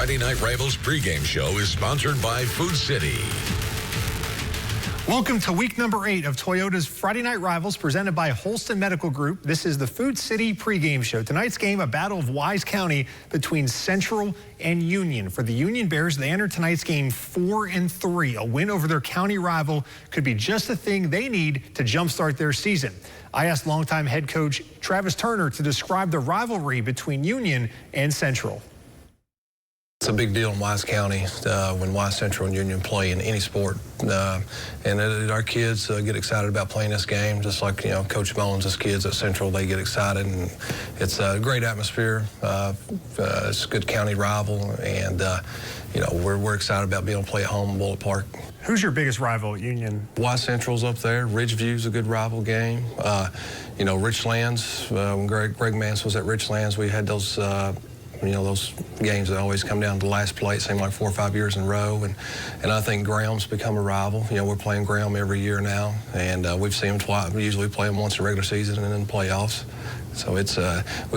Friday Night Rivals pregame show is sponsored by Food City. Welcome to week number 8 of Toyota's Friday Night Rivals presented by Holston Medical Group. This is the Food City pregame show. Tonight's game, a battle of Wise County between Central and Union. For the Union Bears, they enter tonight's game 4-3. A win over their county rival could be just the thing they need to jumpstart their season. I asked longtime head coach Travis Turner to describe the rivalry between Union and Central. It's a big deal in Wise County when Wise Central and Union play in any sport, and our kids get excited about playing this game, just like Coach Mullins' kids at Central. They get excited, and it's a great atmosphere. It's a good county rival, and we're excited about being able to play at home in Bullitt Park. Who's your biggest rival at Union? Wise Central's up there. Ridgeview's a good rival game. Richlands, when Greg Mance was at Richlands, we had those. Those games that always come down to the last play, it seemed like 4 or 5 years in a row. And I think Graham's become a rival. We're playing Graham every year now, and we've seen them twice. We usually play them once in regular season and then playoffs. So we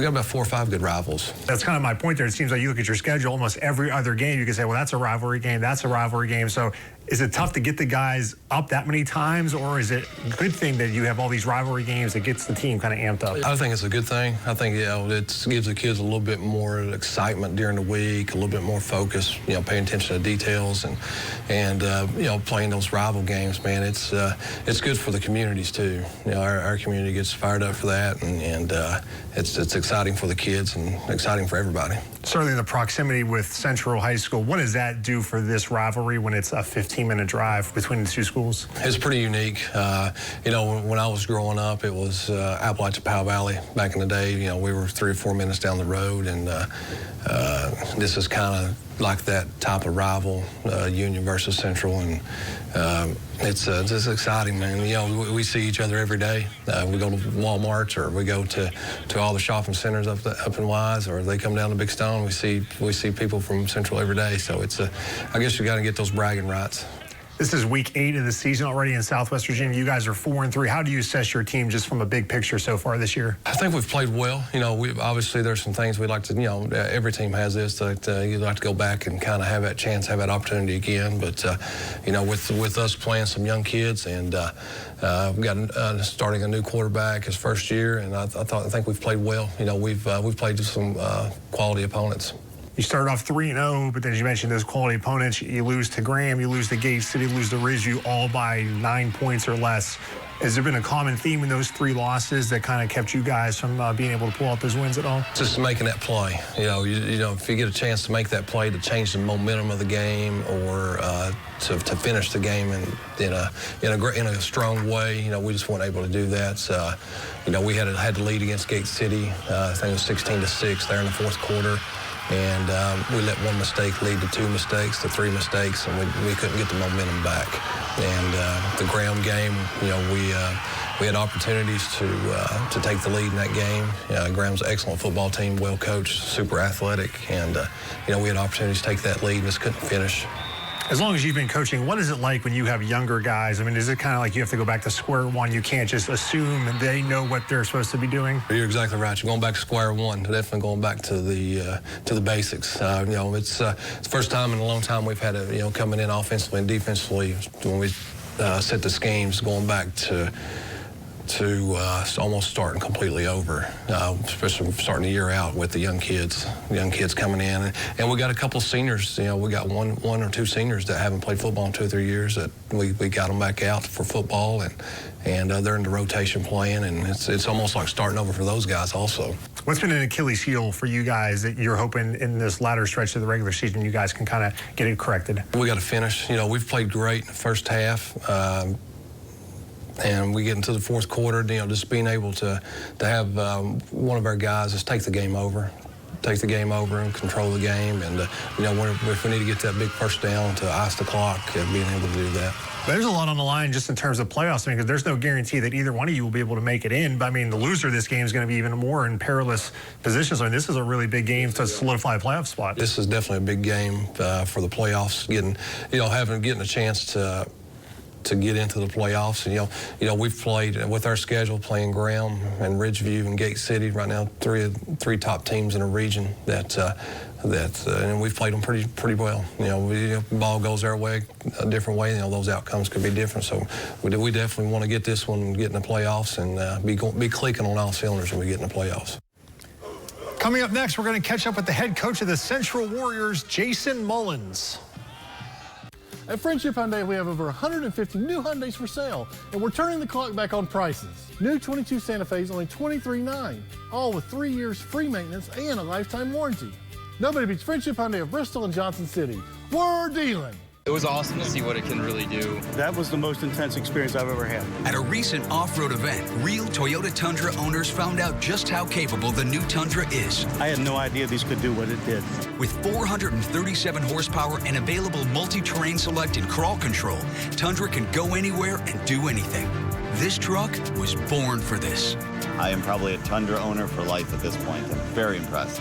got about 4 or 5 good rivals. That's kind of my point there. It seems like you look at your schedule, almost every other game, you can say, well, that's a rivalry game, that's a rivalry game. So is it tough to get the guys up that many times, or is it a good thing that you have all these rivalry games that gets the team kind of amped up? I think it's a good thing. I think it gives the kids a little bit more excitement during the week, a little bit more focus, paying attention to details, and playing those rival games, man. It's good for the communities too. Our community gets fired up for that, and it's exciting for the kids and exciting for everybody. Certainly the proximity with Central High School, what does that do for this rivalry when it's a 15-minute drive between the two schools? It's pretty unique. When I was growing up, it was Appalachia Powell Valley back in the day. We were 3 or 4 minutes down the road, and this is kind of like that type of rival, Union versus Central, and it's exciting, man. We see each other every day. We go to Walmart, or we go to all the shopping centers up in Wise, or they come down to Big Stone. We see people from Central every day, so I guess you got to get those bragging rights. This is week 8 of the season already in Southwest Virginia. You guys are 4-3. How do you assess your team just from a big picture so far this year? I think we've played well. Obviously there's some things we'd like to, every team has this, that you'd like to go back and kind of have that chance, have that opportunity again. But, with us playing some young kids, and we've got starting a new quarterback his first year, and I think we've played well. We've played some quality opponents. You started off 3-0, but then as you mentioned, those quality opponents, you lose to Graham, you lose to Gate City, lose to Ridgeview, all by 9 points or less. Has there been a common theme in those 3 losses that kind of kept you guys from being able to pull out those wins at all? Just making that play. If you get a chance to make that play to change the momentum of the game, or to finish the game in a strong way, we just weren't able to do that. So, we had the lead against Gate City. I think it was 16-6 there in the 4th quarter. And we let 1 mistake lead to 2 mistakes, to 3 mistakes, and we couldn't get the momentum back. And the Graham game, we had opportunities to take the lead in that game. Graham's an excellent football team, well coached, super athletic, and we had opportunities to take that lead and just couldn't finish. As long as you've been coaching, what is it like when you have younger guys? I mean, is it kind of like you have to go back to square one? You can't just assume and they know what they're supposed to be doing? You're exactly right. You're going back to square one. Definitely going back to the basics. It's the first time in a long time we've had it, coming in offensively and defensively when we set the schemes, going back to almost starting completely over, especially starting the year out with the young kids coming in. And we got a couple of seniors, we got one or 2 seniors that haven't played football in 2 or 3 years that we got them back out for football, and they're in the rotation playing, and it's almost like starting over for those guys also. What's been an Achilles heel for you guys that you're hoping in this latter stretch of the regular season you guys can kind of get it corrected? We got to finish. We've played great in the first half. And we get into the 4th quarter, just being able to have one of our guys just take the game over and control the game. And, if we need to get that big first down to ice the clock, being able to do that. There's a lot on the line just in terms of playoffs, because there's no guarantee that either one of you will be able to make it in. But, the loser of this game is going to be even more in perilous positions. This is a really big game to solidify a playoff spot. This is definitely a big game for the playoffs, getting a chance to get into the playoffs. And, we've played with our schedule, playing Graham and Ridgeview and Gate City right now, three top teams in a region that and we've played them pretty well. The ball goes our way a different way. Those outcomes could be different. So we definitely want to get this one, get in the playoffs, and be clicking on all cylinders when we get in the playoffs. Coming up next, we're going to catch up with the head coach of the Central Warriors, Jason Mullins. At Friendship Hyundai, we have over 150 new Hyundais for sale, and we're turning the clock back on prices. New 22 Santa Fe is only $23,900, all with 3 years free maintenance and a lifetime warranty. Nobody beats Friendship Hyundai of Bristol and Johnson City. We're dealing. It was awesome to see what it can really do. That was the most intense experience I've ever had. At a recent off-road event, real Toyota Tundra owners found out just how capable the new Tundra is. I had no idea these could do what it did. With 437 horsepower and available multi-terrain select and crawl control, Tundra can go anywhere and do anything. This truck was born for this. I am probably a Tundra owner for life at this point. I'm very impressed.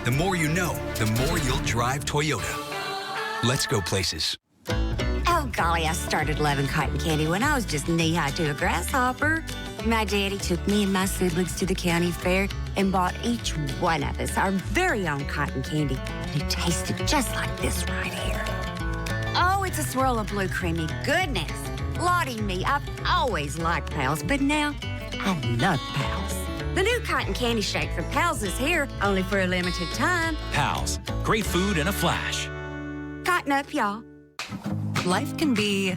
The more you know, the more you'll drive Toyota. Let's go places. Oh, golly, I started loving cotton candy when I was just knee-high to a grasshopper. My daddy took me and my siblings to the county fair and bought each one of us our very own cotton candy. And it tasted just like this right here. Oh, it's a swirl of blue creamy goodness. Lottie me, I've always liked Pals, but now I love Pals. The new cotton candy shake from Pals is here, only for a limited time. Pals, great food in a flash. Cotton up, y'all. Life can be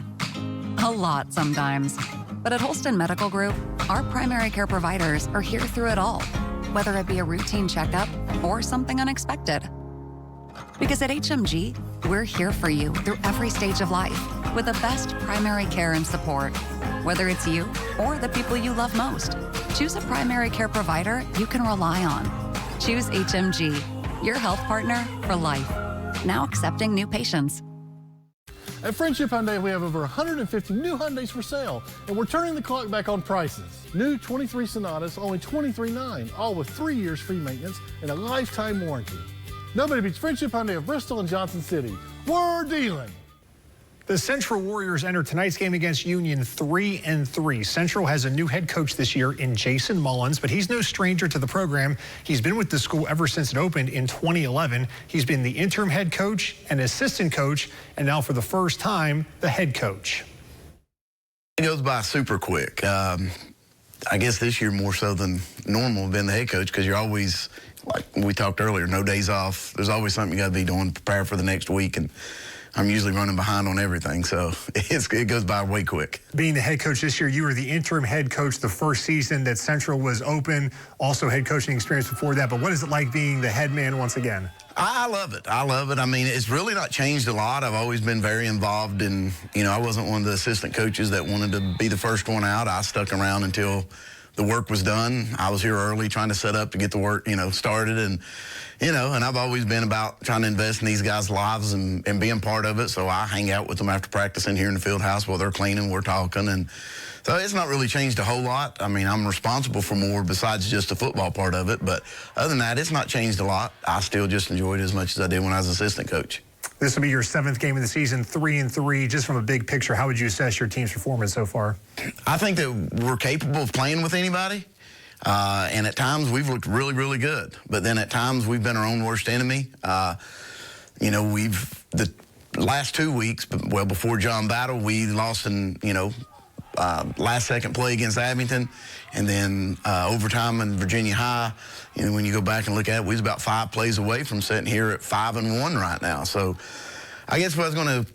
a lot sometimes, but at Holston Medical Group, our primary care providers are here through it all, whether it be a routine checkup or something unexpected. Because at HMG, we're here for you through every stage of life with the best primary care and support. Whether it's you or the people you love most, choose a primary care provider you can rely on. Choose HMG, your health partner for life. Now accepting new patients. At Friendship Hyundai, we have over 150 new Hyundais for sale, and we're turning the clock back on prices. New 23 Sonatas, only $23,900, all with 3 years free maintenance and a lifetime warranty. Nobody beats Friendship Hyundai of Bristol and Johnson City. We're dealing. The Central Warriors enter tonight's game against Union 3-3. Central has a new head coach this year in Jason Mullins, but he's no stranger to the program. He's been with the school ever since it opened in 2011. He's been the interim head coach and assistant coach, and now for the first time, the head coach. It goes by super quick. I guess this year more so than normal being the head coach, because you're always, like we talked earlier, no days off. There's always something you got to be doing, prepare for the next week, and I'm usually running behind on everything, so it goes by way quick. Being the head coach this year, you were the interim head coach the first season that Central was open, also head coaching experience before that, but what is it like being the head man once again? I love it. I love it. I mean, it's really not changed a lot. I've always been very involved in, I wasn't one of the assistant coaches that wanted to be the first one out. I stuck around until the work was done. I was here early trying to set up to get the work, started, and I've always been about trying to invest in these guys' lives and being part of it. So I hang out with them after practicing here in the field house while they're cleaning, we're talking. And so it's not really changed a whole lot. I mean, I'm responsible for more besides just the football part of it. But other than that, it's not changed a lot. I still just enjoy it as much as I did when I was assistant coach. This will be your 7th game of the season, 3-3. Just from a big picture, how would you assess your team's performance so far? I think that we're capable of playing with anybody. And at times we've looked really, really good. But then at times we've been our own worst enemy. The last 2 weeks, before John Battle, we lost in, last second play against Abington. And then overtime in Virginia High. When you go back and look at it, we was about 5 plays away from sitting here at 5-1 right now. So I guess if I was going to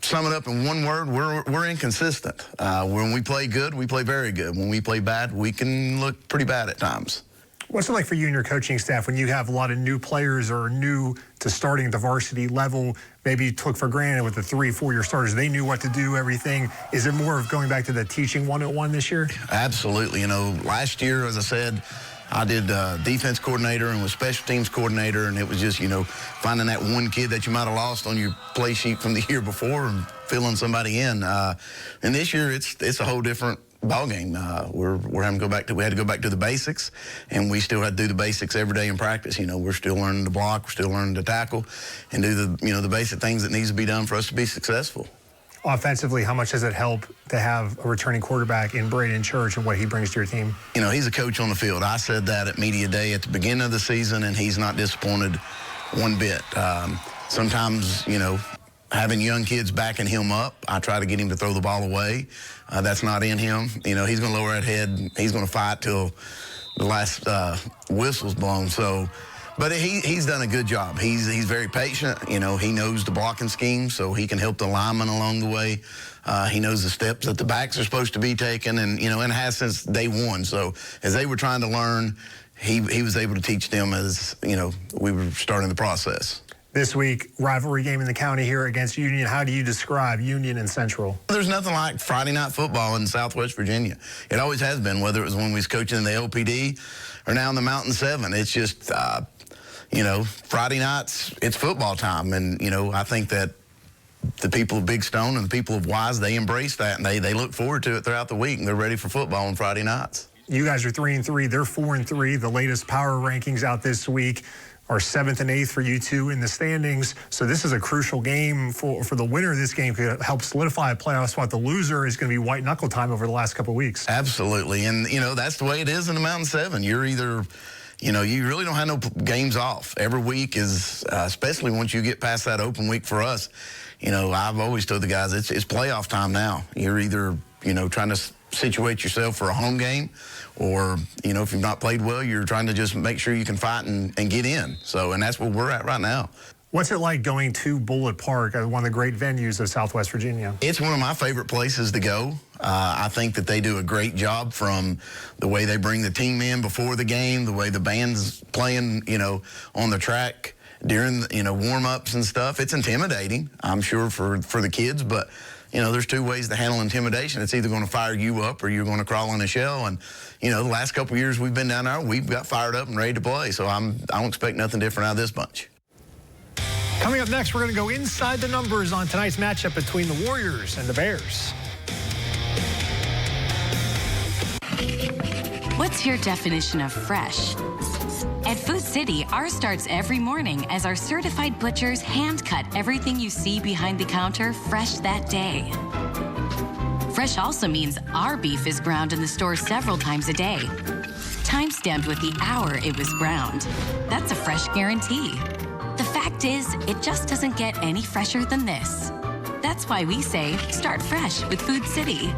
sum it up in one word, we're inconsistent. When we play good, we play very good. When we play bad, we can look pretty bad at times. What's it like for you and your coaching staff when you have a lot of new players or new to starting at the varsity level, maybe you took for granted with the 3-4-year starters, they knew what to do, everything. Is it more of going back to the teaching 101 this year? Absolutely. Last year, as I said, I did defense coordinator and was special teams coordinator, and it was just, finding that one kid that you might have lost on your play sheet from the year before and filling somebody in. And this year, it's a whole different ball game. We're having to go back to the basics, and we still had to do the basics every day in practice. We're still learning to block, we're still learning to tackle, and do the basic things that needs to be done for us to be successful. Offensively, how much does it help to have a returning quarterback in Braden Church and what he brings to your team? He's a coach on the field. I said that at media day at the beginning of the season, and he's not disappointed one bit. Sometimes, you know, having young kids backing him up, I try to get him to throw the ball away. That's not in him. You know, he's going to lower that head. He's going to fight till the last whistle's blown. So, but he's done a good job. He's very patient. You know, he knows the blocking scheme, so he can help the linemen along the way. He knows the steps that the backs are supposed to be taking, and, you know, and has since day one. So as they were trying to learn, he was able to teach them as, you know, we were starting the process. This week, rivalry game in the county here against Union. How do you describe Union and Central? There's nothing like Friday night football in Southwest Virginia. It always has been, whether it was when we was coaching in the LPD or now in the Mountain 7. It's just, you know, Friday nights, it's football time. And, you know, I think that the people of Big Stone and the people of Wise, they embrace that, and they look forward to it throughout the week, and they're ready for football on Friday nights. You guys are 3-3. They're 4-3. The latest power rankings out this week are 7th and 8th for you two in the standings. So this is a crucial game for the winner of this game. Could help solidify a playoff spot. The loser is going to be white knuckle time over the last couple of weeks. Absolutely. And, you know, that's the way it is in the Mountain 7. You're either, you know, you really don't have no games off. Every week is, especially once you get past that open week for us, you know, I've always told the guys it's playoff time now. You're either, you know, trying to situate yourself for a home game, or, you know, if you've not played well, you're trying to just make sure you can fight and get in. So, and that's where we're at right now. What's it like going to Bullitt Park, one of the great venues of Southwest Virginia? It's one of my favorite places to go. I think that they do a great job, from the way they bring the team in before the game, the way the band's playing, you know, on the track during, you know, warm-ups and stuff. It's intimidating, I'm sure, for the kids, but, you know, there's two ways to handle intimidation. It's either going to fire you up or you're going to crawl in a shell. And, you know, the last couple of years we've been down there, we've got fired up and ready to play. So I don't expect nothing different out of this bunch. Coming up next, we're going to go inside the numbers on tonight's matchup between the Warriors and the Bears. What's your definition of fresh? At Food City, ours starts every morning as our certified butchers hand-cut everything you see behind the counter fresh that day. Fresh also means our beef is ground in the store several times a day, time-stamped with the hour it was ground. That's a fresh guarantee. The fact is, it just doesn't get any fresher than this. That's why we say, start fresh with Food City.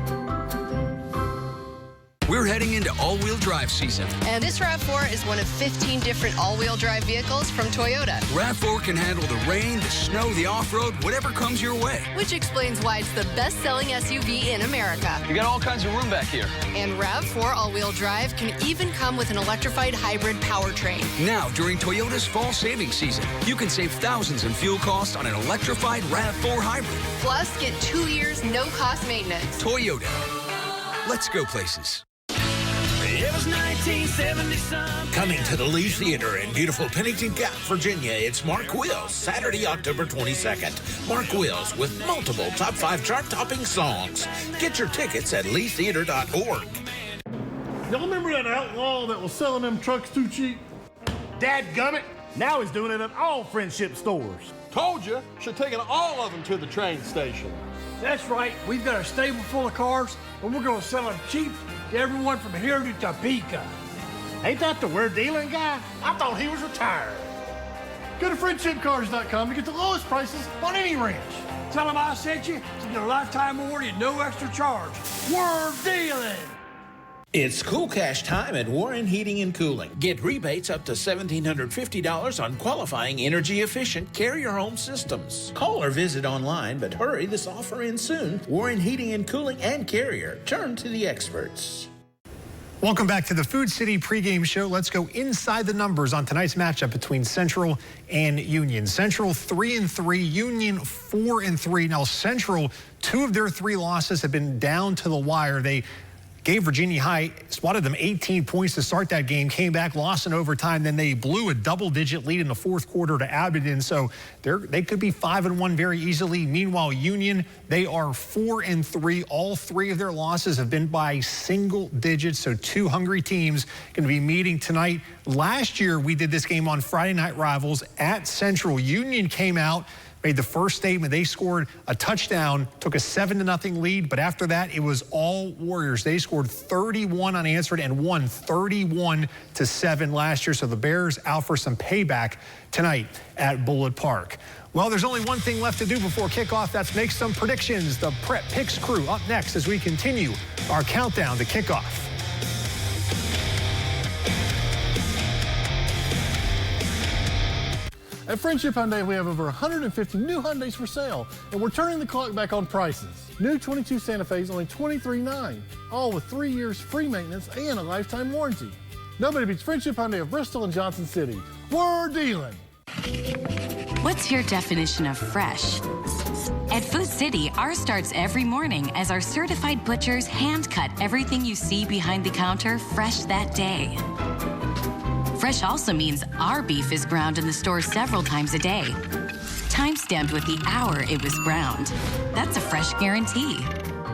We're heading into all-wheel drive season. And this RAV4 is one of 15 different all-wheel drive vehicles from Toyota. RAV4 can handle the rain, the snow, the off-road, whatever comes your way. Which explains why it's the best-selling SUV in America. You got all kinds of room back here. And RAV4 all-wheel drive can even come with an electrified hybrid powertrain. Now, during Toyota's fall savings season, you can save thousands in fuel costs on an electrified RAV4 hybrid. Plus, get 2 years no-cost maintenance. Toyota. Let's go places. It was 1970-some. Coming to the Lee Theater in beautiful Pennington Gap, Virginia, it's Mark Wills, Saturday, October 22nd. Mark Wills with multiple top 5 chart-topping songs. Get your tickets at leetheater.org. Y'all remember that outlaw that was selling them trucks too cheap? Dadgummit, now he's doing it at all Friendship stores. Told you, should have taken all of them to the train station. That's right, we've got a stable full of cars, and we're gonna sell them cheap to everyone from here to Topeka. Ain't that the word dealing guy? I thought he was retired. Go to friendshipcars.com to get the lowest prices on any wrench. Tell them I sent you, so you get a lifetime warranty and no extra charge. We're dealing! It's Cool Cash time at Warren Heating and Cooling. Get rebates up to $1,750 on qualifying energy-efficient Carrier home systems. Call or visit online, but hurry, this offer ends soon. Warren Heating and Cooling and Carrier. Turn to the experts. Welcome back to the Food City pregame show. Let's go inside the numbers on tonight's matchup between Central and Union. Central 3-3, Union 4-3. Now Central, 2 of their 3 losses have been down to the wire. They gave Virginia High, swatted them 18 points to start that game, came back, lost in overtime, then they blew a double-digit lead in the 4th quarter to Abingdon, so they could be 5-1 very easily. Meanwhile, Union, they are 4-3. All 3 of their losses have been by single digits, so 2 hungry teams going to be meeting tonight. Last year, we did this game on Friday Night Rivals at Central. Union came out made the first statement. They scored a touchdown, took a 7-0 lead, but after that, it was all Warriors. They scored 31 unanswered and won 31-7 last year. So the Bears out for some payback tonight at Bullitt Park. Well, there's only one thing left to do before kickoff. That's make some predictions. The Prep Picks crew up next as we continue our countdown to kickoff. At Friendship Hyundai, we have over 150 new Hyundais for sale, and we're turning the clock back on prices. New 22 Santa Fe's only $23,900, all with 3 years free maintenance and a lifetime warranty. Nobody beats Friendship Hyundai of Bristol and Johnson City. We're dealing. What's your definition of fresh? At Food City, ours starts every morning as our certified butchers hand-cut everything you see behind the counter fresh that day. Fresh also means our beef is ground in the store several times a day, time-stamped with the hour it was ground. That's a fresh guarantee.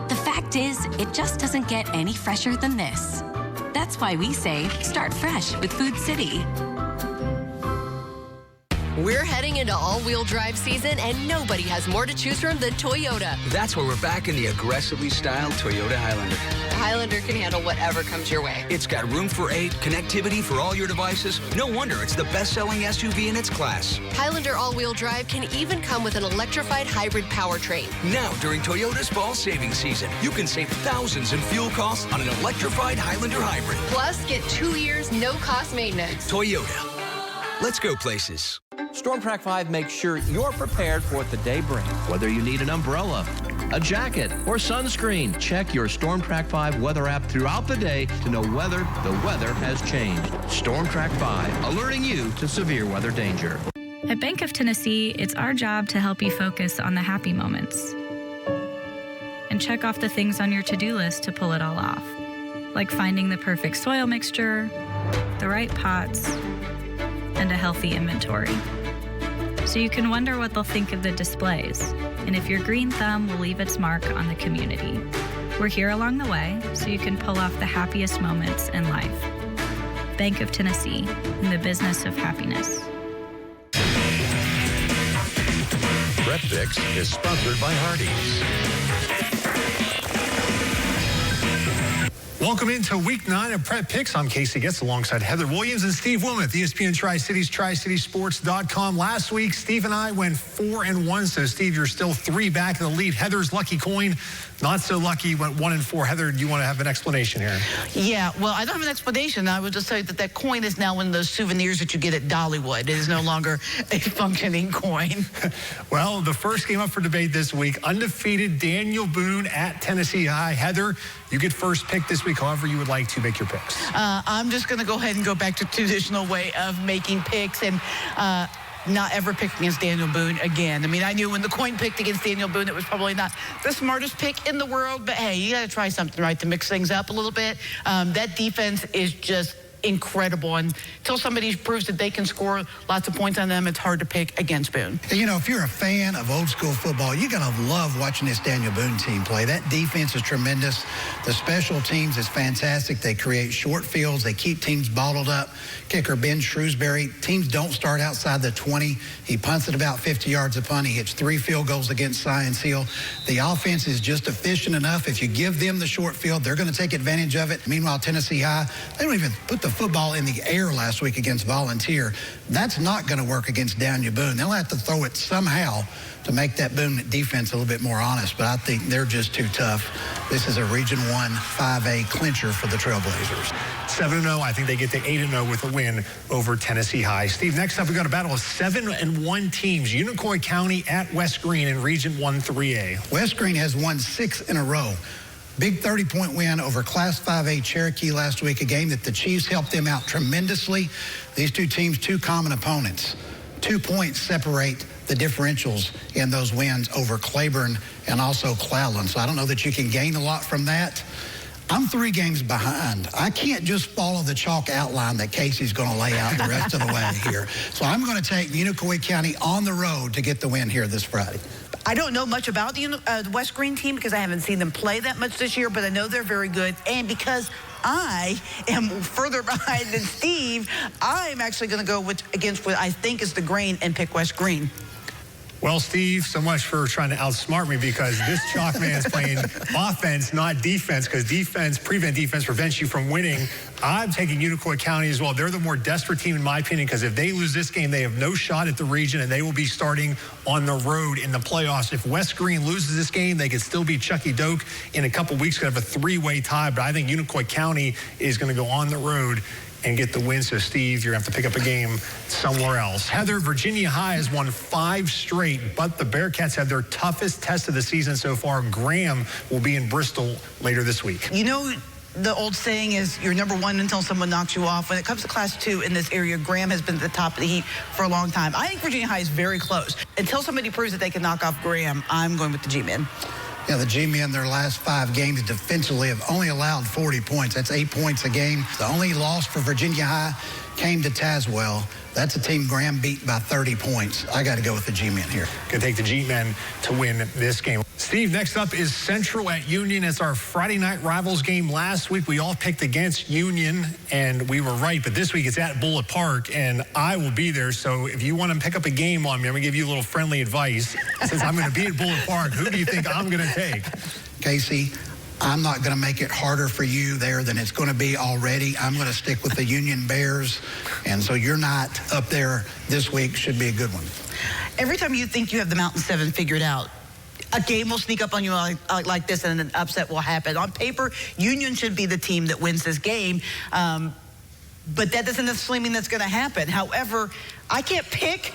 The fact is, it just doesn't get any fresher than this. That's why we say, start fresh with Food City. We're heading into all-wheel drive season, and nobody has more to choose from than Toyota. That's why we're back in the aggressively styled Toyota Highlander. The Highlander can handle whatever comes your way. It's got room for 8, connectivity for all your devices. No wonder it's the best-selling SUV in its class. Highlander all-wheel drive can even come with an electrified hybrid powertrain. Now, during Toyota's fall savings season, you can save thousands in fuel costs on an electrified Highlander hybrid. Plus, get 2 years, no-cost maintenance. Toyota. Let's go places. Stormtrack 5 makes sure you're prepared for what the day brings. Whether you need an umbrella, a jacket, or sunscreen, check your Stormtrack 5 weather app throughout the day to know whether the weather has changed. Stormtrack 5, alerting you to severe weather danger. At Bank of Tennessee, it's our job to help you focus on the happy moments and check off the things on your to-do list to pull it all off, like finding the perfect soil mixture, the right pots, and a healthy inventory. So you can wonder what they'll think of the displays, and if your green thumb will leave its mark on the community. We're here along the way, so you can pull off the happiest moments in life. Bank of Tennessee, in the business of happiness. Prep Picks is sponsored by Hardee's. Welcome into Week 9 of Prep Picks. I'm Casey Getz alongside Heather Williams and Steve Wilmoth, ESPN Tri-Cities, TriCitySports.com. Last week, Steve and I went 4-1, so Steve, you're still 3 back in the lead. Heather's lucky coin, not so lucky, went 1-4. Heather, do you want to have an explanation here? Yeah, well, I don't have an explanation. I would just say that coin is now one of those souvenirs that you get at Dollywood. It is no longer a functioning coin. Well, the first game up for debate this week, undefeated Daniel Boone at Tennessee High. Heather, you get first pick this week, however you would like to make your picks. I'm just going to go ahead and go back to traditional way of making picks and not ever pick against Daniel Boone again. I mean, I knew when the coin picked against Daniel Boone, it was probably not the smartest pick in the world, but hey, you got to try something, right, to mix things up a little bit. That defense is just incredible, and until somebody proves that they can score lots of points on them, it's hard to pick against Boone. You know, if you're a fan of old school football, you're going to love watching this Daniel Boone team play. That defense is tremendous. The special teams is fantastic. They create short fields. They keep teams bottled up. Kicker Ben Shrewsbury, teams don't start outside the 20. He punts it about 50 yards a punt. He hits 3 field goals against Science Hill. The offense is just efficient enough. If you give them the short field, they're going to take advantage of it. Meanwhile, Tennessee High, they don't even put the football in the air last week against Volunteer. That's not going to work against Daniel Boone. They'll have to throw it somehow to make that Boone defense a little bit more honest, but I think they're just too tough. This is a Region 1 5A clincher for the Trailblazers. 7-0. I think they get to 8-0 with a win over Tennessee High. Steve, next up we got a battle of 7-1 teams. Unicoi County at West Green in Region 1 3A. West Green has won 6 in a row. Big 30-point win over Class 5A Cherokee last week, a game that the Chiefs helped them out tremendously. These two teams, 2 common opponents. 2 points separate the differentials in those wins over Claiborne and also Clallan. So I don't know that you can gain a lot from that. I'm 3 games behind. I can't just follow the chalk outline that Casey's going to lay out the rest of the way here. So I'm going to take Unicoi County on the road to get the win here this Friday. I don't know much about the West Green team because I haven't seen them play that much this year, but I know they're very good. And because I am further behind than Steve, I'm actually going to go against what I think is the grain and pick West Green. Well, Steve, so much for trying to outsmart me because this chalk man's playing offense, not defense, because prevent defense prevents you from winning. I'm taking Unicoi County as well. They're the more desperate team, in my opinion, because if they lose this game, they have no shot at the region, and they will be starting on the road in the playoffs. If West Green loses this game, they could still beat Chucky Doak in a couple weeks, could have a three-way tie, but I think Unicoi County is going to go on the road and get the win. So, Steve, you're going to have to pick up a game somewhere else. Heather, Virginia High has won 5 straight, but the Bearcats had their toughest test of the season so far. Graham will be in Bristol later this week. You know, the old saying is you're number one until someone knocks you off. When it comes to Class 2 in this area, Graham has been at the top of the heap for a long time. I think Virginia High is very close. Until somebody proves that they can knock off Graham, I'm going with the G-Men. Yeah, the G-Men, their last 5 games defensively have only allowed 40 points. That's 8 points a game. The only loss for Virginia High came to Tazewell. That's a team Graham beat by 30 points. I got to go with the G-Men here. Could take the G-Men to win this game. Steve, next up is Central at Union. It's our Friday night rivals game. Last week, we all picked against Union, and we were right. But this week, it's at Bullitt Park, and I will be there. So if you want to pick up a game on me, I'm going to give you a little friendly advice. Since I'm going to be at Bullitt Park, who do you think I'm going to take? Casey, I'm not going to make it harder for you there than it's going to be already. I'm going to stick with the Union Bears. And so you're not up there this week. Should be a good one. Every time you think you have the Mountain 7 figured out, a game will sneak up on you like this, and an upset will happen. On paper, Union should be the team that wins this game, but that doesn't necessarily mean that's going to happen. However, I can't pick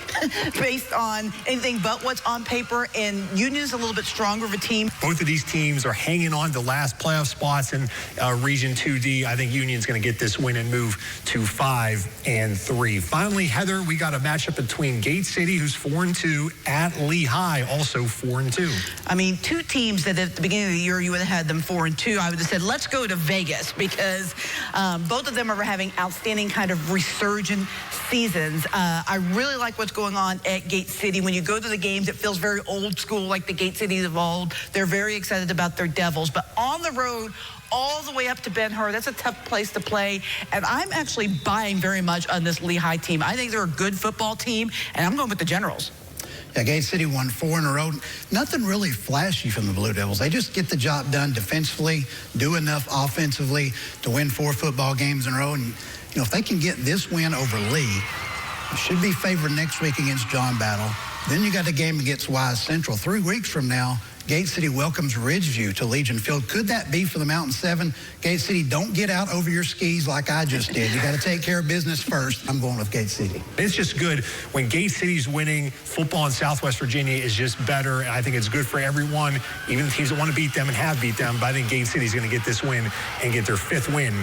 based on anything but what's on paper, and Union's a little bit stronger of a team. Both of these teams are hanging on to last playoff spots in Region 2D. I think Union's going to get this win and move to 5-3. Finally, Heather, we got a matchup between Gate City, who's 4-2, at Lehigh, also 4-2. I mean, 2 teams that at the beginning of the year you would have had them 4-2. I would have said, let's go to Vegas, because both of them are having outstanding kind of resurgent seasons. I really like what's going on at Gate City. When you go to the games, it feels very old school, like the Gate Cities of old. They're very excited about their Devils. But on the road, all the way up to Ben-Hur, that's a tough place to play. And I'm actually buying very much on this Lehigh team. I think they're a good football team, and I'm going with the Generals. Yeah, Gate City won 4 in a row. Nothing really flashy from the Blue Devils. They just get the job done defensively, do enough offensively to win 4 football games in a row. And, you know, if they can get this win over Lee, should be favored next week against John Battle. Then you got the game against Wise Central. 3 weeks from now, Gate City welcomes Ridgeview to Legion Field. Could that be for the Mountain 7? Gate City, don't get out over your skis like I just did. You got to take care of business first. I'm going with Gate City. It's just good when Gate City's winning. Football in Southwest Virginia is just better, and I think it's good for everyone, even the teams that want to beat them and have beat them. But I think Gate City's going to get this win and get their 5th win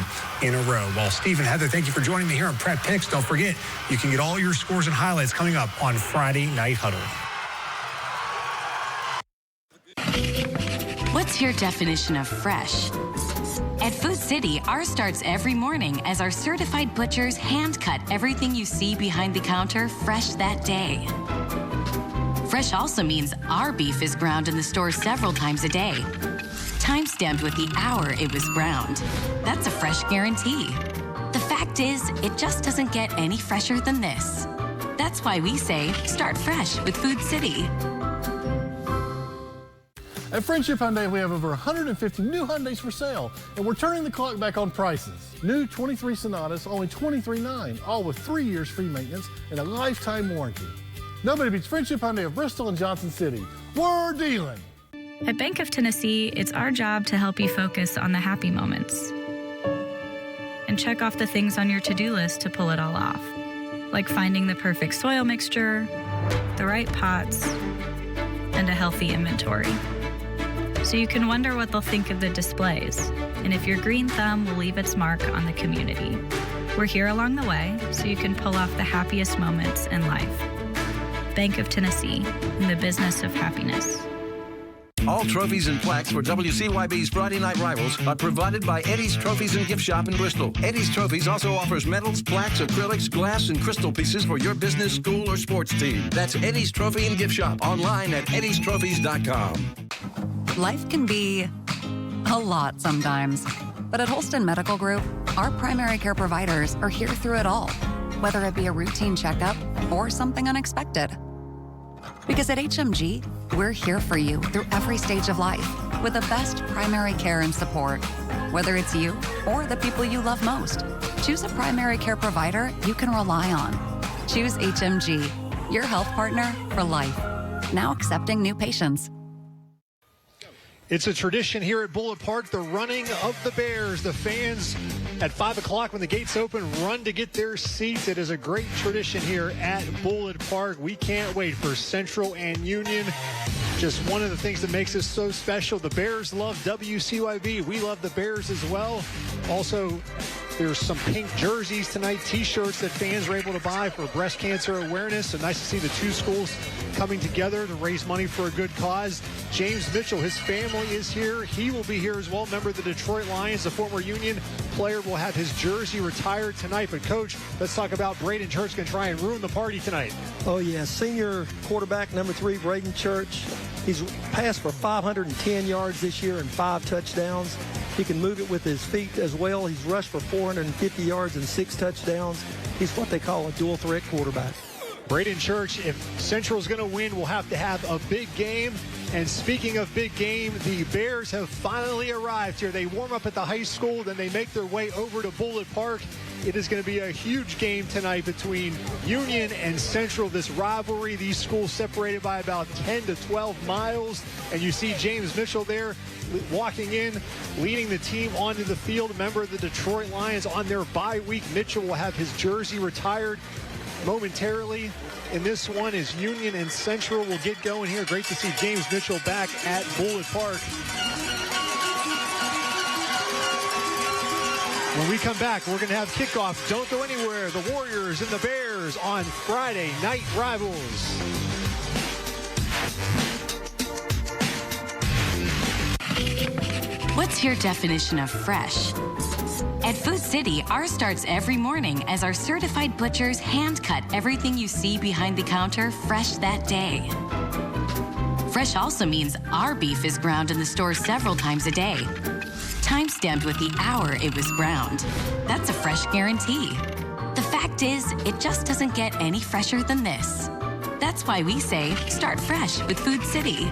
in a row. Well, Steve and Heather, thank you for joining me here on Prep Picks. Don't forget, you can get all your scores and highlights coming up on Friday Night Huddle. What's your definition of fresh? At Food City, ours starts every morning as our certified butchers hand cut everything you see behind the counter fresh that day. Fresh also means our beef is ground in the store several times a day, time-stamped with the hour it was ground. That's a fresh guarantee. The fact is, it just doesn't get any fresher than this. That's why we say, start fresh with Food City. At Friendship Hyundai, we have over 150 new Hyundais for sale, and we're turning the clock back on prices. New 23 Sonatas, only $23,900, all with 3 years free maintenance and a lifetime warranty. Nobody beats Friendship Hyundai of Bristol and Johnson City. We're dealing. At Bank of Tennessee, it's our job to help you focus on the happy moments and check off the things on your to-do list to pull it all off, like finding the perfect soil mixture, the right pots, and a healthy inventory. So you can wonder what they'll think of the displays, and if your green thumb will leave its mark on the community. We're here along the way, so you can pull off the happiest moments in life. Bank of Tennessee, in the business of happiness. All trophies and plaques for WCYB's Friday Night Rivals are provided by Eddie's Trophies and Gift Shop in Bristol. Eddie's Trophies also offers medals, plaques, acrylics, glass, and crystal pieces for your business, school, or sports team. That's Eddie's Trophy and Gift Shop, online at eddiestrophies.com. Life can be a lot sometimes, but at Holston Medical Group, our primary care providers are here through it all, whether it be a routine checkup or something unexpected. Because at HMG, we're here for you through every stage of life with the best primary care and support. Whether it's you or the people you love most, choose a primary care provider you can rely on. Choose HMG, your health partner for life. Now accepting new patients. It's a tradition here at Bullitt Park, the running of the Bears. The fans at 5 o'clock when the gates open run to get their seats. It is a great tradition here at Bullitt Park. We can't wait for Central and Union. Just one of the things that makes this so special. The Bears love WCYB. We love the Bears as well. Also, there's some pink jerseys tonight, T-shirts that fans are able to buy for breast cancer awareness. So nice to see the two schools coming together to raise money for a good cause. James Mitchell, his family is here. He will be here as well. Member of the Detroit Lions, the former Union player, will have his jersey retired tonight. But, Coach, let's talk about Braden Church going to try and ruin the party tonight. Oh, yeah. Senior quarterback, number 3, Braden Church. He's passed for 510 yards this year and 5 touchdowns. He can move it with his feet as well. He's rushed for 450 yards and 6 touchdowns. He's what they call a dual threat quarterback. Braden Church, if Central's going to win, will have to have a big game. And speaking of big game, the Bears have finally arrived here. They warm up at the high school, then they make their way over to Bullitt Park. It is going to be a huge game tonight between Union and Central. This rivalry, these schools separated by about 10 to 12 miles. And you see James Mitchell there walking in, leading the team onto the field. A member of the Detroit Lions on their bye week. Mitchell will have his jersey retired momentarily. And this one is Union and Central will get going here. Great to see James Mitchell back at Bullitt Park. When we come back, we're going to have kickoff. Don't go anywhere. The Warriors and the Bears on Friday Night Rivals. What's your definition of fresh? At Food City, ours starts every morning as our certified butchers hand cut everything you see behind the counter fresh that day. Fresh also means our beef is ground in the store several times a day, time-stamped with the hour it was ground. That's a fresh guarantee. The fact is, it just doesn't get any fresher than this. That's why we say, start fresh with Food City.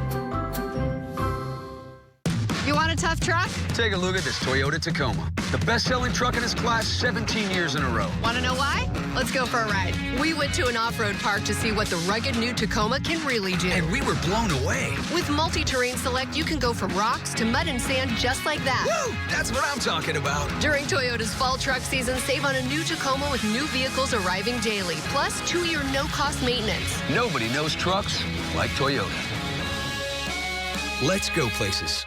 You want a tough truck? Take a look at this Toyota Tacoma. The best-selling truck in its class 17 years in a row. Want to know why? Let's go for a ride. We went to an off-road park to see what the rugged new Tacoma can really do. And we were blown away. With multi-terrain select, you can go from rocks to mud and sand just like that. Woo! That's what I'm talking about. During Toyota's fall truck season, save on a new Tacoma with new vehicles arriving daily, plus 2-year no-cost maintenance. Nobody knows trucks like Toyota. Let's go places.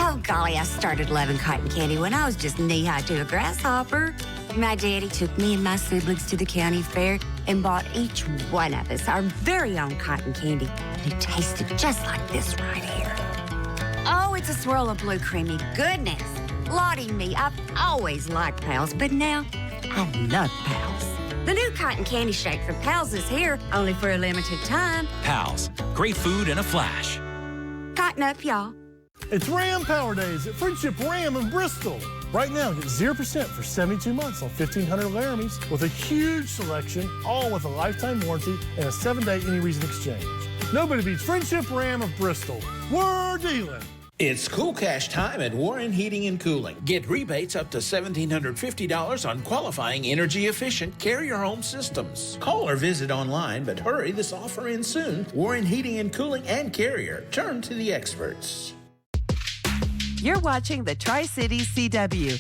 Oh, golly, I started loving cotton candy when I was just knee-high to a grasshopper. My daddy took me and my siblings to the county fair and bought each one of us our very own cotton candy. And it tasted just like this right here. Oh, it's a swirl of blue creamy goodness. Lottie me, I've always liked Pals, but now I love Pals. The new cotton candy shake from Pals is here, only for a limited time. Pals, great food in a flash. Cotton up, y'all. It's Ram Power Days at Friendship Ram in Bristol. Right now, get 0% for 72 months on 1,500 Laramies with a huge selection, all with a lifetime warranty and a 7-day any reason exchange. Nobody beats Friendship Ram of Bristol. We're dealing. It's Cool Cash time at Warren Heating and Cooling. Get rebates up to $1,750 on qualifying energy-efficient Carrier home systems. Call or visit online, but hurry, this offer ends soon. Warren Heating and Cooling and Carrier. Turn to the experts. You're watching the Tri-Cities CW.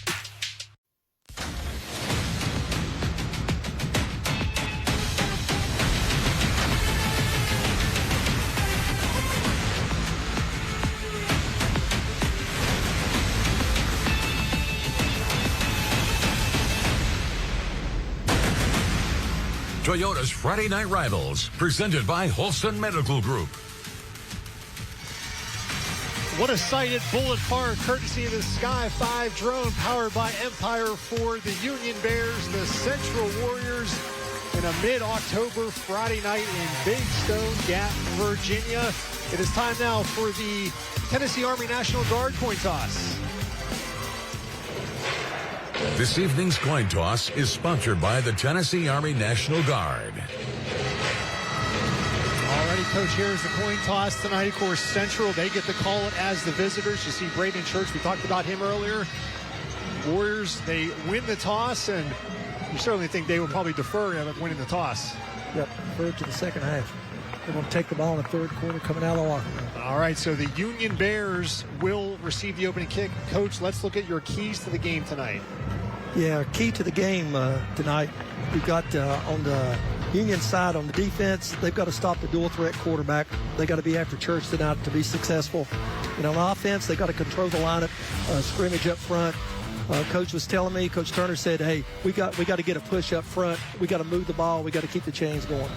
Toyota's Friday Night Rivals, presented by Holston Medical Group. What a sight at Bullitt Park, courtesy of the Sky 5 drone powered by Empire for the Union Bears, the Central Warriors, in a mid-October Friday night in Big Stone Gap, Virginia. It is time now for the Tennessee Army National Guard coin toss. This evening's coin toss is sponsored by the Tennessee Army National Guard. Already Coach, here's the coin toss tonight. Of course, Central, they get to call it as the visitors. You see Braden Church, we talked about him earlier. Warriors, they win the toss, and you certainly think they will probably defer at winning the toss. Yep, defer to the second half. They're going to take the ball in the third quarter coming out of the locker room. All right, so the Union Bears will receive the opening kick. Coach, let's look at your keys to the game tonight. Yeah, key to the game tonight, we've got on the Union side on the defense, they've got to stop the dual threat quarterback. They got to be after Church tonight to be successful. And on offense, they got to control the lineup, scrimmage up front. Coach was telling me, Coach Turner said, hey, we got to get a push up front. We got to move the ball. We got to keep the chains going.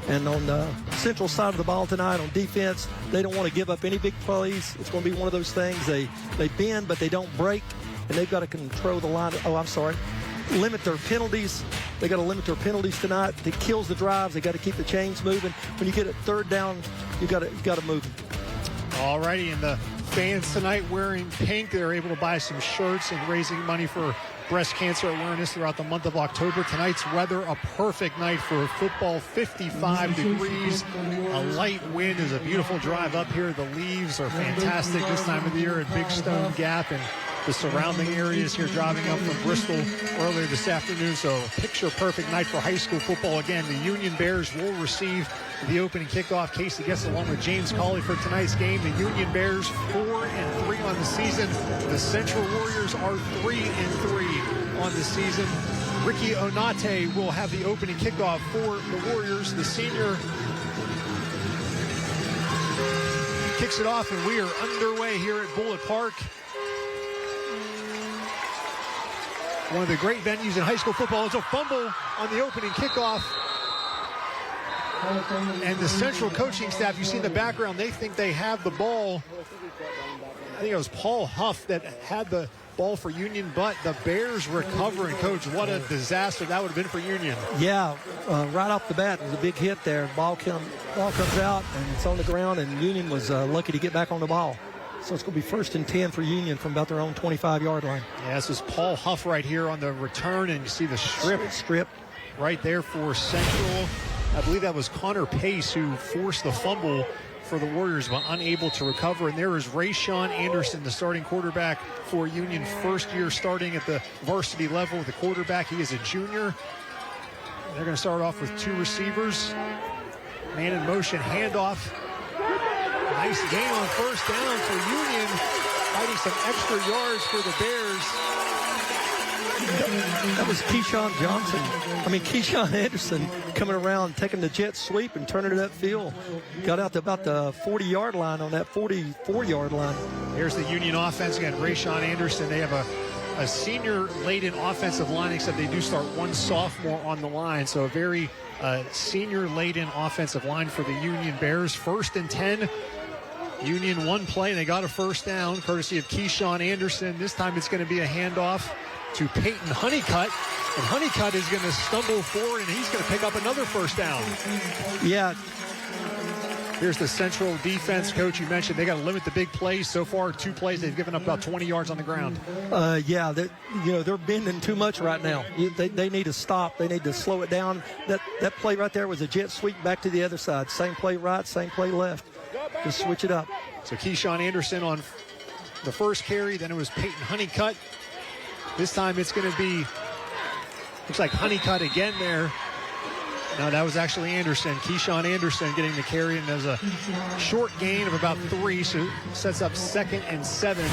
And on the Central side of the ball tonight on defense, they don't want to give up any big plays. It's going to be one of those things. They bend, but they don't break. And they've got to control the line. Limit their penalties. They got to limit their penalties tonight. It kills the drives. They got to keep the chains moving. When you get a third down, you got to move. All righty, and the fans tonight wearing pink, they're able to buy some shirts and raising money for breast cancer awareness throughout the month of October. Tonight's weather, a perfect night for football, 55 degrees. A light wind is a beautiful drive up here. The leaves are fantastic this time of the year at Big Stone Gap and the surrounding areas here, driving up from Bristol earlier this afternoon. So picture perfect night for high school football. Again, the Union Bears will receive the opening kickoff. Casey Guest along with James Cawley for tonight's game. The Union Bears 4-3 on the season. The Central Warriors are 3-3 on the season. Ricky Onate will have the opening kickoff for the Warriors. The senior kicks it off, and we are underway here at Bullitt Park. One of the great venues in high school football. Is a fumble on the opening kickoff. And the Central coaching staff, you see in the background, they think they have the ball. I think it was Paul Huff that had the ball for Union, but the Bears recovering. Coach, what a disaster that would have been for Union. Yeah, right off the bat, it was a big hit there. Ball comes out, and it's on the ground, and Union was lucky to get back on the ball. So it's going to be 1st and 10 for Union from about their own 25-yard line. Yeah, this is Paul Huff right here on the return, and you see the strip right there for Central. I believe that was Connor Pace who forced the fumble for the Warriors, but unable to recover. And there is Rayshawn Anderson, the starting quarterback for Union, first year starting at the varsity level with the quarterback. He is a junior. They're going to start off with 2 receivers. Man in motion, handoff. Nice gain on first down for Union, fighting some extra yards for the Bears. That was Keyshawn Anderson coming around, taking the jet sweep and turning it upfield. Got out to about the 40-yard line on that 44-yard line. Here's the Union offense again. Rayshawn Anderson, they have a senior-laden offensive line, except they do start one sophomore on the line. So a very senior-laden offensive line for the Union Bears. 1st and 10. Union one play, and they got a first down, courtesy of Keyshawn Anderson. This time it's going to be a handoff to Peyton Honeycutt, and Honeycutt is going to stumble forward, and he's going to pick up another first down. Yeah. Here's the Central defense, Coach. You mentioned they got to limit the big plays. So far, 2 plays, they've given up about 20 yards on the ground. Yeah, they're bending too much right now. They need to stop. They need to slow it down. That play right there was a jet sweep back to the other side. Same play right, same play left. Just switch it up. So Keyshawn Anderson on the first carry. Then it was Peyton Honeycutt. This time it's going to be, looks like Honeycutt again there. No, that was actually Anderson. Keyshawn Anderson getting the carry, and there's a short gain of about 3, so sets up 2nd and 7.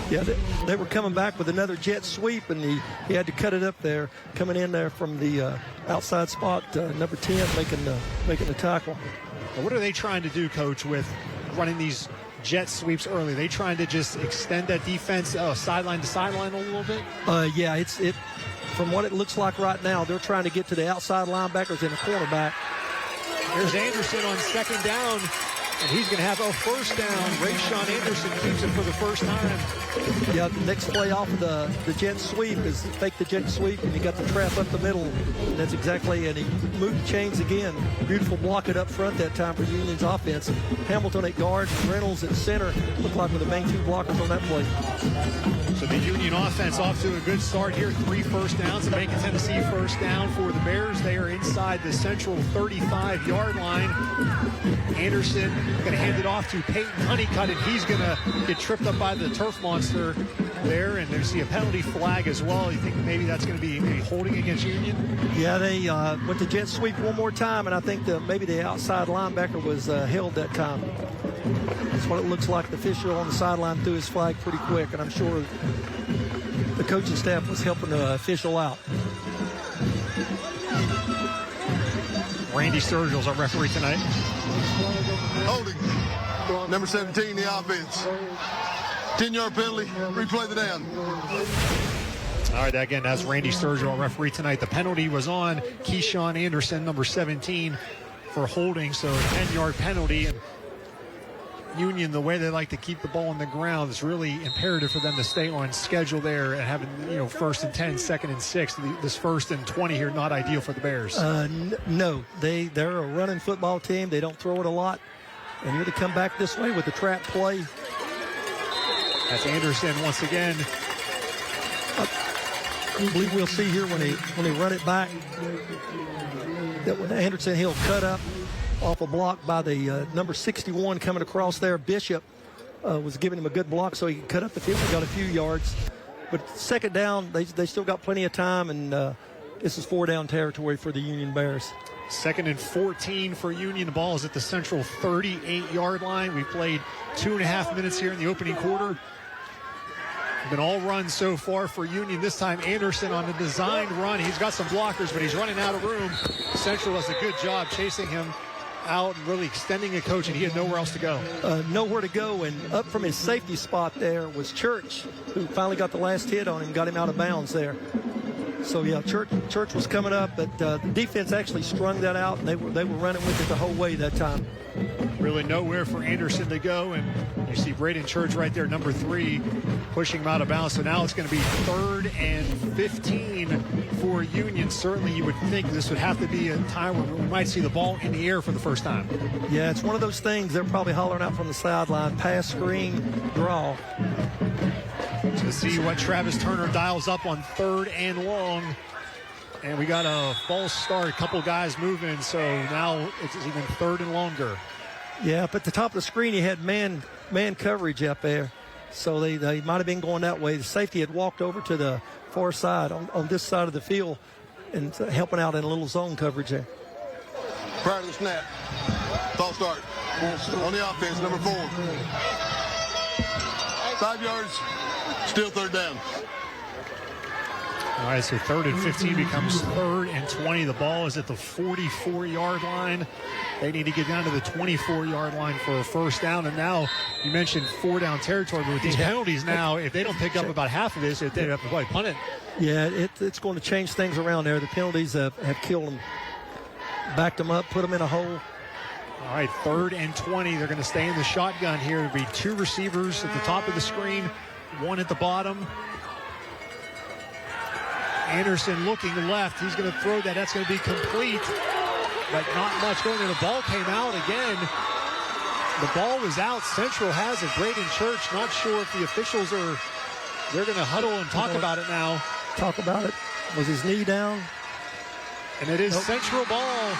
Yeah, they were coming back with another jet sweep, and he had to cut it up there, coming in there from the outside spot, number 10, making the tackle. Now, what are they trying to do, Coach, with running these jet sweeps early? Are they trying to just extend that defense sideline to sideline a little bit? Yeah, it's from what it looks like right now, they're trying to get to the outside linebackers and the cornerback. There's Anderson on 2nd down. And he's going to have a first down. Rayshawn Anderson keeps it for the first time. Yeah, the next play off of the jet sweep is fake the jet sweep, and he got the trap up the middle. And that's exactly, and he moved the chains again. Beautiful block it up front that time for Union's offense. Hamilton at guard, Reynolds at center. Looked like with the main 2 blockers on that play. So the Union offense off to a good start here. 3 first downs. The Macon, Tennessee first down for the Bears. They are inside the central 35-yard line. Anderson going to hand it off to Peyton Honeycutt, and he's going to get tripped up by the turf monster there. And there's a penalty flag as well. You think maybe that's going to be maybe holding against Union? Yeah, they went to jet sweep one more time, and I think maybe the outside linebacker was held that time. That's what it looks like. The official on the sideline threw his flag pretty quick, and I'm sure the coaching staff was helping the official out. Randy Sturgill's our referee tonight. Holding. Number 17, the offense. 10-yard penalty. Replay the down. All right, again, that's Randy Sturgill, our referee tonight. The penalty was on Keyshawn Anderson, number 17, for holding, so a 10-yard penalty. And Union, the way they like to keep the ball on the ground, it's really imperative for them to stay on schedule there and having, first and 10, second and 6. This first and 20 here, not ideal for the Bears. No, they're a running football team. They don't throw it a lot. And here to come back this way with the trap play. That's Anderson once again. I believe we'll see here when they run it back that when Anderson, he'll cut up off a block by the number 61 coming across there. Bishop was giving him a good block so he could cut up the field and got a few yards. But second down, they still got plenty of time, and this is 4-down territory for the Union Bears. Second and 14 for Union. The ball is at the central 38-yard line. We played 2.5 minutes here in the opening quarter. Been all runs so far for Union. This time Anderson on a designed run. He's got some blockers, but he's running out of room. Central does a good job chasing him out and really extending a coach, and he had nowhere else to go. Nowhere to go, and up from his safety spot there was Church, who finally got the last hit on him, got him out of bounds there. So yeah, Church was coming up, but the defense actually strung that out, and they were running with it the whole way that time. Really nowhere for Anderson to go, and you see Braden Church right there, number 3, pushing him out of bounds. So now it's going to be 3rd and 15 for Union. Certainly you would think this would have to be a time where we might see the ball in the air for the first time. Yeah, it's one of those things. They're probably hollering out from the sideline, pass, screen, draw. To see what Travis Turner dials up on 3rd and long. And we got a false start, a couple guys moving, so now it's even 3rd and longer. Yeah, up at the top of the screen, he had man coverage up there. So they might have been going that way. The safety had walked over to the far side on this side of the field and helping out in a little zone coverage there. Prior to the snap, false start. On the offense, number 4. 5 yards, still 3rd down. All right, so 3rd and 15 becomes 3rd and 20. The ball is at the 44-yard line. They need to get down to the 24-yard line for a first down. And now you mentioned 4-down territory, but with these penalties now, if they don't pick up about half of this, they'd have to probably punt it. Yeah, it's going to change things around there. The penalties have killed them, backed them up, put them in a hole. All right, 3rd and 20. They're going to stay in the shotgun here. There'll be 2 receivers at the top of the screen, 1 at the bottom. Anderson looking left. He's going to throw that. That's going to be complete, but not much going there. The ball came out again. The ball was out. Central has it. Braden Church, not sure if the officials they're going to huddle and talk about it now. Talk about it. Was his knee down? And it is Central ball.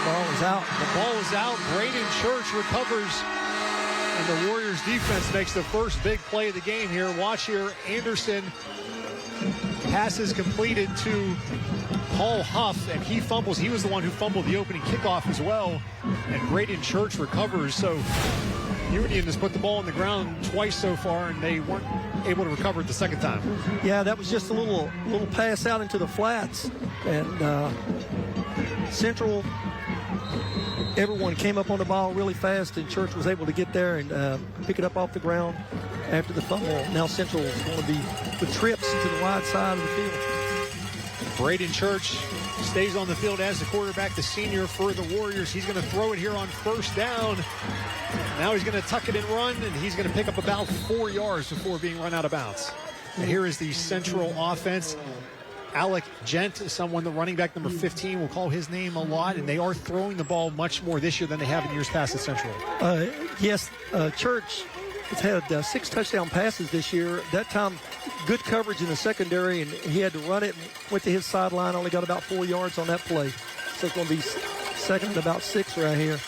Ball is out. The ball is out. Braden Church recovers, and the Warriors defense makes the first big play of the game here. Watch here, Anderson. Passes completed to Paul Huff, and he fumbles. He was the one who fumbled the opening kickoff as well, and Braden Church recovers. So Union has put the ball on the ground twice so far, and they weren't able to recover it the second time. Yeah, that was just a little pass out into the flats, and Central, everyone came up on the ball really fast, and Church was able to get there and pick it up off the ground after the fumble. Now Central is going to be with trips to the wide side of the field. Braden Church stays on the field as the quarterback, the senior for the Warriors. He's going to throw it here on first down. Now he's going to tuck it and run, and he's going to pick up about 4 yards before being run out of bounds. And here is the Central offense. Alec Gent, someone, the running back, number 15, will call his name a lot, and they are throwing the ball much more this year than they have in years past at Central. Yes, Church has had 6 touchdown passes this year. That time, good coverage in the secondary, and he had to run it and went to his sideline, only got about 4 yards on that play. So it's going to be second and about 6 right here.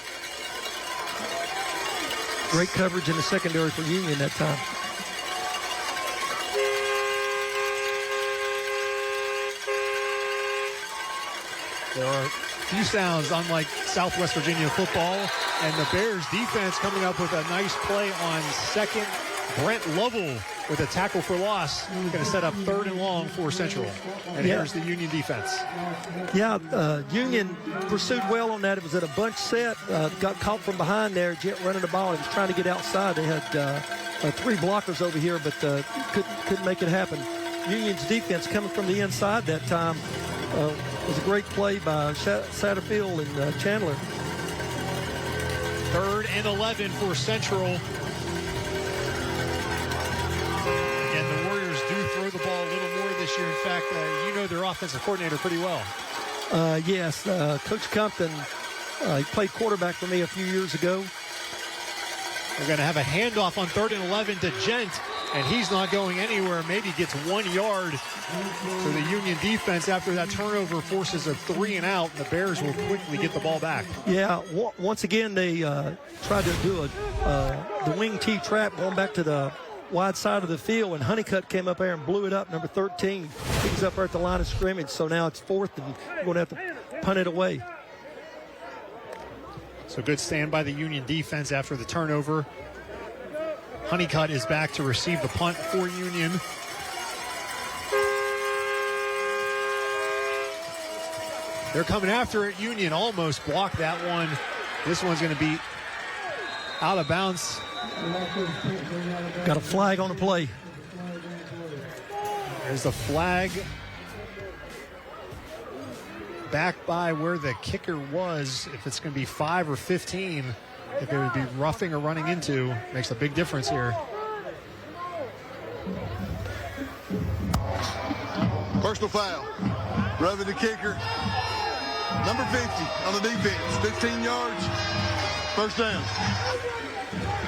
Great coverage in the secondary for Union that time. There are a few sounds unlike Southwest Virginia football, and the Bears defense coming up with a nice play on second. Brent Lovell with a tackle for loss. Going to set up 3rd and long for Central. And here's the Union defense. Yeah, Union pursued well on that. It was at a bunch set. Got caught from behind there. Jet running the ball. He was trying to get outside. They had 3 blockers over here, but couldn't make it happen. Union's defense coming from the inside that time. Was a great play by Satterfield and Chandler. 3rd and 11 for Central. And the Warriors do throw the ball a little more this year. In fact, you know their offensive coordinator pretty well. Yes, Coach Compton, he played quarterback for me a few years ago. They're going to have a handoff on 3rd and 11 to Gent, and he's not going anywhere. Maybe gets 1 yard. So the Union defense, after that turnover, forces a 3 and out. The Bears will quickly get the ball back. Yeah, once again, they tried to do the wing T trap going back to the wide side of the field, and Honeycutt came up there and blew it up. Number 13, he's up there at the line of scrimmage. So now it's 4th, and we're going to have to punt it away. So good stand by the Union defense after the turnover. Honeycutt is back to receive the punt for Union. They're coming after it. Union almost blocked that one. This one's going to be out of bounds. Got a flag on the play. There's the flag back by where the kicker was. If it's going to be 5 or 15, if it would be roughing or running into, makes a big difference here. Personal foul. Roughing the kicker. Number 50 on the defense. 15 yards. First down.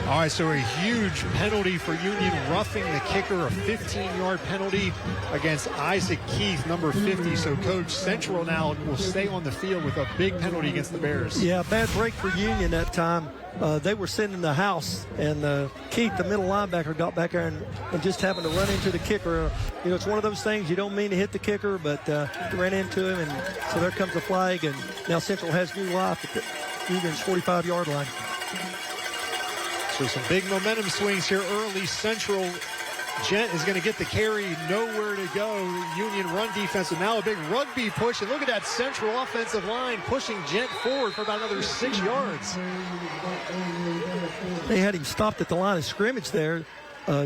All right, so a huge penalty for Union, roughing the kicker, a 15-yard penalty against Isaac Keith, number 50. So Coach, Central now will stay on the field with a big penalty against the Bears. Yeah, bad break for Union that time. They were sending the house, and Keith, the middle linebacker, got back there and just happened to run into the kicker. You know, it's one of those things you don't mean to hit the kicker, but he ran into him, and so there comes the flag, and now Central has new life at the Union's 45-yard line. So some big momentum swings here early. Central, Gent is going to get the carry, nowhere to go. Union run defense, and now a big rugby push. And look at that Central offensive line pushing Gent forward for about another 6 yards. They had him stopped at the line of scrimmage there.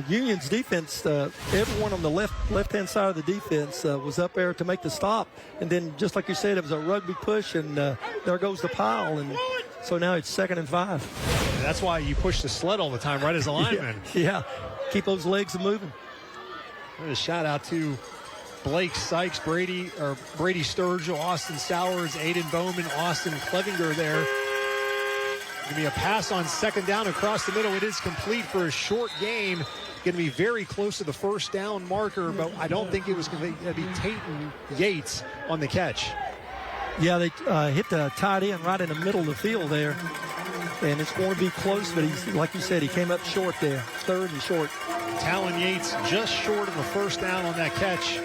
Union's defense, everyone on the left-hand side of the defense was up there to make the stop. And then, just like you said, it was a rugby push, and there goes the pile. And so now it's 2nd and 5. And that's why you push the sled all the time, right, as a lineman. Yeah. Keep those legs moving. A shout out to Blake Sykes, Brady Sturgill, Austin Sowers, Aiden Bowman, Austin Clevenger there. Going to be a pass on 2nd down across the middle. It is complete for a short gain. Going to be very close to the first down marker, but I don't think it was going to be Talon Yates on the catch. Yeah, they hit the tight end right in the middle of the field there. And it's going to be close, but he's, like you said, he came up short there. 3rd and short. Talon Yates just short of a first down on that catch.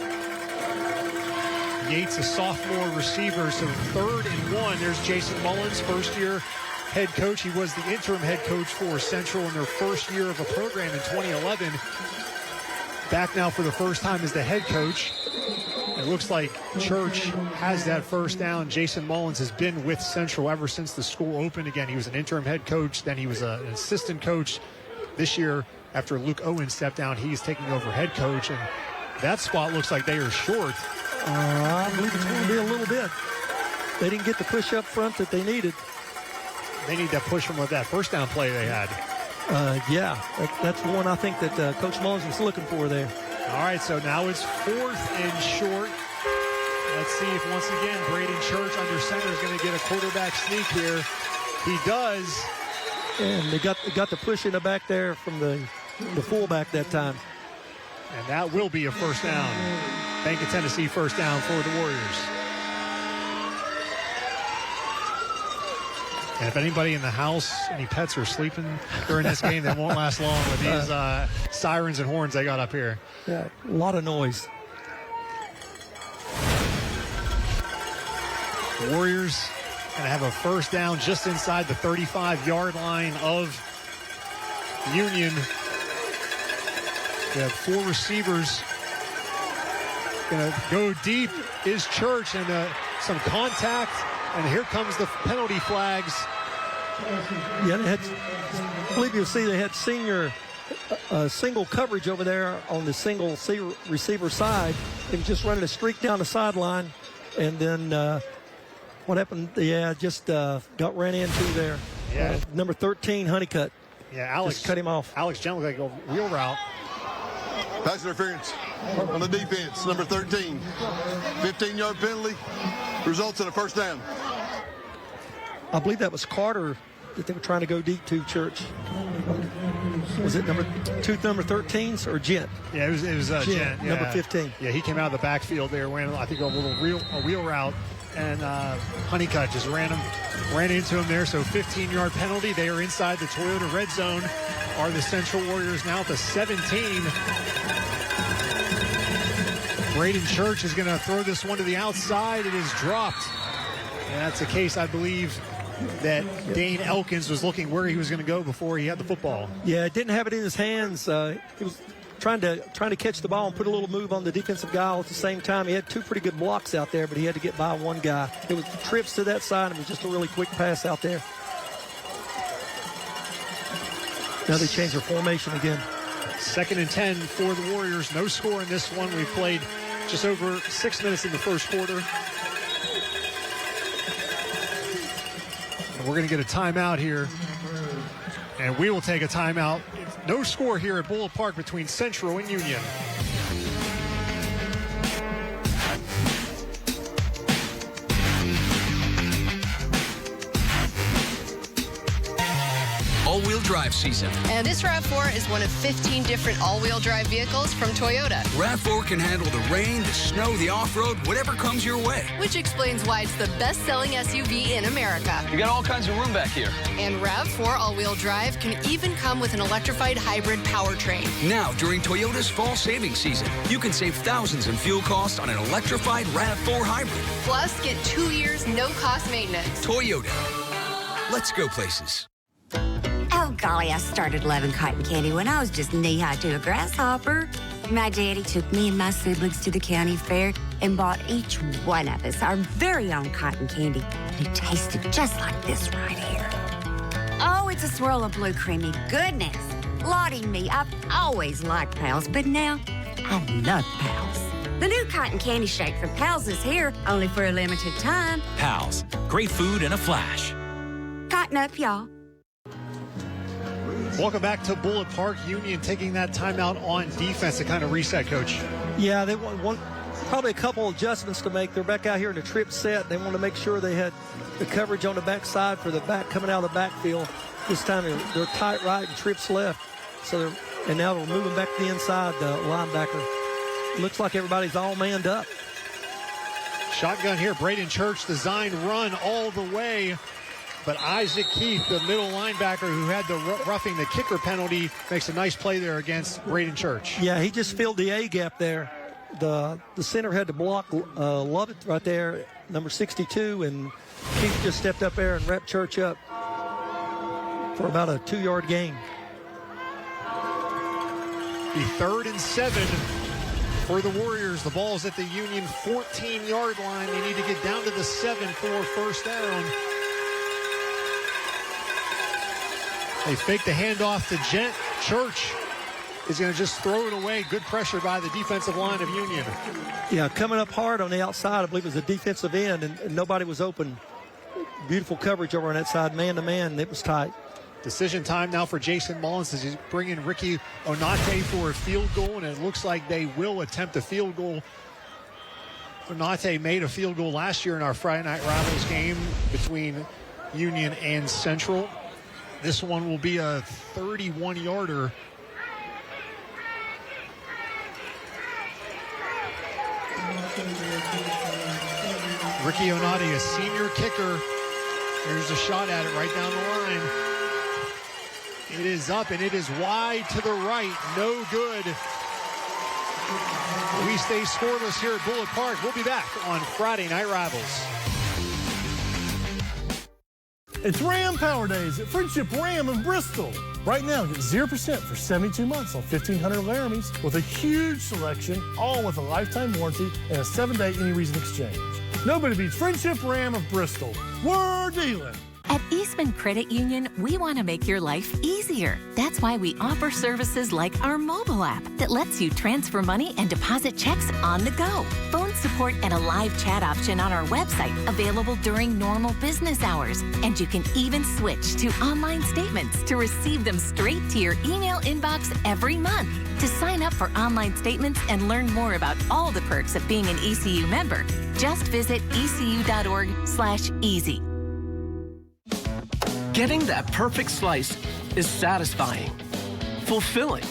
Yates, a sophomore receiver, so 3rd and 1. There's Jason Mullins, first-year head coach. He was the interim head coach for Central in their first year of a program in 2011. Back now for the first time as the head coach. It looks like Church has that first down. Jason Mullins has been with Central ever since the school opened. Again, he was an interim head coach. Then he was an assistant coach. This year, after Luke Owen stepped down, he's taking over head coach. And that spot looks like they are short. I believe it's going to be a little bit. They didn't get the push up front that they needed. They need that push from that first down play they had. Yeah, that's one I think that Coach Mullins was looking for there. All right, so now it's 4th and short. Let's see if once again Braden Church under center is going to get a quarterback sneak here. He does. And they got the push in the back there from the fullback that time. And that will be a first down. Bank of Tennessee first down for the Warriors. And if anybody in the house, any pets are sleeping during this game, they won't last long with these sirens and horns they got up here. Yeah, a lot of noise. The Warriors going to have a first down just inside the 35-yard line of Union. They have 4 receivers. Going to go deep is Church, and some contact. And here comes the penalty flags. Yeah, I believe you'll see they had single coverage over there on the single receiver side. They were just running a streak down the sideline. And then what happened? Yeah, just got ran into there. Yeah. Number 13, Honeycutt. Yeah, Alex just cut him off. Alex Gentleman like a wheel route. Pass interference on the defense, number 13. 15-yard penalty results in a first down. I believe that was Carter that they were trying to go deep to, Church. Was it number 13s or Gent? Yeah, it was Gent. Yeah. Number 15. Yeah, he came out of the backfield there, ran, I think, a wheel route, and Honeycutt just ran into him there. So 15-yard penalty. They are inside the Toyota red zone. Are the Central Warriors now at the 17? Braden Church is going to throw this one to the outside. It is dropped. And that's a case, I believe, that Dane Elkins was looking where he was going to go before he had the football. Yeah, didn't have it in his hands. He was trying to catch the ball and put a little move on the defensive guy all at the same time. He had 2 pretty good blocks out there, but he had to get by one guy. It was trips to that side, and it was just a really quick pass out there. Now they change their formation again. 2nd and 10 for the Warriors. No score in this one. We've played just over 6 minutes in the first quarter. We're going to get a timeout here, and we will take a timeout. No score here at Bullitt Park between Central and Union. All-wheel drive season. And this RAV4 is one of 15 different all-wheel drive vehicles from Toyota. RAV4 can handle the rain, the snow, the off-road, whatever comes your way. Which explains why it's the best-selling SUV in America. You got all kinds of room back here. And RAV4 all-wheel drive can even come with an electrified hybrid powertrain. Now, during Toyota's fall savings season, you can save thousands in fuel costs on an electrified RAV4 hybrid. Plus, get 2 years no-cost maintenance. Toyota. Let's go places. Oh, golly, I started loving cotton candy when I was just knee-high to a grasshopper. My daddy took me and my siblings to the county fair and bought each one of us our very own cotton candy. And it tasted just like this right here. Oh, it's a swirl of blue creamy goodness. Lottie me, I've always liked Pals, but now I love Pals. The new cotton candy shake from Pals is here, only for a limited time. Pals, great food in a flash. Cotton up, y'all. Welcome back to Bullitt Park. Union taking that timeout on defense to kind of reset, Coach. Yeah, they want probably a couple adjustments to make. They're back out here in the trip set. They want to make sure they had the coverage on the backside for the back coming out of the backfield. This time they're tight right and trips left. And now we're moving back to the inside, the linebacker. Looks like everybody's all manned up. Shotgun here. Braden Church, design run all the way. But Isaac Keith, the middle linebacker who had the roughing the kicker penalty, makes a nice play there against Braden Church. Yeah, he just filled the A gap there. The center had to block Lovett right there, number 62, and Keith just stepped up there and wrapped Church up for about a 2-yard gain. The 3rd and 7 for the Warriors. The ball's at the Union 14-yard line. They need to get down to the 7 for first down. They fake the handoff to Church. is going to just throw it away. Good pressure by the defensive line of Union. Yeah, coming up hard on the outside. I believe it was a defensive end, and nobody was open. Beautiful coverage over on that side, man-to-man. It was tight. Decision time now for Jason Mullins as he's bringing Ricky Onate for a field goal, and it looks like they will attempt a field goal. Onate made a field goal last year in our Friday Night Rivals game between Union and Central. This one will be a 31-yarder. Ricky Onate, a senior kicker. Here's a shot at it right down the line. It is up and it is wide to the right. No good. We stay scoreless here at Bullitt Park. We'll be back on Friday Night Rivals. It's Ram Power Days at Friendship Ram in Bristol. Right now, get 0% for 72 months on 1,500 Laramies with a huge selection, all with a lifetime warranty and a 7-day any reason exchange. Nobody beats Friendship Ram of Bristol. We're dealing. At Eastman Credit Union, we want to make your life easier. That's why we offer services like our mobile app that lets you transfer money and deposit checks on the go. Phone support and a live chat option on our website available during normal business hours. And you can even switch to online statements to receive them straight to your email inbox every month. To sign up for online statements and learn more about all the perks of being an ECU member, just visit ecu.org/easy. Getting that perfect slice is satisfying, fulfilling,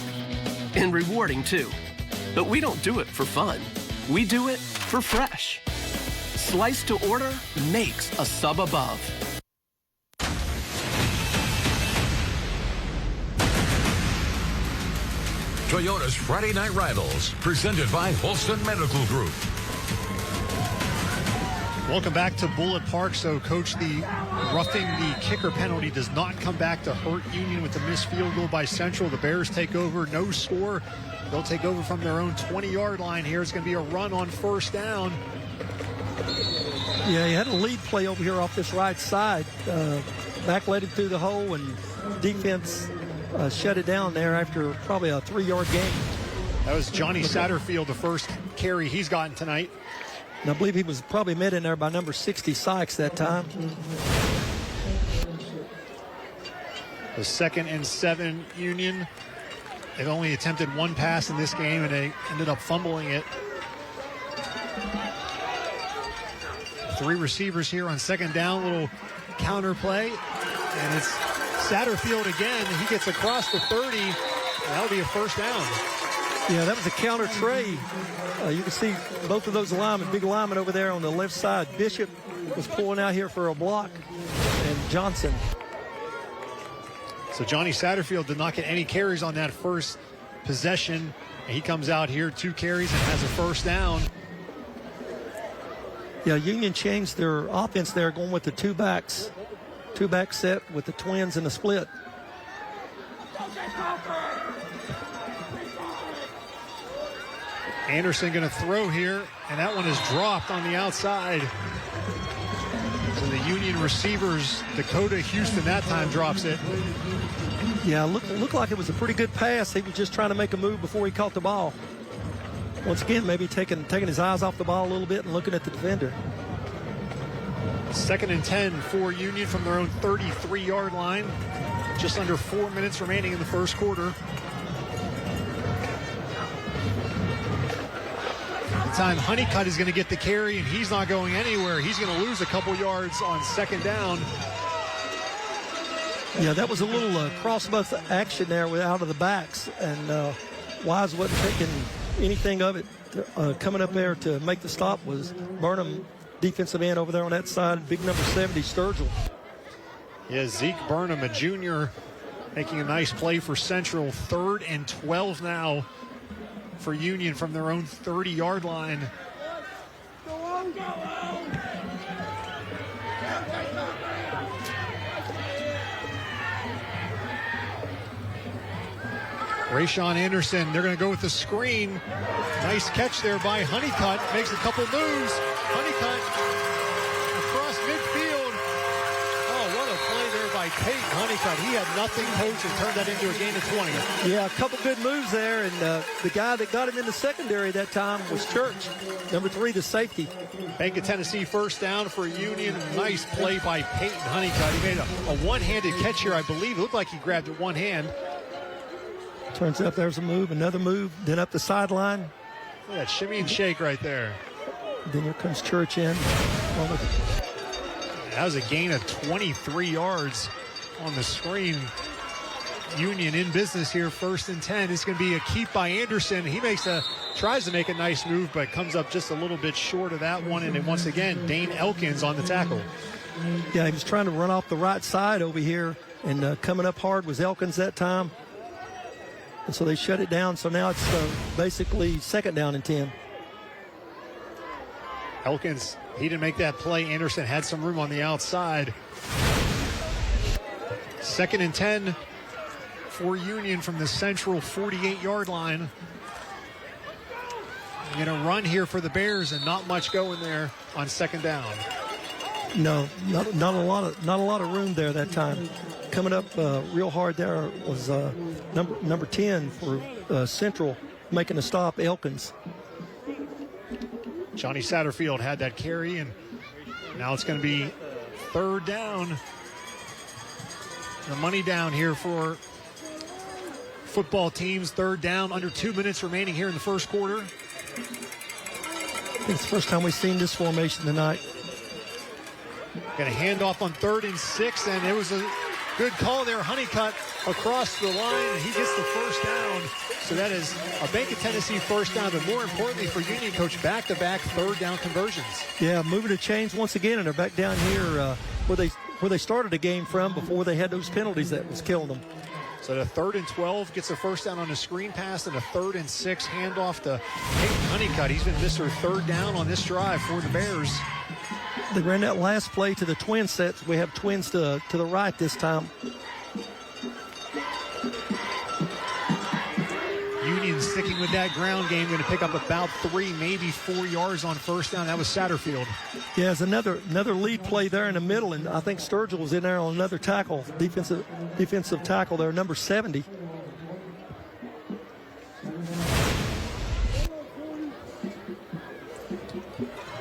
and rewarding too. But we don't do it for fun. We do it for fresh. Slice to order makes a sub above. Toyota's Friday Night Rivals, presented by Holston Medical Group. Welcome back to Bullitt Park. So, Coach, the roughing the kicker penalty does not come back to hurt Union with the missed field goal by Central. The Bears take over, no score. They'll take over from their own 20-yard line here. It's going to be a run on first down. Yeah, he had a lead play over here off this right side. Backleaded through the hole, and defense shut it down there after probably a 3-yard gain. That was Johnny Satterfield, the first carry he's gotten tonight. And I believe he was probably met in there by number 60, Sykes, that time. The 2nd and 7 Union. They've only attempted one pass in this game, and they ended up fumbling it. 3 receivers here on 2nd down, little counter play. And it's Satterfield again. He gets across the 30, and that'll be a first down. Yeah, that was a counter trade. You can see both of those linemen, big linemen over there on the left side. Bishop was pulling out here for a block, and Johnson. So Johnny Satterfield did not get any carries on that first possession. He comes out here, 2 carries, and has a first down. Yeah, Union changed their offense there, going with the 2 backs. 2-back set with the twins in the split. Anderson going to throw here, and that one is dropped on the outside. So the Union receivers, Dakota Houston, that time drops it. Yeah, looked like it was a pretty good pass. He was just trying to make a move before he caught the ball. Once again, maybe taking his eyes off the ball a little bit and looking at the defender. 2nd and 10 for Union from their own 33-yard line. Just under 4 minutes remaining in the first quarter. Time Honeycutt is going to get the carry, and he's not going anywhere. He's going to lose a couple yards on 2nd down. Yeah, that was a little cross-bus action there out of the backs, and Wise wasn't taking anything of it. Coming up there to make the stop was Burnham, defensive end over there on that side, big number 70, Sturgill. Yeah, Zeke Burnham, a junior, making a nice play for Central. 3rd and 12 now for Union from their own 30-yard line. Rayshawn Anderson, they're going to go with the screen. Nice catch there by Honeycutt. Makes a couple moves. Honeycutt across midfield. Oh, what a play there by by Peyton Honeycutt. He had nothing, coach, and turned that into a gain of 20. Yeah, a couple good moves there, and the guy that got him in the secondary that time was Church, number 3, the safety. Bank of Tennessee first down for Union. Nice play by Peyton Honeycutt. He made a one-handed catch here, I believe. It looked like he grabbed it with one hand. Turns out there's a move, another move, then up the sideline. Look at that shimmy and shake right there. Then here comes Church in. That was a gain of 23 yards on the screen. Union in business here, 1st and 10. It's going to be a keep by Anderson. He tries to make a nice move, but comes up just a little bit short of that one. And then once again, Dane Elkins on the tackle. Yeah, he was trying to run off the right side over here, and coming up hard was Elkins that time. And so they shut it down. So now it's basically 2nd down and 10. Elkins, he didn't make that play. Anderson had some room on the outside. 2nd and 10 for Union from the central 48-yard line. Going to run here for the Bears, and not much going there on 2nd down. No, not a lot of room there that time. Coming up real hard there was number 10 for Central, making a stop, Elkins. Johnny Satterfield had that carry, and now it's going to be 3rd down. The money down here for football teams. 3rd down, under 2 minutes remaining here in the first quarter. I think it's the first time we've seen this formation tonight. Got a handoff on 3rd and 6, and it was a good call there. Honeycutt across the line, and he gets the first down. So that is a Bank of Tennessee first down, but more importantly for Union, coach, back-to-back 3rd down conversions. Yeah, moving to chains once again, and they're back down here where they started the game from before they had those penalties that was killing them. So the 3rd and 12 gets a first down on a screen pass, and a 3rd and 6 handoff to Peyton Honeycutt. He's been Mr. 3rd down on this drive for the Bears. They ran that last play to the twin sets. We have twins to the right this time. Union sticking with that ground game, going to pick up about 3, maybe 4 yards on first down. That was Satterfield. Yeah, there's another lead play there in the middle, and I think Sturgill was in there on another tackle, defensive tackle there, number 70.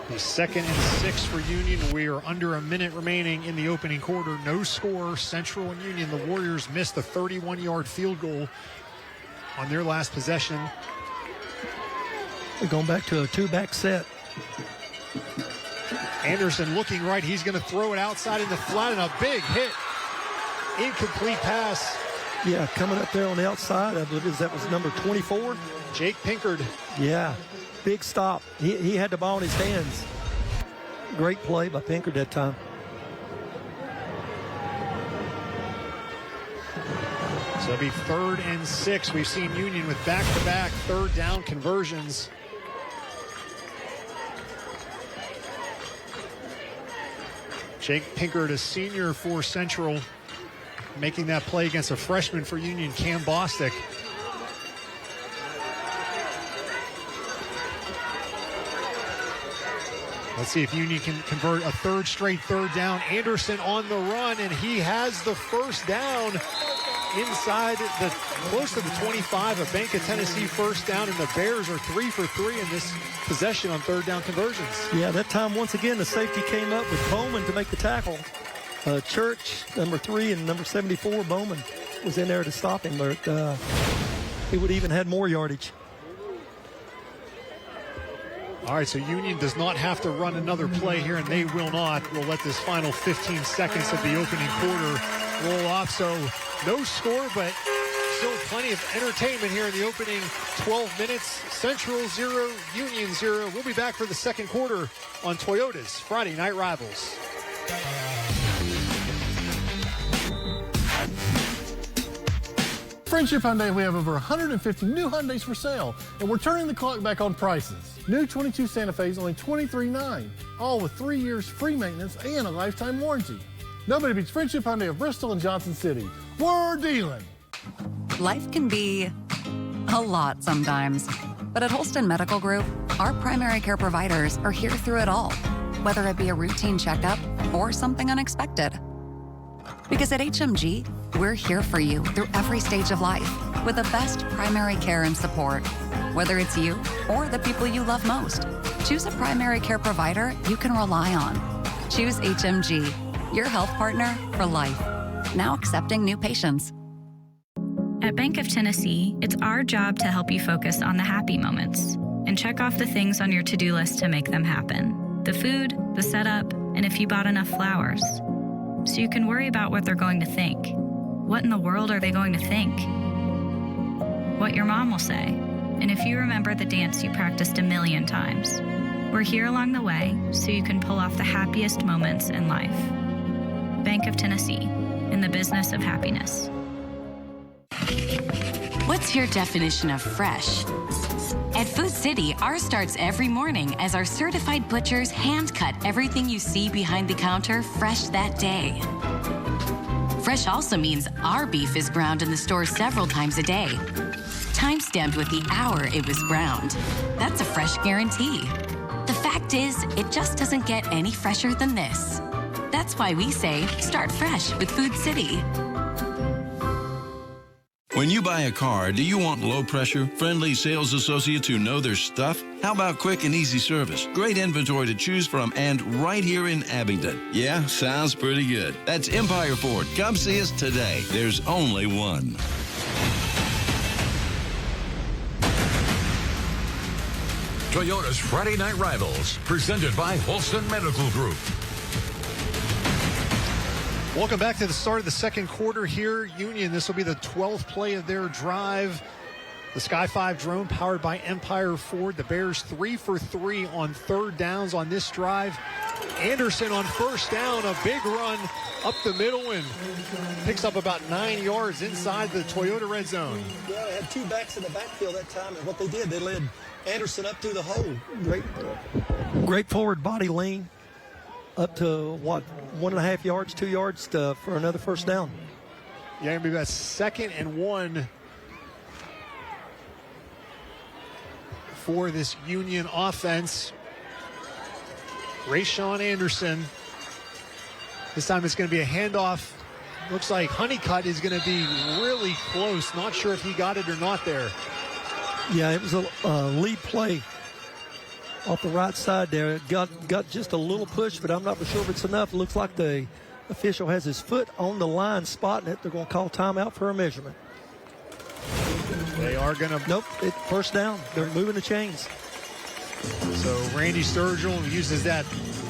The 2nd and 6 for Union. We are under a minute remaining in the opening quarter. No score. Central and Union. The Warriors missed a 31-yard field goal on their last possession. They're going back to a 2-back set. Anderson looking right. He's going to throw it outside in the flat, and a big hit. Incomplete pass. Yeah, coming up there on the outside, I believe that was number 24. Jake Pinkard. Yeah, big stop. He had the ball in his hands. Great play by Pinkard that time. So it'll be 3rd and 6. We've seen Union with back-to-back 3rd down conversions. Jake Pinkard, a senior for Central, making that play against a freshman for Union, Cam Bostic. Let's see if Union can convert a 3rd straight 3rd down. Anderson on the run, and he has the first down inside close to the 25. A Bank of Tennessee first down, and the Bears are 3 for 3 in this possession on 3rd down conversions. Yeah, that time once again the safety came up with Bowman to make the tackle. Church, number 3, and number 74, Bowman, was in there to stop him, but he would even had more yardage. All right, so Union does not have to run another play here, and they will not. We'll let this final 15 seconds of the opening quarter roll off. So no score, but still plenty of entertainment here in the opening 12 minutes. Central 0, Union 0. We'll be back for the second quarter on Toyota's Friday Night Rivals. Friendship Hyundai, we have over 150 new Hyundais for sale, and we're turning the clock back on prices. New 22 Santa Fe's only $23,900, all with 3 years free maintenance and a lifetime warranty. Nobody beats Friendship Hyundai of Bristol and Johnson City. We're dealing. Life can be a lot sometimes, but at Holston Medical Group, our primary care providers are here through it all, whether it be a routine checkup or something unexpected. Because at HMG, we're here for you through every stage of life with the best primary care and support. Whether it's you or the people you love most, choose a primary care provider you can rely on. Choose HMG, your health partner for life. Now accepting new patients. At Bank of Tennessee, it's our job to help you focus on the happy moments and check off the things on your to-do list to make them happen. The food, the setup, and if you bought enough flowers. So you can worry about what they're going to think. What in the world are they going to think? What your mom will say. And if you remember the dance you practiced 1,000,000 times. We're here along the way so you can pull off the happiest moments in life. Bank of Tennessee, in the business of happiness. What's your definition of fresh? At Food City, ours starts every morning as our certified butchers hand cut everything you see behind the counter fresh that day. Fresh also means our beef is ground in the store several times a day, time-stamped with the hour it was ground. That's a fresh guarantee. The fact is, it just doesn't get any fresher than this. That's why we say, start fresh with Food City. When you buy a car, do you want low-pressure, friendly sales associates who know their stuff? How about quick and easy service, great inventory to choose from, and right here in Abingdon? Yeah, sounds pretty good. That's Empire Ford. Come see us today. There's only one. Toyota's Friday Night Rivals, presented by Holston Medical Group. Welcome back to the start of the second quarter here. Union, this will be the 12th play of their drive. The Sky 5 drone powered by Empire Ford. The Bears 3 for 3 on third downs on this drive. Anderson on first down, a big run up the middle and picks up about 9 yards inside the Toyota red zone. Yeah, they had two backs in the backfield that time, and what they did, they led Anderson up through the hole. Great forward body lean. Up to, 1.5 yards, 2 yards for another first down. Yeah, going to be about 2nd and 1 for this Union offense. Rayshawn Anderson. This time it's going to be a handoff. Looks like Honeycutt is going to be really close. Not sure if he got it or not there. Yeah, it was a lead play off the right side there. Got just a little push, but I'm not for sure if it's enough. It looks like the official has his foot on the line spotting it. They're going to call timeout for a measurement. They are going to... Nope, first down. They're moving the chains. So Randy Sturgill uses that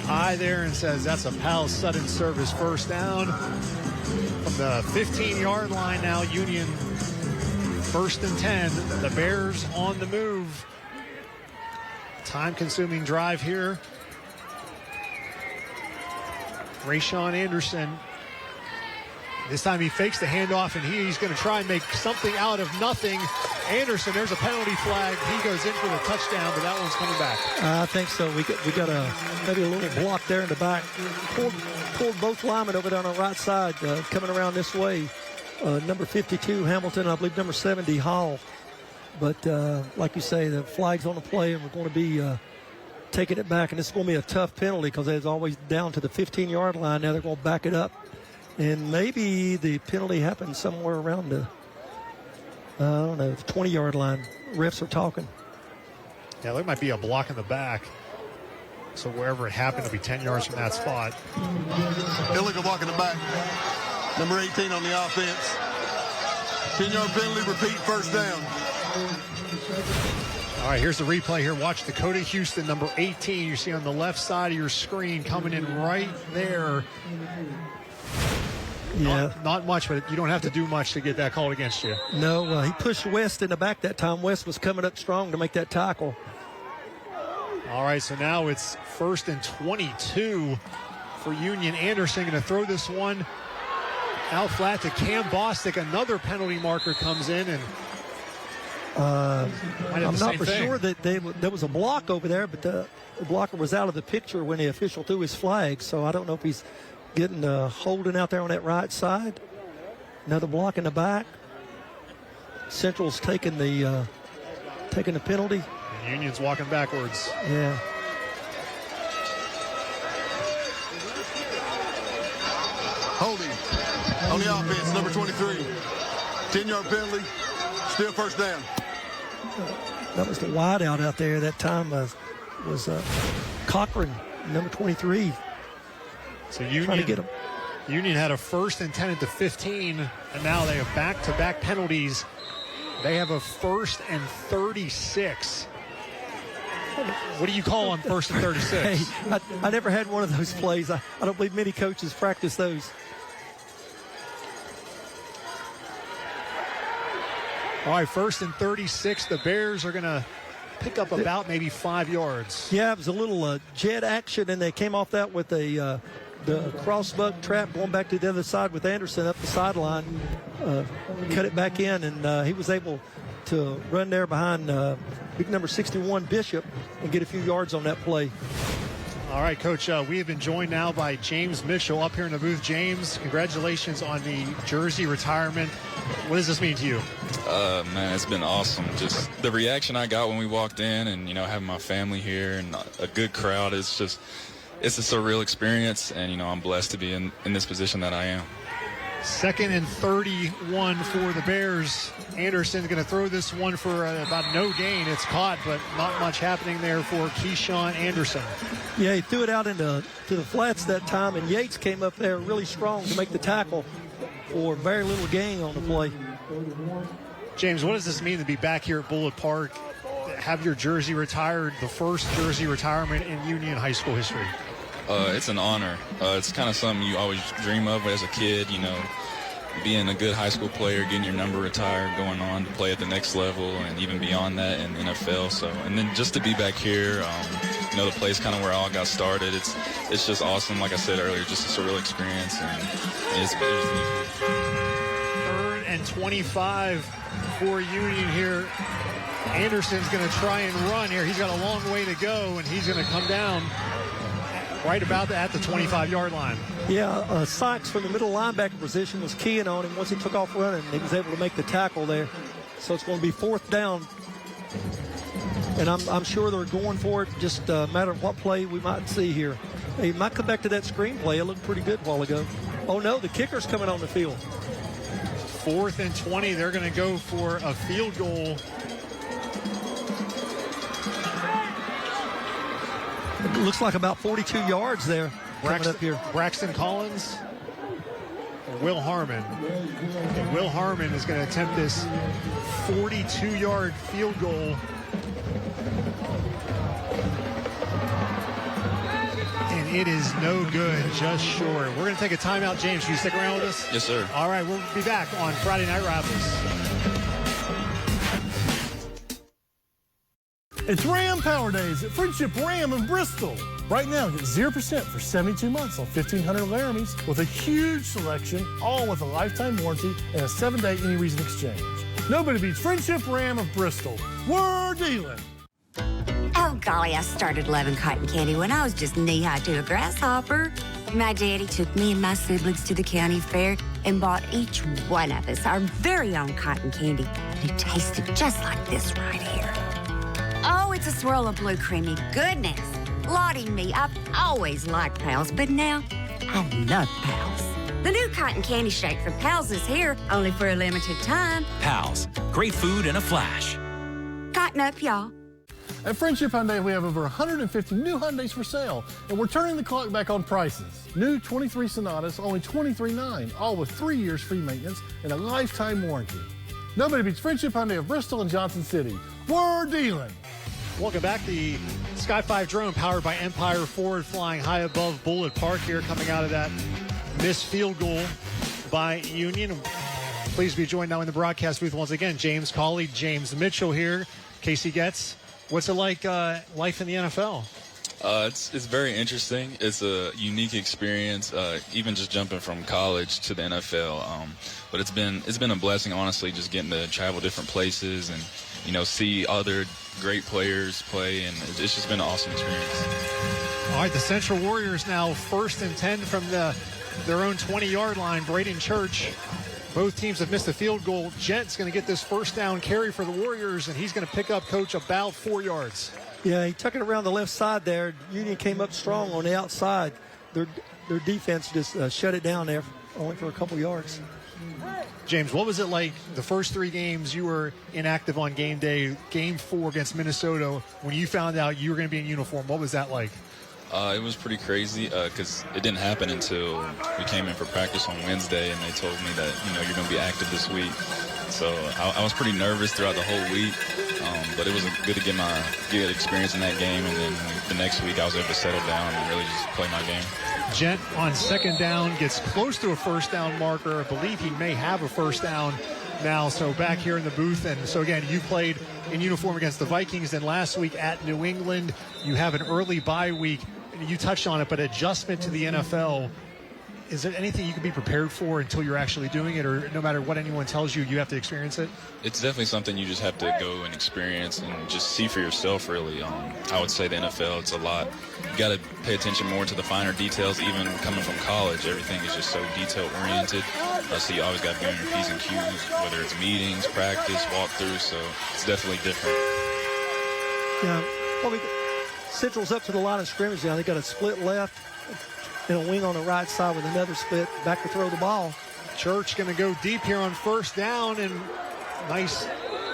eye there and says that's a Pal Sutton service first down. From the 15-yard line now, Union 1st and 10. The Bears on the move. Time-consuming drive here. Rayshawn Anderson. This time he fakes the handoff, and he's going to try and make something out of nothing. Anderson, there's a penalty flag. He goes in for the touchdown, but that one's coming back. I think so. We got maybe a little block there in the back. Pulled both linemen over there on the right side, coming around this way. Number 52, Hamilton, I believe number 70, Hall. But like you say, the flag's on the play, and we're going to be taking it back. And it's going to be a tough penalty because it's always down to the 15-yard line. Now they're going to back it up. And maybe the penalty happened somewhere around the, I don't know, the 20-yard line. Refs are talking. Yeah, there might be a block in the back. So wherever it happened, it'll be 10 yards from that spot. Illegal block in the back. Number 18 on the offense. 10-yard penalty, repeat, first down. All right, here's the replay here. Watch Dakota Houston, number 18. You see on the left side of your screen coming in right there. Yeah. Not much, but you don't have to do much to get that called against you. No, he pushed West in the back that time. West was coming up strong to make that tackle. All right, so now it's 1st and 22 for Union. Anderson going to throw this one out flat to Cam Bostic. Another penalty marker comes in, and I'm not for sure that there was a block over there, but the blocker was out of the picture when the official threw his flag, so I don't know if he's getting Holden out there on that right side. Another block in the back. Central's taking the penalty. And Union's walking backwards. Yeah. Holding. offense, number 23. 10-yard penalty, still first down. That was the wideout out there that time was Cochran, number 23. So trying to get him. Union had a 1st and 10 at the 15, and now they have back-to-back penalties. They have a 1st and 36. What do you call on 1st and 36? Hey, I never had one of those plays. I don't believe many coaches practice those. All right, 1st and 36. The Bears are going to pick up about maybe 5 yards. Yeah, it was a little jet action, and they came off that with the crossbuck trap going back to the other side with Anderson up the sideline. Cut it back in, and he was able to run there behind big number 61 Bishop and get a few yards on that play. All right, Coach, we have been joined now by James Mitchell up here in the booth. James, congratulations on the jersey retirement. What does this mean to you? Man, it's been awesome. Just the reaction I got when we walked in and, having my family here and a good crowd, it's a surreal experience. And, I'm blessed to be in this position that I am. 2nd and 31 for the Bears. Anderson's going to throw this one for about no gain. It's caught, but not much happening there for Keyshawn Anderson. Yeah, he threw it out to the flats that time, and Yates came up there really strong to make the tackle for very little gain on the play. James, what does this mean to be back here at Bullitt Park, have your jersey retired, the first jersey retirement in Union high school history? It's an honor. It's kind of something you always dream of as a kid, being a good high school player, getting your number retired, going on to play at the next level and even beyond that in NFL. So, and then just to be back here, the place kind of where I all got started. It's just awesome. Like I said earlier, just a surreal experience, and it's 3rd and 25 for Union here. Anderson's going to try and run here. He's got a long way to go, and he's going to come down right about at the 25-yard line. Yeah, Sykes from the middle linebacker position was keying on him. Once he took off running, he was able to make the tackle there. So it's going to be 4th down. And I'm sure they're going for it, just a matter of what play we might see here. He might come back to that screen play. It looked pretty good a while ago. Oh, no, the kicker's coming on the field. 4th and 20. They're going to go for a field goal. It looks like about 42 yards there coming up here. Braxton Collins and Will Harmon. And Will Harmon is going to attempt this 42-yard field goal. And it is no good, just short. We're going to take a timeout. James, will you stick around with us? Yes, sir. All right, we'll be back on Friday Night Rivals. It's Ram Power Days at Friendship Ram in Bristol. Right now, get 0% for 72 months on 1,500 Laramies with a huge selection, all with a lifetime warranty and a 7-day any reason exchange. Nobody beats Friendship Ram of Bristol. We're dealing. Oh, golly, I started loving cotton candy when I was just knee-high to a grasshopper. My daddy took me and my siblings to the county fair and bought each one of us our very own cotton candy. And it tasted just like this right here. Oh, it's a swirl of blue creamy goodness. Lottie me, I've always liked Pals, but now I love Pals. The new cotton candy shake from Pals is here, only for a limited time. Pals, great food in a flash. Cotton up, y'all. At Friendship Hyundai, we have over 150 new Hyundais for sale, and we're turning the clock back on prices. New 23 Sonatas, only $23,900, all with 3 years free maintenance and a lifetime warranty. Nobody beats Friendship Hyundai of Bristol and Johnson City. We're dealing. Welcome back. The Sky 5 drone powered by Empire Ford flying high above Bullitt Park here, coming out of that missed field goal by Union. Pleased to be joined now in the broadcast booth once again. James Cawley, James Mitchell here. Casey Getz, what's it like life in the NFL? It's very interesting. It's a unique experience, even just jumping from college to the NFL. But it's been a blessing, honestly, just getting to travel different places and see other great players play, and it's just been an awesome experience. All right, the Central Warriors now 1st and 10 from their own 20-yard line. Braden Church. Both teams have missed a field goal. Jet's going to get this 1st down carry for the Warriors, and he's going to pick up, Coach, about 4 yards. Yeah, he took it around the left side there. Union came up strong on the outside. Their defense just shut it down there, only for a couple yards. James, what was it like the first 3 games you were inactive on game day, game 4 against Minnesota, when you found out you were going to be in uniform? What was that like? It was pretty crazy because it didn't happen until we came in for practice on Wednesday, and they told me that, you're going to be active this week. So I was pretty nervous throughout the whole week, but it was good to get experience in that game, and then the next week I was able to settle down and really just play my game. Gent on second down gets close to a first down marker. I believe he may have a first down now. So back here in the booth. And so again, you played in uniform against the Vikings. Then last week at New England, you have an early bye week. You touched on it, but adjustment to the NFL. Is there anything you can be prepared for until you're actually doing it, or no matter what anyone tells you, you have to experience it? It's definitely something you just have to go and experience and just see for yourself, really. I would say the NFL, it's a lot. You got to pay attention more to the finer details, even coming from college. Everything is just so detail-oriented. So you always got to be on your P's and Q's, whether it's meetings, practice, walkthroughs. So it's definitely different. Yeah, well, Central's up to the line of scrimmage now. They got a split left and a wing on the right side with another split back to throw the ball. Church going to go deep here on first down, and nice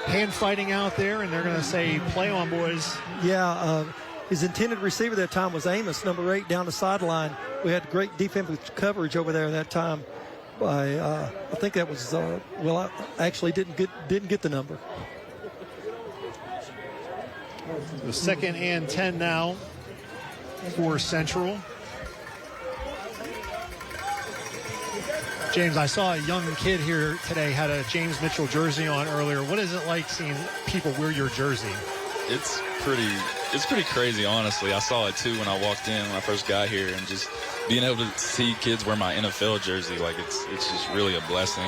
hand fighting out there, and they're going to say play on, boys. Yeah, his intended receiver that time was Amos, number 8, down the sideline. We had great defensive coverage over there that time. I think that was I actually didn't get the number. The 2nd and 10 now for Central. James, I saw a young kid here today had a James Mitchell jersey on earlier. What is it like seeing people wear your jersey? It's pretty crazy, honestly. I saw it too when I walked in when I first got here, and just being able to see kids wear my NFL jersey, like it's just really a blessing.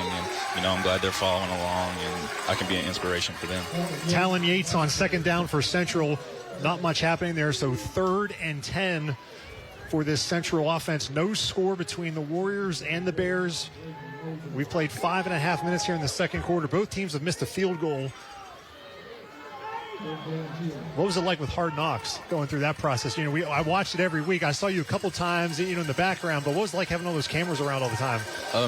And I'm glad they're following along, and I can be an inspiration for them. Talon Yates on second down for Central. Not much happening there, so 3rd and 10 for this Central offense. No score between the Warriors and the Bears. We've played 5.5 minutes here in the second quarter. Both teams have missed a field goal. What was it like with Hard Knocks going through that process? I watched it every week. I saw you a couple times, in the background, but what was it like having all those cameras around all the time?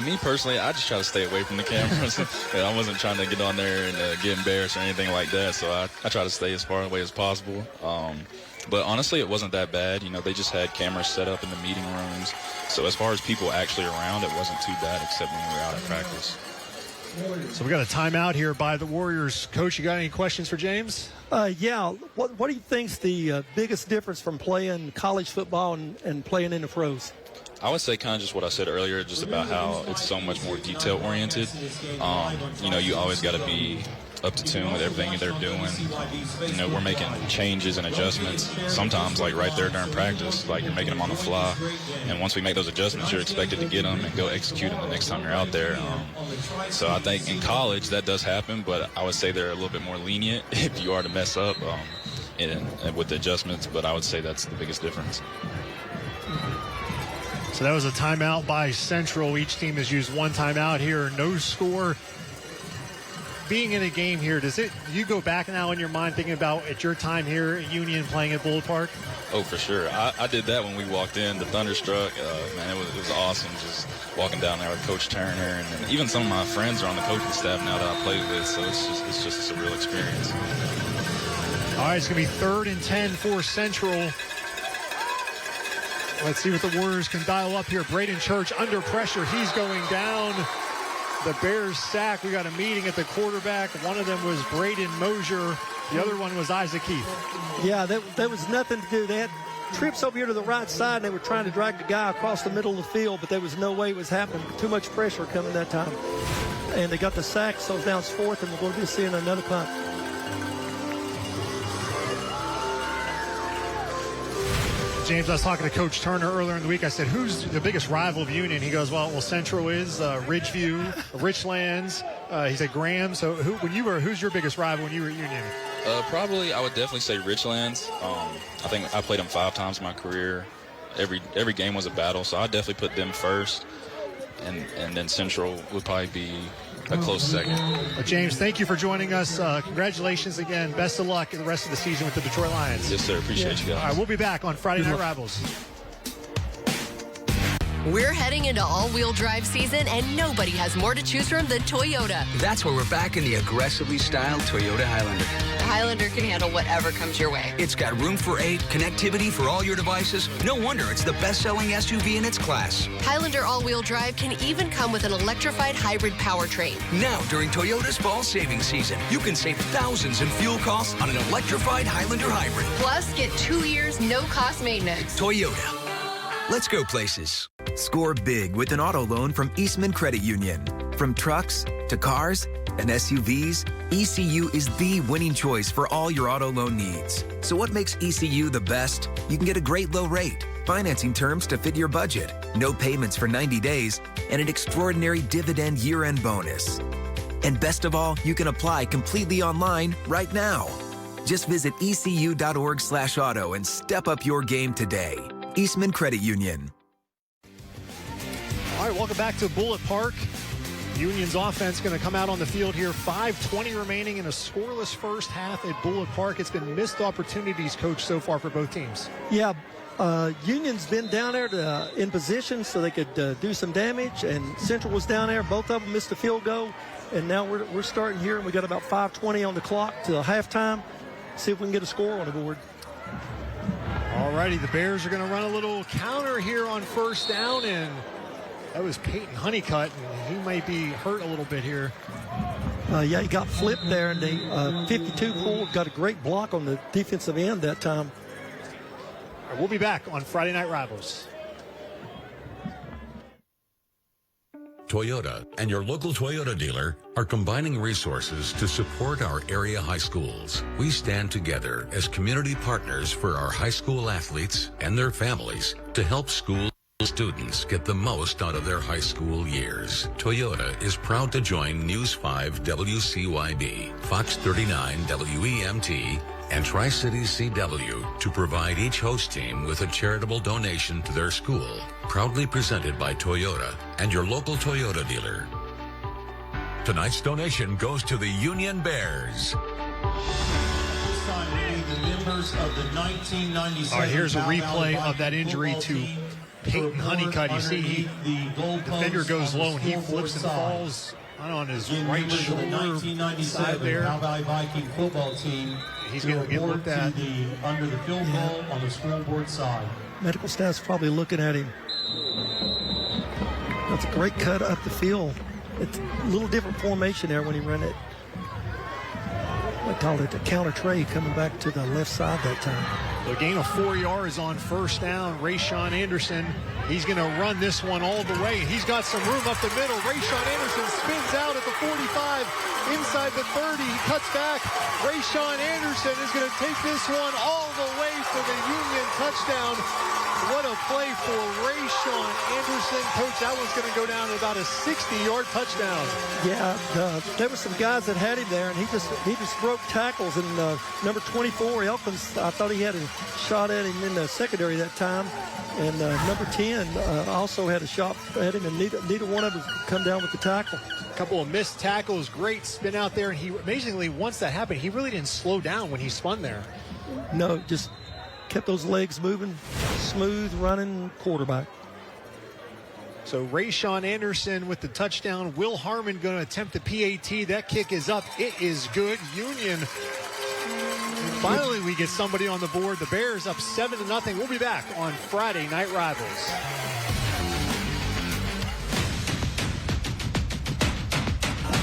Me personally, I just try to stay away from the cameras. I wasn't trying to get on there and get embarrassed or anything like that, so I try to stay as far away as possible. But honestly, it wasn't that bad. They just had cameras set up in the meeting rooms. So as far as people actually around, it wasn't too bad, except when we were out at practice. So we got a timeout here by the Warriors. Coach, you got any questions for James? Yeah. What do you think's the biggest difference from playing college football and playing in the pros? I would say kind of just what I said earlier, just about how it's so much more detail-oriented. You always got to be up to tune with everything they're doing. We're making changes and adjustments sometimes, like right there during practice, like you're making them on the fly. And once we make those adjustments, you're expected to get them and go execute them the next time you're out there. So I think in college that does happen, but I would say they're a little bit more lenient if you are to mess up and with the adjustments, but I would say that's the biggest difference. So that was a timeout by Central. Each team has used one timeout here. No score. Being in a game here, do you go back now in your mind thinking about at your time here at Union playing at Bull Park? Oh, for sure. I did that when we walked in. The Thunderstruck, man, it was awesome just walking down there with Coach Turner. And even some of my friends are on the coaching staff now that I played with, so it's just a real experience. All right, it's going to be 3rd and 10 for Central. Let's see what the Warriors can dial up here. Braden Church under pressure. He's going down. The Bears sack. We got a meeting at the quarterback. One of them was Braden Mosier. The other one was Isaac Keith. Yeah, there was nothing to do. They had trips over here to the right side, and they were trying to drag the guy across the middle of the field, but there was no way it was happening. Too much pressure coming that time. And they got the sack, so now it's 4th, and we're going to be seeing another punt. James, I was talking to Coach Turner earlier in the week. I said, who's the biggest rival of Union? He goes, well, Central is, Ridgeview, Richlands. He said Graham. So who's your biggest rival when you were at Union? Probably, I would definitely say Richlands. I think I played them 5 times in my career. Every game was a battle, so I'd definitely put them first. And then Central would probably be a close second. James, thank you for joining us. Congratulations again. Best of luck in the rest of the season with the Detroit Lions. Yes, sir. Appreciate you guys. All right, we'll be back on Friday Night Rivals. We're heading into all-wheel drive season, and nobody has more to choose from than Toyota. That's why we're back in the aggressively styled Toyota Highlander. The Highlander can handle whatever comes your way. It's got room for 8, connectivity for all your devices. No wonder it's the best-selling SUV in its class. Highlander all-wheel drive can even come with an electrified hybrid powertrain. Now, during Toyota's fall savings season, you can save thousands in fuel costs on an electrified Highlander hybrid. Plus, get 2 years no-cost maintenance. Toyota. Let's go places. Score big with an auto loan from Eastman Credit Union. From trucks to cars and SUVs, ECU is the winning choice for all your auto loan needs. So what makes ECU the best? You can get a great low rate, financing terms to fit your budget, no payments for 90 days, and an extraordinary dividend year-end bonus. And best of all, you can apply completely online right now. Just visit ecu.org/auto and step up your game today. Eastman Credit Union. All right, welcome back to Bullitt Park. Union's offense going to come out on the field here. 5:20 remaining in a scoreless first half at Bullitt Park. It's been missed opportunities, Coach, so far for both teams. Yeah, Union's been down there in position so they could do some damage, and Central was down there. Both of them missed a field goal, and now we're starting here, and we got about 5:20 on the clock till halftime. See if we can get a score on the board. All righty, the Bears are going to run a little counter here on first down, and that was Peyton Honeycutt, and he might be hurt a little bit here. Yeah, he got flipped there, and the 52 pull got a great block on the defensive end that time. All right, we'll be back on Friday Night Rivals. Toyota and your local Toyota dealer are combining resources to support our area high schools. We stand together as community partners for our high school athletes and their families to help school students get the most out of their high school years. Toyota is proud to join News 5 WCYB, Fox 39 WEMT, and Tri-Cities CW to provide each host team with a charitable donation to their school. Proudly presented by Toyota and your local Toyota dealer. Tonight's donation goes to the Union Bears. The members of the 1997 All right, here's a replay of that injury to Peyton Honeycutt. You see, the defender goes low and he flips and falls on his right shoulder side there. Cal Valley Viking football team. He's going to get looked at under the field goal on the scoreboard side. Medical staff's probably looking at him. That's a great cut up the field. It's a little different formation there when he ran it. I called it a counter trade coming back to the left side that time. The gain of 4 yards on first down. Rayshawn Anderson, he's going to run this one all the way. He's got some room up the middle. Rayshawn Anderson spins out at the 45, inside the 30. He cuts back. Rayshawn Anderson is going to take this one all the way for the Union touchdown. What a play for Rayshawn Anderson. Coach, that one's going to go down to about a 60-yard touchdown. Yeah, there were some guys that had him there, and he just broke tackles. And number 24, Elkins, I thought he had a shot at him in the secondary that time. And number 10 also had a shot at him, and neither one of them come down with the tackle. A couple of missed tackles, great spin out there. And he amazingly, once that happened, he really didn't slow down when he spun there. No, just kept those legs moving, smooth running quarterback. So Rayshawn Anderson with the touchdown. Will Harmon going to attempt the PAT. That kick is up. It is good. Union. Finally, we get somebody on the board. The Bears up 7-0. We'll be back on Friday Night Rivals.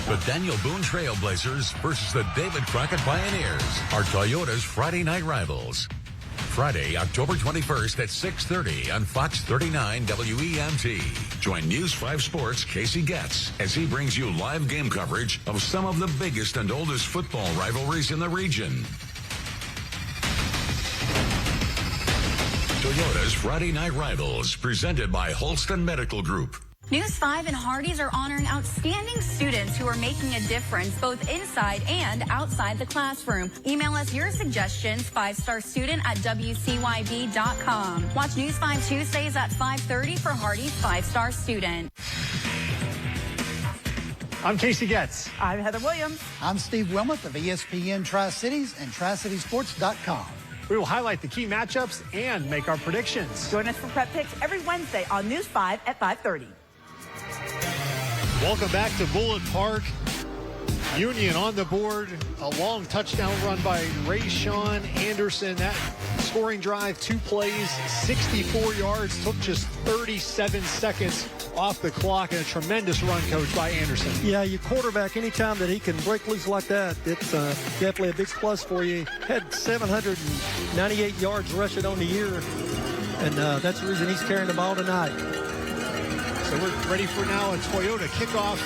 The Daniel Boone Trailblazers versus the David Crockett Pioneers are Toyota's Friday Night Rivals. Friday, October 21st at 6:30 on Fox 39 WEMT. Join News 5 Sports' Casey Getz as he brings you live game coverage of some of the biggest and oldest football rivalries in the region. Toyota's Friday Night Rivals, presented by Holston Medical Group. News 5 and Hardee's are honoring outstanding students who are making a difference both inside and outside the classroom. Email us your suggestions, 5starstudent@WCYB.com. Watch News 5 Tuesdays at 5:30 for Hardee's 5-Star Student. I'm Casey Getz. I'm Heather Williams. I'm Steve Wilmoth of ESPN Tri-Cities and TriCitiesSports.com. We will highlight the key matchups and make our predictions. Join us for Prep Picks every Wednesday on News 5 at 5:30. Welcome back to Bullitt Park. Union on the board. A long touchdown run by Rayshawn Anderson. That scoring drive, 2 plays, 64 yards, took just 37 seconds off the clock, and a tremendous run, Coach, by Anderson. Yeah, your quarterback, anytime that he can break loose like that, it's definitely a big plus for you. Had 798 yards rushing on the year, and that's the reason he's carrying the ball tonight. So we're ready for now a Toyota kickoff.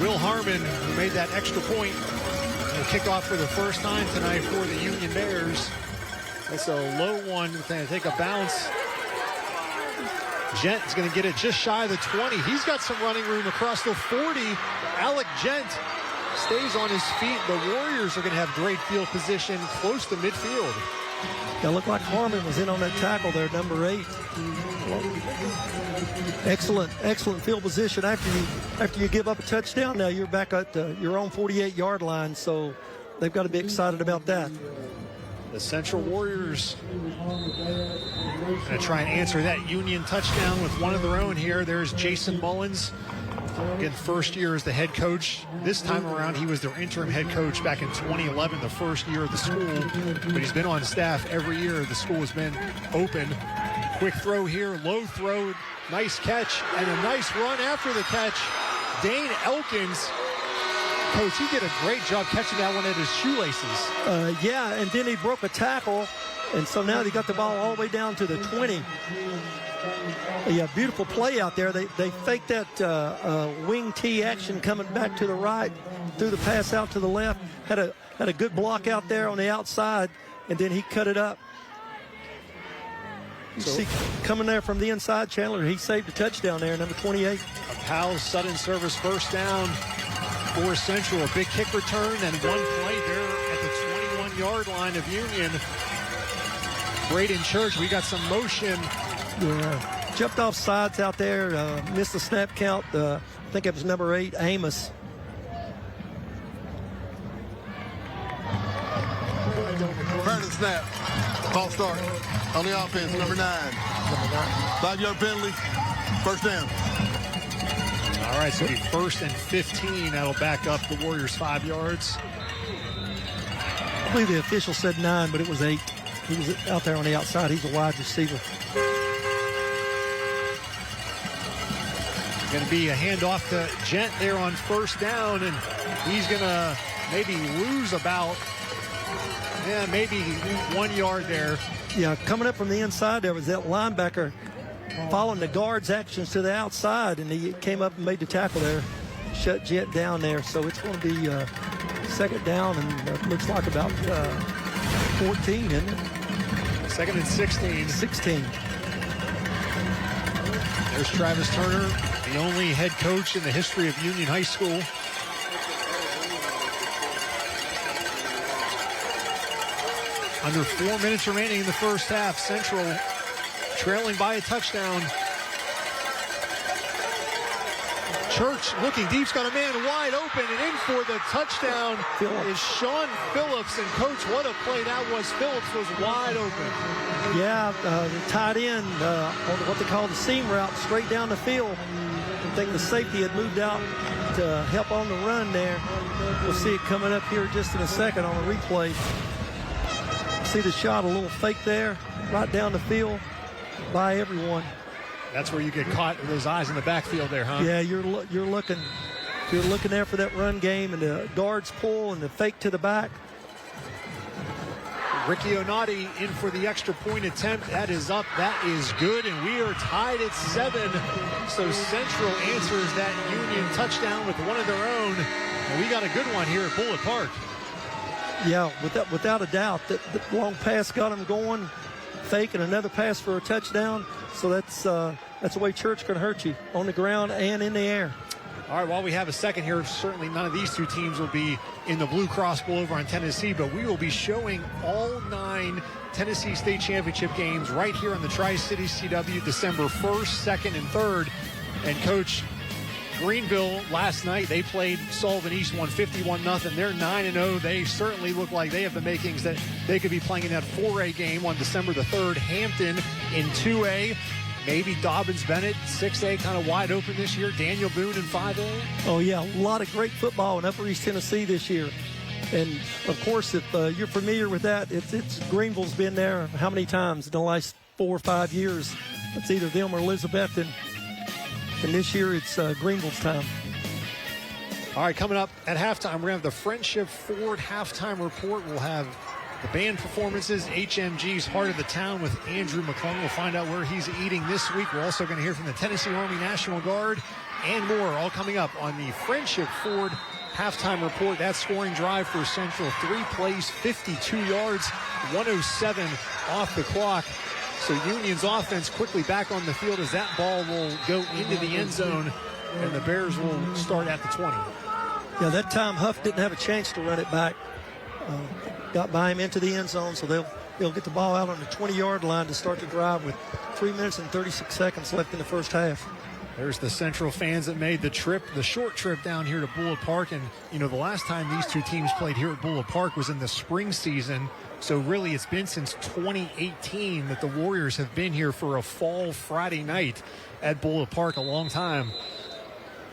Will Harmon, who made that extra point, will kick off for the first time tonight for the Union Bears. That's a low one. Going to take a bounce. Gent is going to get it just shy of the 20. He's got some running room across the 40. Alec Gent stays on his feet. The Warriors are going to have great field position close to midfield. Yeah, looked like Harmon was in on that tackle there, number 8. Excellent field position. After you give up a touchdown, now you're back at your own 48-yard line, so they've got to be excited about that. The Central Warriors going to try and answer that Union touchdown with one of their own here. There's Jason Mullins. Again, first year as the head coach. This time around, he was their interim head coach back in 2011, the first year of the school. But he's been on staff every year the school has been open. Quick throw here, low throw, nice catch, and a nice run after the catch. Dane Elkins. Coach, he did a great job catching that one at his shoelaces. Yeah, and then he broke a tackle, and so now he got the ball all the way down to the 20. Yeah, beautiful play out there. They faked that wing T action coming back to the right, threw the pass out to the left, had a good block out there on the outside, and then he cut it up. You see coming there from the inside, Chandler, he saved a touchdown there, number 28. A Powell's sudden service first down for Central. A big kick return and one play there at the 21-yard line of Union. Braden Church, we got some motion. Yeah, jumped off sides out there, missed the snap count. I think it was number 8, Amos. Prior to the snap, false start on the offense, number 9. 5-yard penalty, first down. All right, so it'll be 1st and 15. That'll back up the Warriors 5 yards. I believe the official said 9, but it was 8. He was out there on the outside. He's a wide receiver. Going to be a handoff to Gent there on first down, and he's going to maybe lose about, maybe 1 yard there. Yeah, coming up from the inside there was that linebacker following the guard's actions to the outside, and he came up and made the tackle there, shut Jet down there. So it's going to be second down, and looks like about 14, isn't it? 2nd and 16. 16. There's Travis Turner, the only head coach in the history of Union High School. Under 4 minutes remaining in the first half. Central trailing by a touchdown. Church looking deep's got a man wide open, and in for the touchdown is Sean Phillips. And Coach, what a play that was. Phillips was wide open. Yeah, the tight end on what they call the seam route, straight down the field. I think the safety had moved out to help on the run there. We'll see it coming up here just in a second on the replay. See the shot, a little fake there, right down the field by everyone. That's where you get caught with those eyes in the backfield there, huh? Yeah, you're looking there for that run game, and the guards pull and the fake to the back. Ricky Onati in for the extra point attempt. That is up. That is good, and we are tied at 7. So Central answers that Union touchdown with one of their own. And we got a good one here at Bullitt Park. Yeah, without a doubt. That long pass got him going. Fake and another pass for a touchdown. So that's the way Church can hurt you on the ground and in the air. All right, while we have a second here, certainly none of these two teams will be in the Blue Cross Bowl over on Tennessee, but we will be showing all 9 Tennessee State Championship games right here on the Tri-City CW December 1st, 2nd, and 3rd. And Coach, Greenville last night, they played Sullivan East, won 51-0. They're 9-0. They certainly look like they have the makings that they could be playing in that 4A game on December the 3rd. Hampton in 2A. Maybe Dobbins Bennett, 6A, kind of wide open this year. Daniel Boone in 5A. Oh, yeah, a lot of great football in Upper East Tennessee this year. And, of course, if you're familiar with that, it's Greenville's been there how many times in the last 4 or 5 years? It's either them or Elizabethton. And this year it's Greenville's time. All right, coming up at halftime, we're going to have the Friendship Ford halftime report. We'll have the band performances, HMG's Heart of the Town with Andrew McClung. We'll find out where he's eating this week. We're also going to hear from the Tennessee Army National Guard and more, all coming up on the Friendship Ford halftime report. That scoring drive for Central, 3 plays, 52 yards, 107 off the clock. So Union's offense quickly back on the field as that ball will go into the end zone, and the Bears will start at the 20. Yeah, that time Huff didn't have a chance to run it back. Got by him into the end zone, so they'll get the ball out on the 20-yard line to start the drive with 3 minutes and 36 seconds left in the first half. There's the Central fans that made the trip, the short trip down here to Bullitt Park. And, you know, the last time these two teams played here at Bullitt Park was in the spring season. So really it's been since 2018 that the Warriors have been here for a fall Friday night at Bullitt Park, a long time.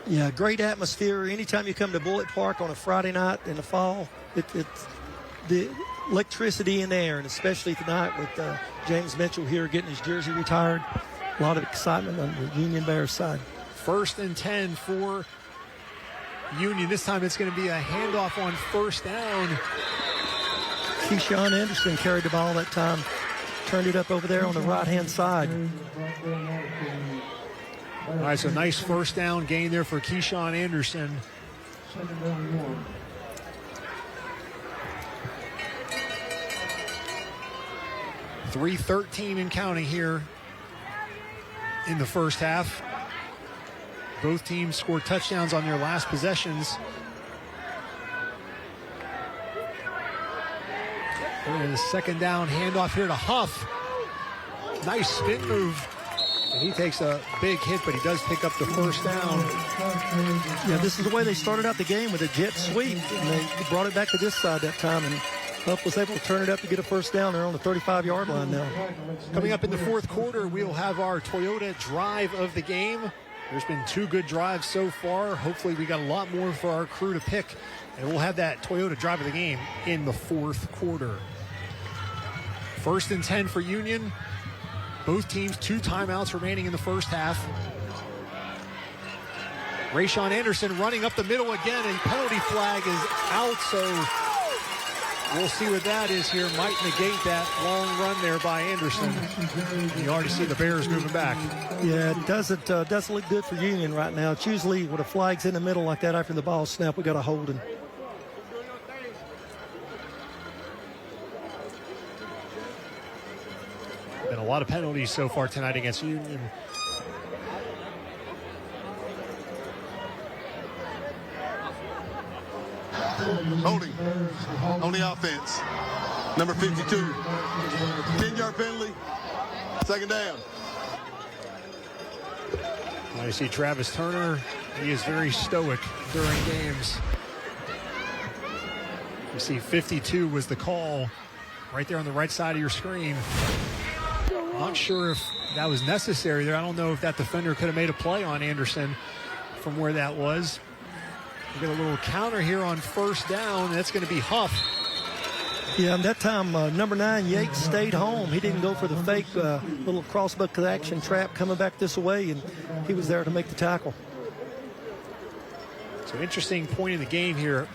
Yeah, great atmosphere. Anytime you come to Bullitt Park on a Friday night in the fall, it's the electricity in the air, and especially tonight with James Mitchell here getting his jersey retired. A lot of excitement on the Union Bears side. 1st and 10 for Union. This time it's going to be a handoff on 1st down. Keyshawn Anderson carried the ball that time. Turned it up over there on the right-hand side. All right, so nice 1st down gain there for Keyshawn Anderson. 3:13 and counting here in the first half. Both teams scored touchdowns on their last possessions. And a 2nd down handoff here to Huff. Nice spin move. And he takes a big hit, but he does pick up the 1st down. Yeah, this is the way they started out the game, with a jet sweep. And they brought it back to this side that time. And Huff was able to turn it up to get a 1st down. They're on the 35-yard line now. Coming up in the 4th quarter, we'll have our Toyota drive of the game. There's been 2 good drives so far. Hopefully we got a lot more for our crew to pick. And we'll have that Toyota drive of the game in the 4th quarter. 1st and 10 for Union. Both teams 2 timeouts remaining in the first half. Rayshawn Anderson running up the middle again. A penalty flag is out, so we'll see what that is here. Might negate that long run there by Anderson. You already see the Bears moving back. Yeah, it doesn't look good for Union right now. It's usually when a flag's in the middle like that after the ball snap, we got a holding. Been a lot of penalties so far tonight against Union. Holding on the offense. Number 52. 10-yard penalty. 2nd down. I see Travis Turner. He is very stoic during games. You see 52 was the call right there on the right side of your screen. Not sure if that was necessary there. I don't know if that defender could have made a play on Anderson from where that was. We get a little counter here on 1st down. That's going to be Huff. Yeah, and that time, number 9, Yates, stayed home. He didn't go for the fake little crossbuck action trap coming back this way, and he was there to make the tackle. So interesting point in the game here.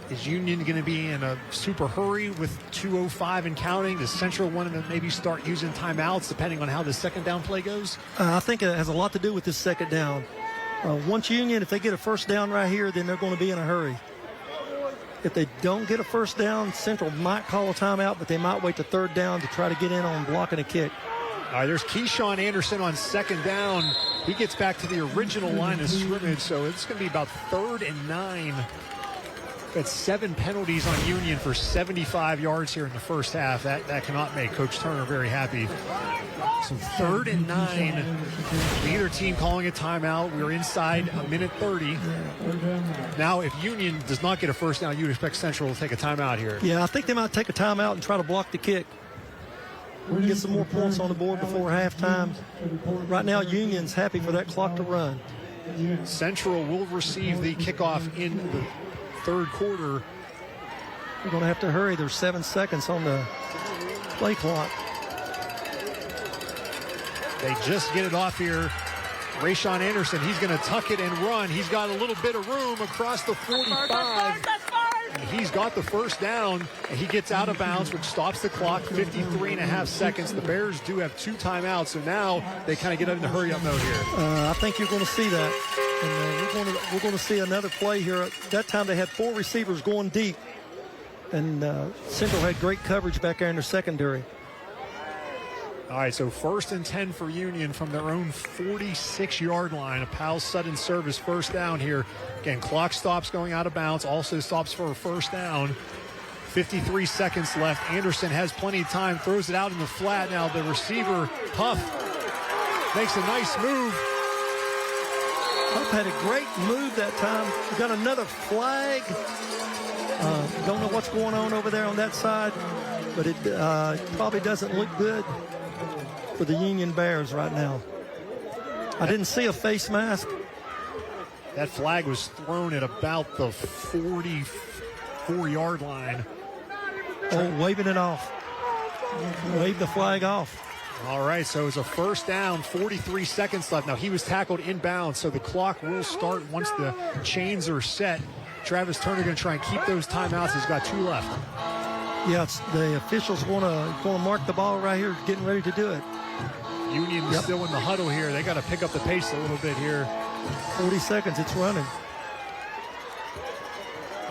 Is Union going to be in a super hurry with 2:05 and counting? Does Central want to maybe start using timeouts depending on how the 2nd down play goes? I think it has a lot to do with this 2nd down. Once Union, if they get a 1st down right here, then they're going to be in a hurry. If they don't get a 1st down, Central might call a timeout, but they might wait to 3rd down to try to get in on blocking a kick. All right, there's Keyshawn Anderson on 2nd down. He gets back to the original line of scrimmage, so it's going to be about 3rd and 9 Got 7 penalties on Union for 75 yards here in the first half. That cannot make Coach Turner very happy. So 3rd and 9. Neither team calling a timeout. We're inside a minute 30. Now, if Union does not get a first down, you would expect Central to take a timeout here. Yeah, I think they might take a timeout and try to block the kick. We'll get some more points on the board before halftime. Right now, Union's happy for that clock to run. Central will receive the kickoff in the 3rd quarter. We're going to have to hurry. There's 7 seconds on the play clock. They just get it off here. Rayshawn Anderson, he's going to tuck it and run. He's got a little bit of room across the 45. And he's got the first down, and he gets out of bounds, which stops the clock. 53.5 seconds. The Bears do have 2 timeouts, so now they kind of get in the hurry-up mode here. I think you're going to see that. And we're going to see another play here. At that time, they had 4 receivers going deep, and Central had great coverage back there in their secondary. All right, so 1st and 10 for Union from their own 46-yard line. A Powell Sutton service first down here. Again, clock stops going out of bounds, also stops for a first down. 53 seconds left. Anderson has plenty of time, throws it out in the flat. Now the receiver, Huff, makes a nice move. Huff had a great move that time. We got another flag. Don't know what's going on over there on that side, but it probably doesn't look good for the Union Bears right now. I didn't see a face mask. That flag was thrown at about the 44-yard line. Oh, waving it off. Wave the flag off. All right, so it's a first down, 43 seconds left. Now, he was tackled inbounds, so the clock will start once the chains are set. Travis Turner going to try and keep those timeouts. He's got 2 left. Yeah, the officials want to mark the ball right here, getting ready to do it. Union is still in the huddle here. They got to pick up the pace a little bit here. 40 seconds, it's running.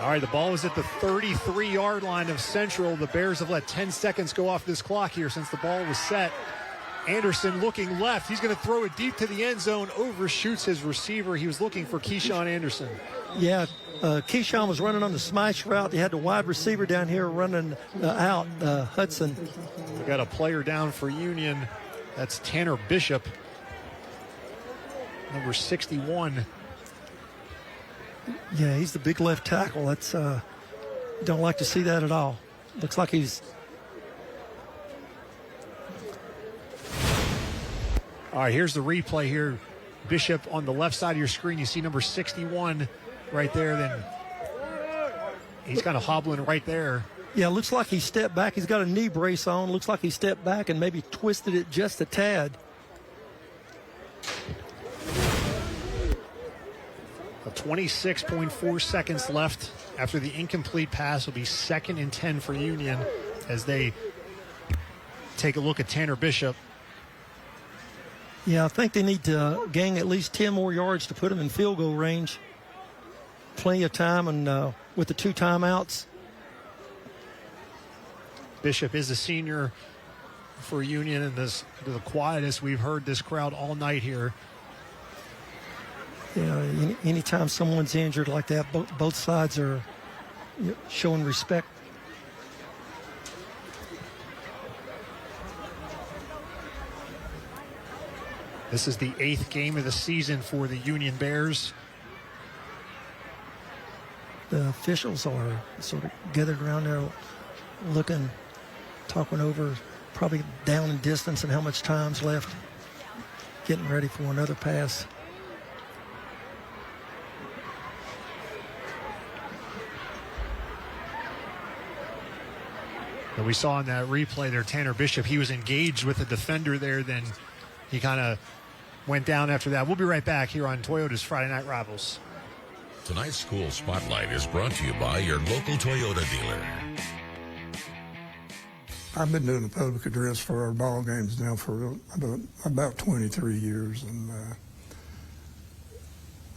All right, the ball is at the 33-yard line of Central. The Bears have let 10 seconds go off this clock here since the ball was set. Anderson looking left. He's going to throw it deep to the end zone, overshoots his receiver. He was looking for Keyshawn Anderson. Yeah, Keyshawn was running on the smash route. They had the wide receiver down here running out, Hudson. We got a player down for Union. That's Tanner Bishop, number 61. Yeah, he's the big left tackle. That's don't like to see that at all. Looks like he's. All right, here's the replay here. Bishop on the left side of your screen. You see number 61 right there. Then he's kind of hobbling right there. Yeah, looks like he stepped back. He's got a knee brace on. Looks like he stepped back and maybe twisted it just a tad. 26.4 seconds left after the incomplete pass. Will be 2nd and 10 for Union as they take a look at Tanner Bishop. Yeah, I think they need to gain at least 10 more yards to put him in field goal range. Plenty of time, and with the 2 timeouts. Bishop is a senior for Union, and this the quietest we've heard this crowd all night here. Yeah, anytime someone's injured like that, both sides are showing respect. This is the 8th game of the season for the Union Bears. The officials are sort of gathered around there looking, talking over probably down in distance and how much time's left, getting ready for another pass. And we saw in that replay there, Tanner Bishop, he was engaged with a defender there, then he kind of went down after that. We'll be right back here on Toyota's Friday Night Rivals. Tonight's School Spotlight is brought to you by your local Toyota dealer. I've been doing a public address for our ball games now for about 23 years, and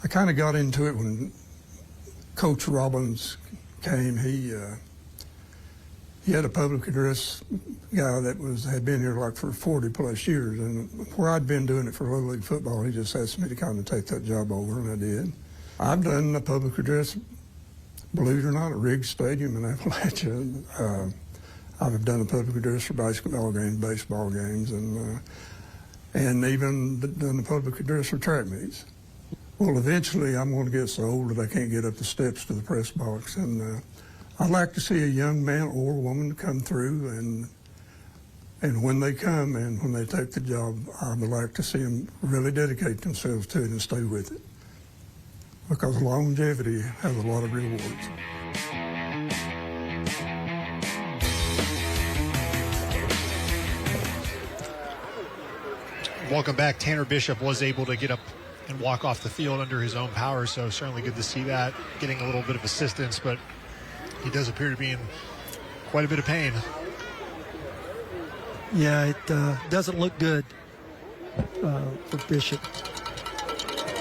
I kind of got into it when Coach Robbins came. He had a public address guy that had been here like for 40 plus years, and where I'd been doing it for Little League football, he just asked me to kind of take that job over, and I did. I've done a public address believe it or not, at Riggs Stadium in Appalachia. I've done the public address for basketball games, baseball games, and even done the public address for track meets. Well, eventually I'm going to get so old that I can't get up the steps to the press box, and I'd like to see a young man or woman come through, and when they come and when they take the job, I would like to see them really dedicate themselves to it and stay with it, because longevity has a lot of rewards. Welcome back. Tanner Bishop was able to get up and walk off the field under his own power, so certainly good to see that, getting a little bit of assistance, but he does appear to be in quite a bit of pain. Yeah, it doesn't look good for Bishop.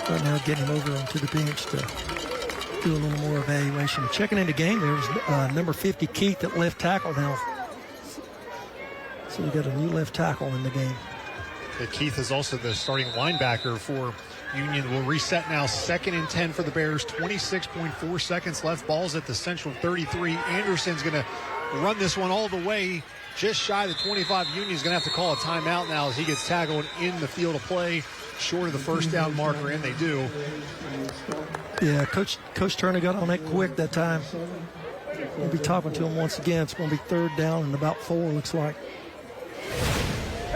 Right now getting him over onto the bench to do a little more evaluation. Checking in the game, there's number 50, Keith, at left tackle now. So we got a new left tackle in the game. Keith is also the starting linebacker for Union. Will reset now, 2nd and 10 for the Bears, 26.4 seconds left. Ball's at the Central 33. Anderson's going to run this one all the way just shy of the 25. Union's going to have to call a timeout now as he gets tackled in the field of play, short of the first down marker, and they do. Yeah, Coach Turner got on that quick that time. We'll be talking to him once again. It's going to be 3rd down and about 4, looks like.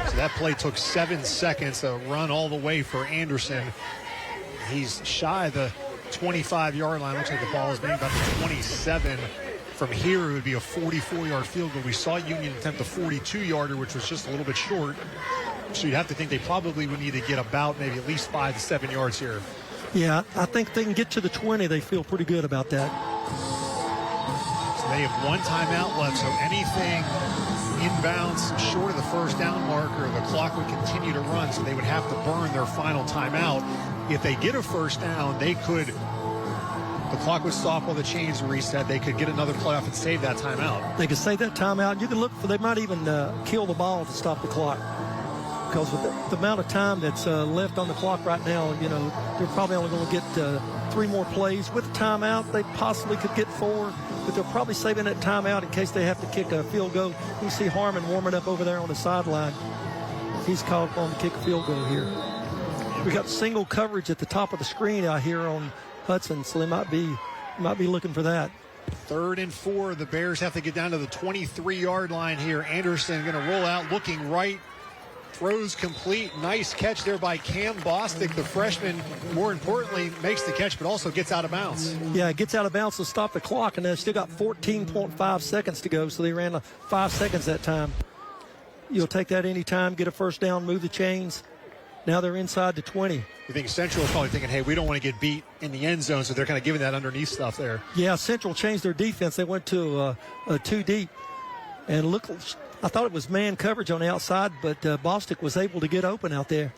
So that play took 7 seconds to run all the way for Anderson. He's shy of the 25-yard line. Looks like the ball is maybe about the 27. From here, it would be a 44-yard field goal. We saw Union attempt a 42-yarder, which was just a little bit short. So you'd have to think they probably would need to get about maybe at least 5 to 7 yards here. Yeah, I think if they can get to the 20, they feel pretty good about that. So they have 1 timeout left, so anything inbounds short of the first down marker, the clock would continue to run, so they would have to burn their final timeout. If they get a first down, they could, the clock would stop while the chains reset. They could get another play off and save that timeout. They could save that timeout. You can look for, they might even kill the ball to stop the clock. Because with the amount of time that's left on the clock right now, you know, they're probably only going to get 3 more plays. With the timeout, they possibly could get 4, but they're probably saving that timeout in case they have to kick a field goal. You can see Harmon warming up over there on the sideline. He's called upon to kick a field goal here. We got single coverage at the top of the screen out here on Hudson, so they might be looking for that. 3rd and 4. The Bears have to get down to the 23-yard line here. Anderson going to roll out, looking right. Throws complete. Nice catch there by Cam Bostic, the freshman. More importantly, makes the catch, but also gets out of bounds. Yeah, it gets out of bounds to stop the clock, and they've still got 14.5 seconds to go, so they ran 5 seconds that time. You'll take that any time, get a first down, move the chains. Now they're inside the 20. You think Central is probably thinking, hey, we don't want to get beat in the end zone, so they're kind of giving that underneath stuff there. Yeah, Central changed their defense. They went to a 2 deep. And look, I thought it was man coverage on the outside, but Bostic was able to get open out there.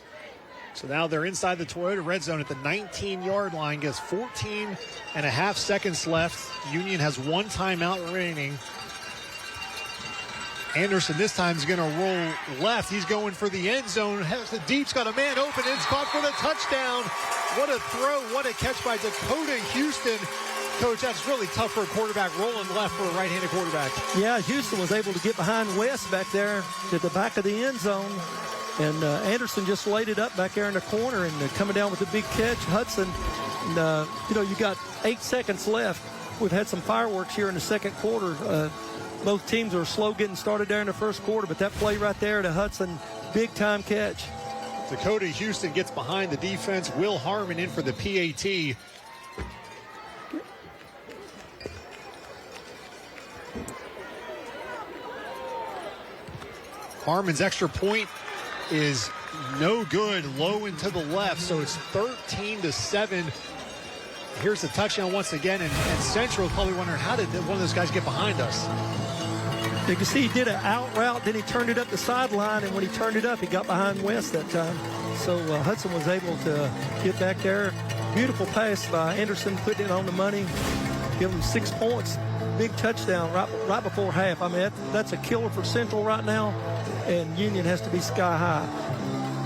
So now they're inside the Toyota red zone at the 19-yard line. Gets 14.5 seconds left. Union has 1 timeout remaining. Anderson this time is going to roll left. He's going for the end zone. Has the deep's got a man open. It's caught for the touchdown. What a throw. What a catch by Dakota Houston. Coach, that's really tough for a quarterback rolling left for a right-handed quarterback. Yeah, Houston was able to get behind West back there to the back of the end zone. And Anderson just laid it up back there in the corner and coming down with a big catch. Hudson, you got 8 seconds left. We've had some fireworks here in the second quarter. Both teams are slow getting started there in the first quarter, but that play right there to Hudson, big-time catch. Dakota Houston gets behind the defense. Will Harmon in for the PAT. Harmon's extra point is no good, low and to the left, so it's 13-7. Here's the touchdown once again, and Central probably wondering, how did one of those guys get behind us? You can see he did an out route, then he turned it up the sideline, and when he turned it up, he got behind West that time. So Hudson was able to get back there. Beautiful pass by Anderson, putting it on the money, give him 6 points. Big touchdown right before half. I mean, that's a killer for Central right now, and Union has to be sky high.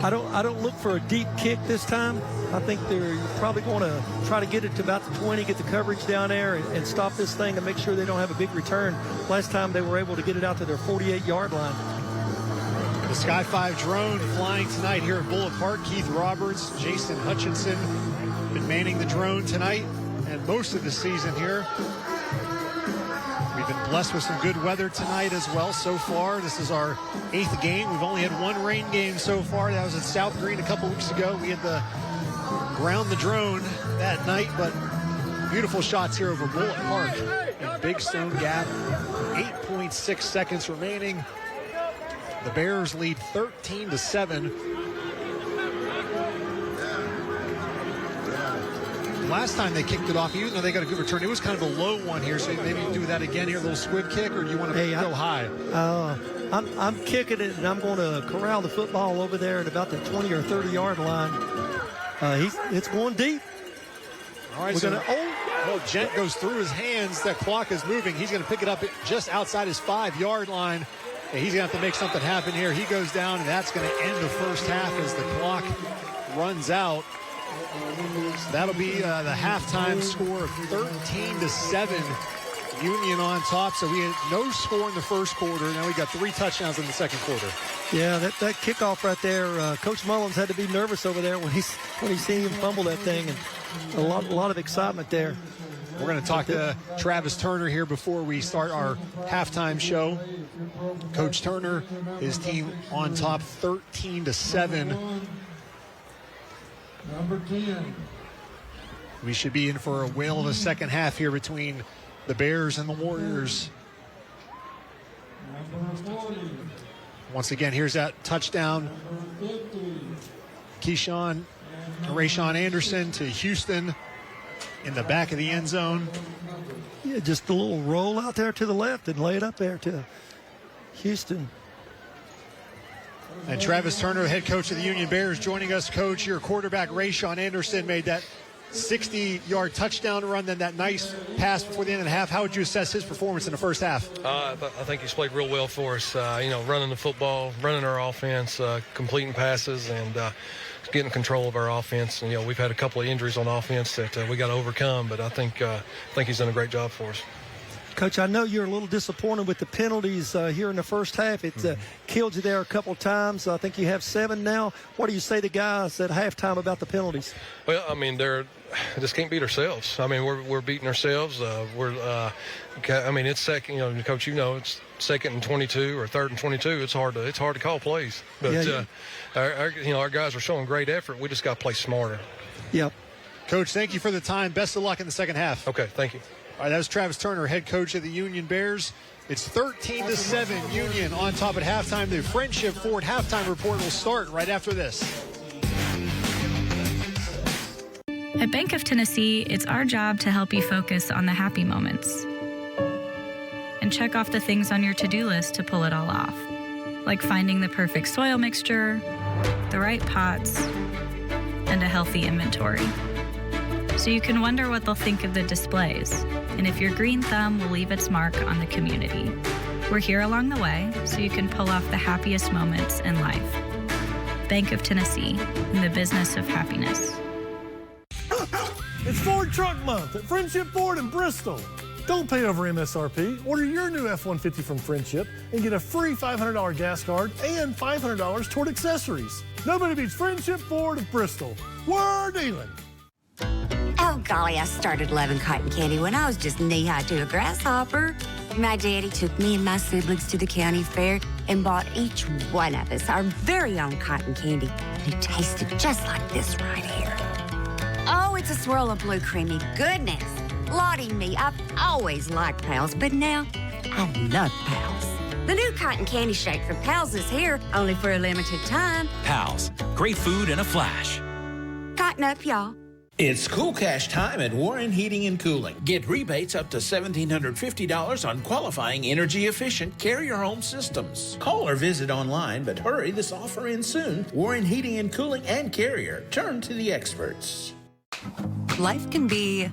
I don't look for a deep kick this time. I think they're probably going to try to get it to about the 20, get the coverage down there, and stop this thing and make sure they don't have a big return. Last time they were able to get it out to their 48-yard line. The Sky 5 drone flying tonight here at Bullock Park. Keith Roberts, Jason Hutchinson been manning the drone tonight and most of the season here. We've been blessed with some good weather tonight as well so far. This is our 8th game. We've only had one rain game so far. That was at South Green a couple weeks ago. We had the ground the drone that night, but beautiful shots here over Bullock Park in Big Stone Gap. 8.6 seconds remaining. The Bears lead 13-7. Last time they kicked it off, even though they got a good return, it was kind of a low one here, so maybe do that again here, a little squib kick, or do you want to go high? I'm kicking it, and I'm going to corral the football over there at about the 20 or 30-yard line. It's going deep. All right, Gent goes through his hands. That clock is moving. He's going to pick it up just outside his 5-yard line. And he's going to have to make something happen here. He goes down, and that's going to end the first half as the clock runs out. So that'll be the halftime score of 13-7. Union on top. So we had no score in the first quarter. Now we got 3 touchdowns in the second quarter. Yeah, that kickoff right there. Coach Mullins had to be nervous over there when he seen him fumble that thing, and a lot of excitement there. We're going to talk to Travis Turner here before we start our halftime show. Coach Turner, his team on top 13-7. Number 10. We should be in for a whale of a second half here between the Bears and the Warriors. Once again, here's that touchdown. Keyshawn and Rayshawn Anderson to Houston in the back of the end zone. Yeah, just a little roll out there to the left and lay it up there to Houston. And Travis Turner, head coach of the Union Bears, joining us. Coach, your quarterback, Rayshawn Anderson, made that 60-yard touchdown run, then that nice pass before the end of the half. How would you assess his performance in the first half? I think he's played real well for us, running the football, running our offense, completing passes, and getting control of our offense. And, we've had a couple of injuries on offense that we got to overcome, but I think he's done a great job for us. Coach, I know you're a little disappointed with the penalties here in the first half. It killed you there a couple of times. I think you have 7 now. What do you say to guys at halftime about the penalties? Well, just can't beat ourselves. We're beating ourselves. It's second. Coach, it's 2nd and 22 or 3rd and 22. It's hard to call plays. But our guys are showing great effort. We just got to play smarter. Yep. Coach, thank you for the time. Best of luck in the second half. Okay, thank you. All right, that was Travis Turner, head coach of the Union Bears. It's 13-7 Union on top at halftime. The Friendship Ford halftime report will start right after this. At Bank of Tennessee, it's our job to help you focus on the happy moments and check off the things on your to-do list to pull it all off, like finding the perfect soil mixture, the right pots, and a healthy inventory. So you can wonder what they'll think of the displays, and if your green thumb will leave its mark on the community. We're here along the way, so you can pull off the happiest moments in life. Bank of Tennessee, in the business of happiness. It's Ford Truck Month at Friendship Ford in Bristol. Don't pay over MSRP. Order your new F-150 from Friendship and get a free $500 gas card and $500 toward accessories. Nobody beats Friendship Ford of Bristol. We're dealing. Oh, golly, I started loving cotton candy when I was just knee-high to a grasshopper. My daddy took me and my siblings to the county fair and bought each one of us our very own cotton candy. And it tasted just like this right here. Oh, it's a swirl of blue creamy goodness. Lottie me, I've always liked Pals, but now I love Pals. The new cotton candy shake from Pals is here, only for a limited time. Pals, great food in a flash. Cotton up, y'all. It's Cool Cash time at Warren Heating and Cooling. Get rebates up to $1,750 on qualifying energy-efficient Carrier home systems. Call or visit online, but hurry, this offer ends soon. Warren Heating and Cooling and Carrier. Turn to the experts. Life can be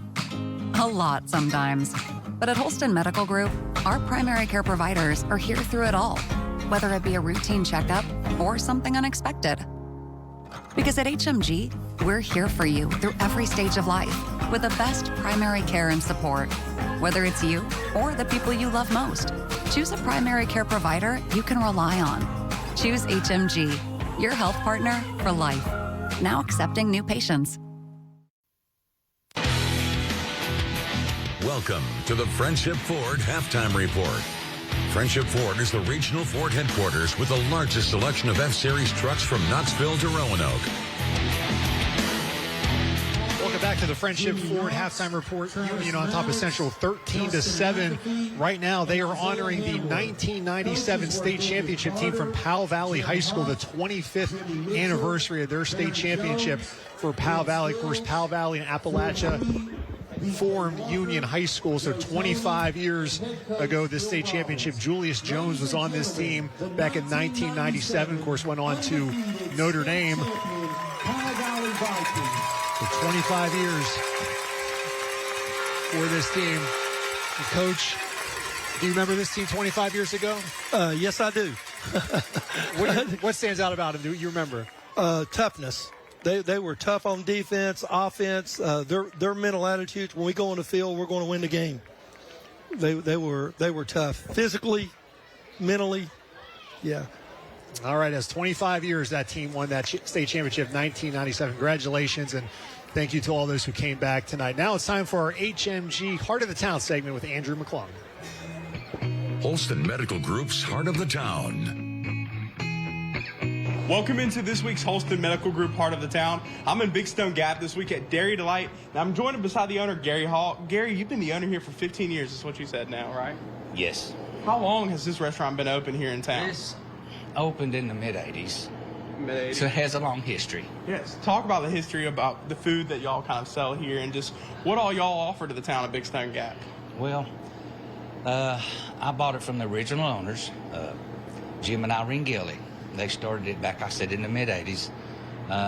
a lot sometimes, but at Holston Medical Group, our primary care providers are here through it all, whether it be a routine checkup or something unexpected. Because at HMG, we're here for you through every stage of life with the best primary care and support. Whether it's you or the people you love most, choose a primary care provider you can rely on. Choose HMG, your health partner for life. Now accepting new patients. Welcome to the Friendship Ford Halftime Report. Friendship Ford is the regional Ford headquarters with the largest selection of F-Series trucks from Knoxville to Roanoke. Welcome back to the Friendship Ford Halftime Report. Union on top of Central 13-7. Right now, they are honoring the 1997 state championship team from Powell Valley High School, the 25th anniversary of their state championship for Powell Valley. Of course, Powell Valley and Appalachia formed Union High School. So 25 years ago, this state championship, Julius Jones was on this team back in 1997. Of course, went on to Notre Dame. For 25 years for this team. And Coach, do you remember this team 25 years ago? Yes, I do. What stands out about them? Do you remember? Toughness. They were tough on defense, offense. Their mental attitudes. When we go on the field, we're going to win the game. They were tough, physically, mentally. Yeah. All right, as 25 years that team won that state championship, 1997. Congratulations, and thank you to all those who came back tonight. Now it's time for our HMG Heart of the Town segment with Andrew McClung. Holston Medical Group's Heart of the Town. Welcome into this week's Holston Medical Group Heart of the Town. I'm in Big Stone Gap this week at Dairy Delight, and I'm joined beside the owner, Gary Hall. Gary, you've been the owner here for 15 years, is what you said now, right? Yes. How long has this restaurant been open here in town? This opened in the mid-'80s. Mid-'80s. So it has a long history. Yes. Talk about the history about the food that y'all kind of sell here and just what all y'all offer to the town of Big Stone Gap. Well, I bought it from the original owners, Jim and Irene Gilly. They started it back, I said, in the mid-'80s.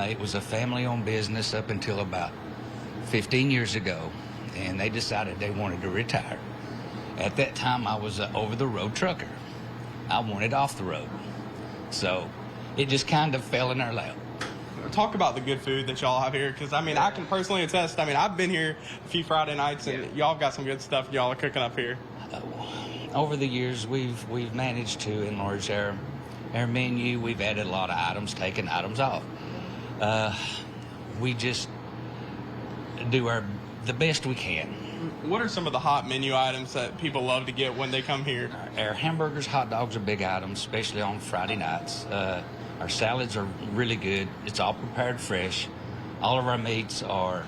It was a family-owned business up until about 15 years ago, and they decided they wanted to retire. At that time, I was an over-the-road trucker. I wanted off the road. So it just kind of fell in our lap. Talk about the good food that y'all have here, because, I mean, I can personally attest. I mean, I've been here a few Friday nights, and y'all got some good stuff y'all are cooking up here. Over the years, we've managed to enlarge our menu. We've added a lot of items, taken items off. We just do the best we can. What are some of the hot menu items that people love to get when they come here? Our hamburgers, hot dogs are big items, especially on Friday nights. Our salads are really good. It's all prepared fresh. All of our meats are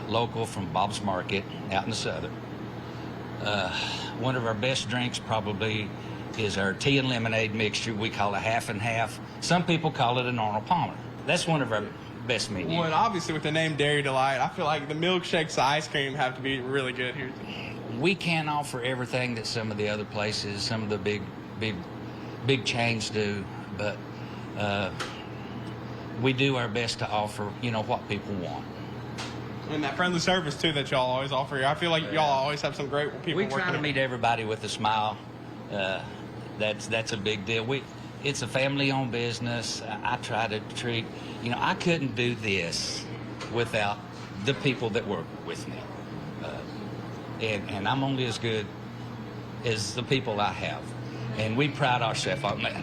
local from Bob's Market out in the southern. One of our best drinks probably is our tea and lemonade mixture. We call it half and half. Some people call it an Arnold Palmer. That's one of our best menus. Well, and obviously with the name Dairy Delight, I feel like the milkshakes, the ice cream have to be really good here. We can't offer everything that some of the other places, some of the big chains do, but we do our best to offer, what people want. And that friendly service, too, that y'all always offer here. I feel like y'all always have some great people working. We try to meet everybody with a smile. That's a big deal. It's a family-owned business. I try to treat, I couldn't do this without the people that work with me. And I'm only as good as the people I have. And we pride ourselves on that.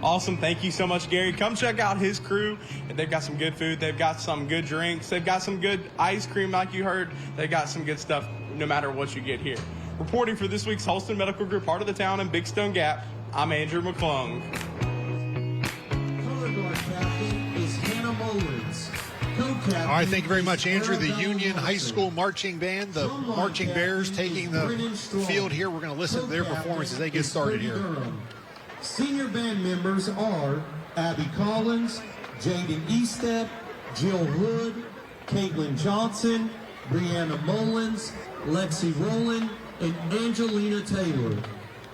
Awesome. Thank you so much, Gary. Come check out his crew. They've got some good food. They've got some good drinks. They've got some good ice cream, like you heard. They've got some good stuff no matter what you get here. Reporting for this week's Holston Medical Group, Heart of the Town in Big Stone Gap, I'm Andrew McClung. All right, thank you very much, Andrew. The Union High School Marching Band, the Marching Bears, taking the field here. We're going to listen to their performance as they get started here. Senior band members are Abby Collins, Jaden Eastep, Jill Hood, Caitlin Johnson, Brianna Mullins, Lexi Rowland, and Angelina Taylor.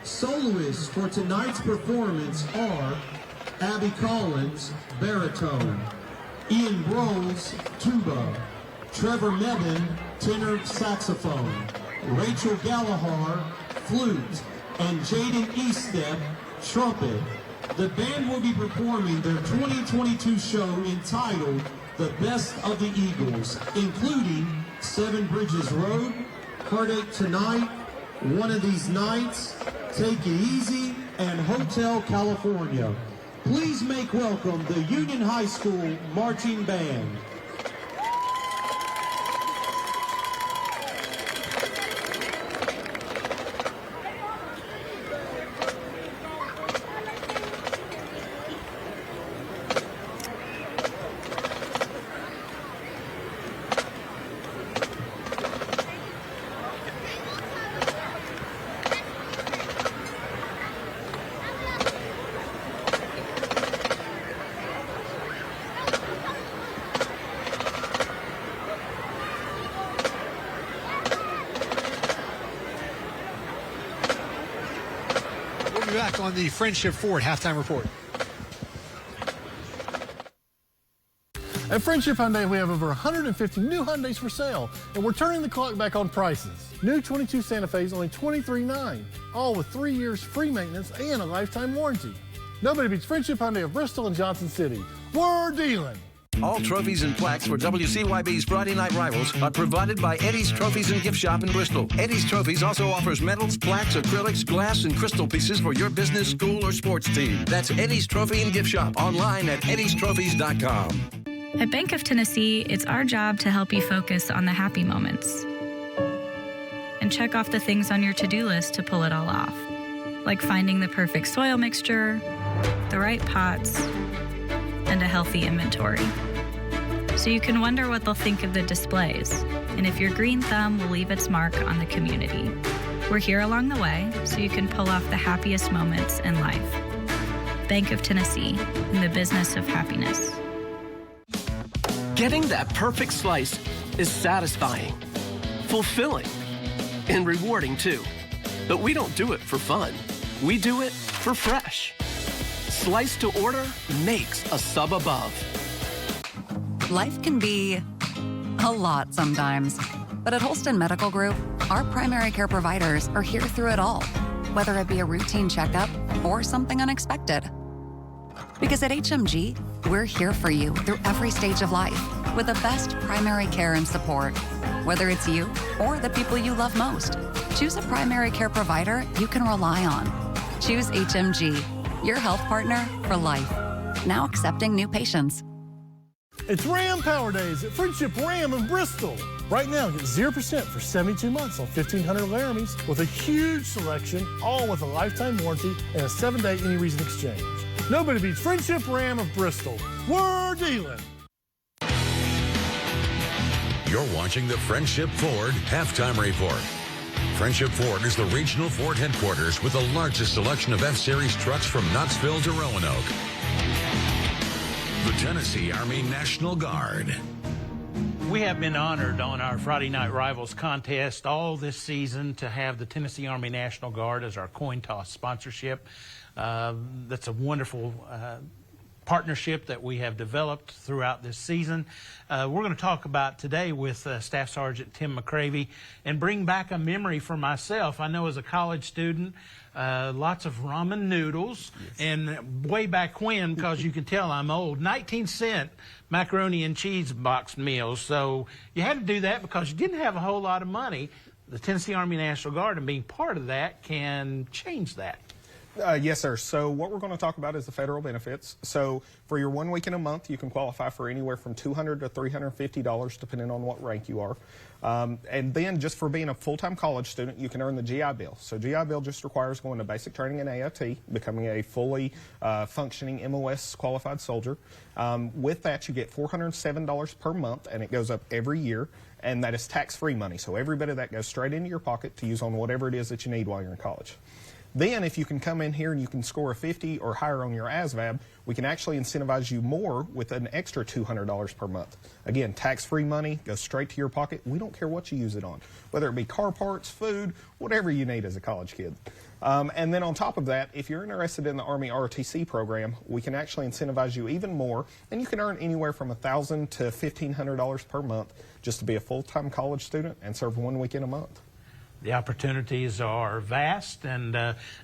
Soloists for tonight's performance are Abby Collins, baritone, Ian Rose, tuba, Trevor Mebin, tenor saxophone, Rachel Gallagher, flute, and Jaden Eastep, trumpet. The band will be performing their 2022 show entitled The Best of the Eagles, including Seven Bridges Road, Heartache Tonight, One of These Nights, Take It Easy, and Hotel California. Please make welcome the Union High School Marching Band. Back on the Friendship Ford halftime report. At Friendship Hyundai, we have over 150 new Hyundais for sale, and we're turning the clock back on prices. New 22 Santa Fe's only $23,900, all with 3 years free maintenance and a lifetime warranty. Nobody beats Friendship Hyundai of Bristol and Johnson City. We're dealing. All trophies and plaques for WCYB's Friday Night Rivals are provided by Eddie's Trophies and Gift Shop in Bristol. Eddie's Trophies also offers medals, plaques, acrylics, glass, and crystal pieces for your business, school, or sports team. That's Eddie's Trophy and Gift Shop, online at eddiestrophies.com. At Bank of Tennessee, it's our job to help you focus on the happy moments and check off the things on your to-do list to pull it all off, like finding the perfect soil mixture, the right pots, and a healthy inventory. So you can wonder what they'll think of the displays, and if your green thumb will leave its mark on the community. We're here along the way, so you can pull off the happiest moments in life. Bank of Tennessee, in the business of happiness. Getting that perfect slice is satisfying, fulfilling, and rewarding too. But we don't do it for fun. We do it for fresh. Slice to order makes a sub above. Life can be a lot sometimes, but at Holston Medical Group, our primary care providers are here through it all, whether it be a routine checkup or something unexpected. Because at HMG, we're here for you through every stage of life with the best primary care and support, whether it's you or the people you love most. Choose a primary care provider you can rely on. Choose HMG, your health partner for life. Now accepting new patients. It's Ram Power Days at Friendship Ram in Bristol. Right now, get 0% for 72 months on 1,500 Laramies with a huge selection, all with a lifetime warranty and a 7-day any reason exchange. Nobody beats Friendship Ram of Bristol. We're dealing. You're watching the Friendship Ford halftime report. Friendship Ford is the regional Ford headquarters with the largest selection of F-Series trucks from Knoxville to Roanoke. The Tennessee Army National Guard. We have been honored on our Friday Night Rivals contest all this season to have the Tennessee Army National Guard as our coin toss sponsorship. That's a wonderful partnership that we have developed throughout this season. We're going to talk about today with Staff Sergeant Tim McCravey and bring back a memory for myself. I know as a college student, lots of ramen noodles, yes. And way back when, because you can tell I'm old, 19-cent macaroni and cheese box meals. So you had to do that because you didn't have a whole lot of money. The Tennessee Army National Guard and being part of that can change that. Yes, sir. So what we're going to talk about is the federal benefits. So for your 1 week in a month, you can qualify for anywhere from $200 to $350, depending on what rank you are. And then just for being a full-time college student, you can earn the GI Bill. So GI Bill just requires going to basic training in AIT, becoming a fully functioning MOS qualified soldier. With that, you get $407 per month, and it goes up every year. And that is tax-free money. So every bit of that goes straight into your pocket to use on whatever it is that you need while you're in college. Then if you can come in here and you can score a 50 or higher on your ASVAB, we can actually incentivize you more with an extra $200 per month. Again, tax-free money goes straight to your pocket. We don't care what you use it on, whether it be car parts, food, whatever you need as a college kid. And then on top of that, if you're interested in the Army ROTC program, we can actually incentivize you even more, and you can earn anywhere from $1,000 to $1,500 per month just to be a full-time college student and serve 1 week in a month. The opportunities are vast, and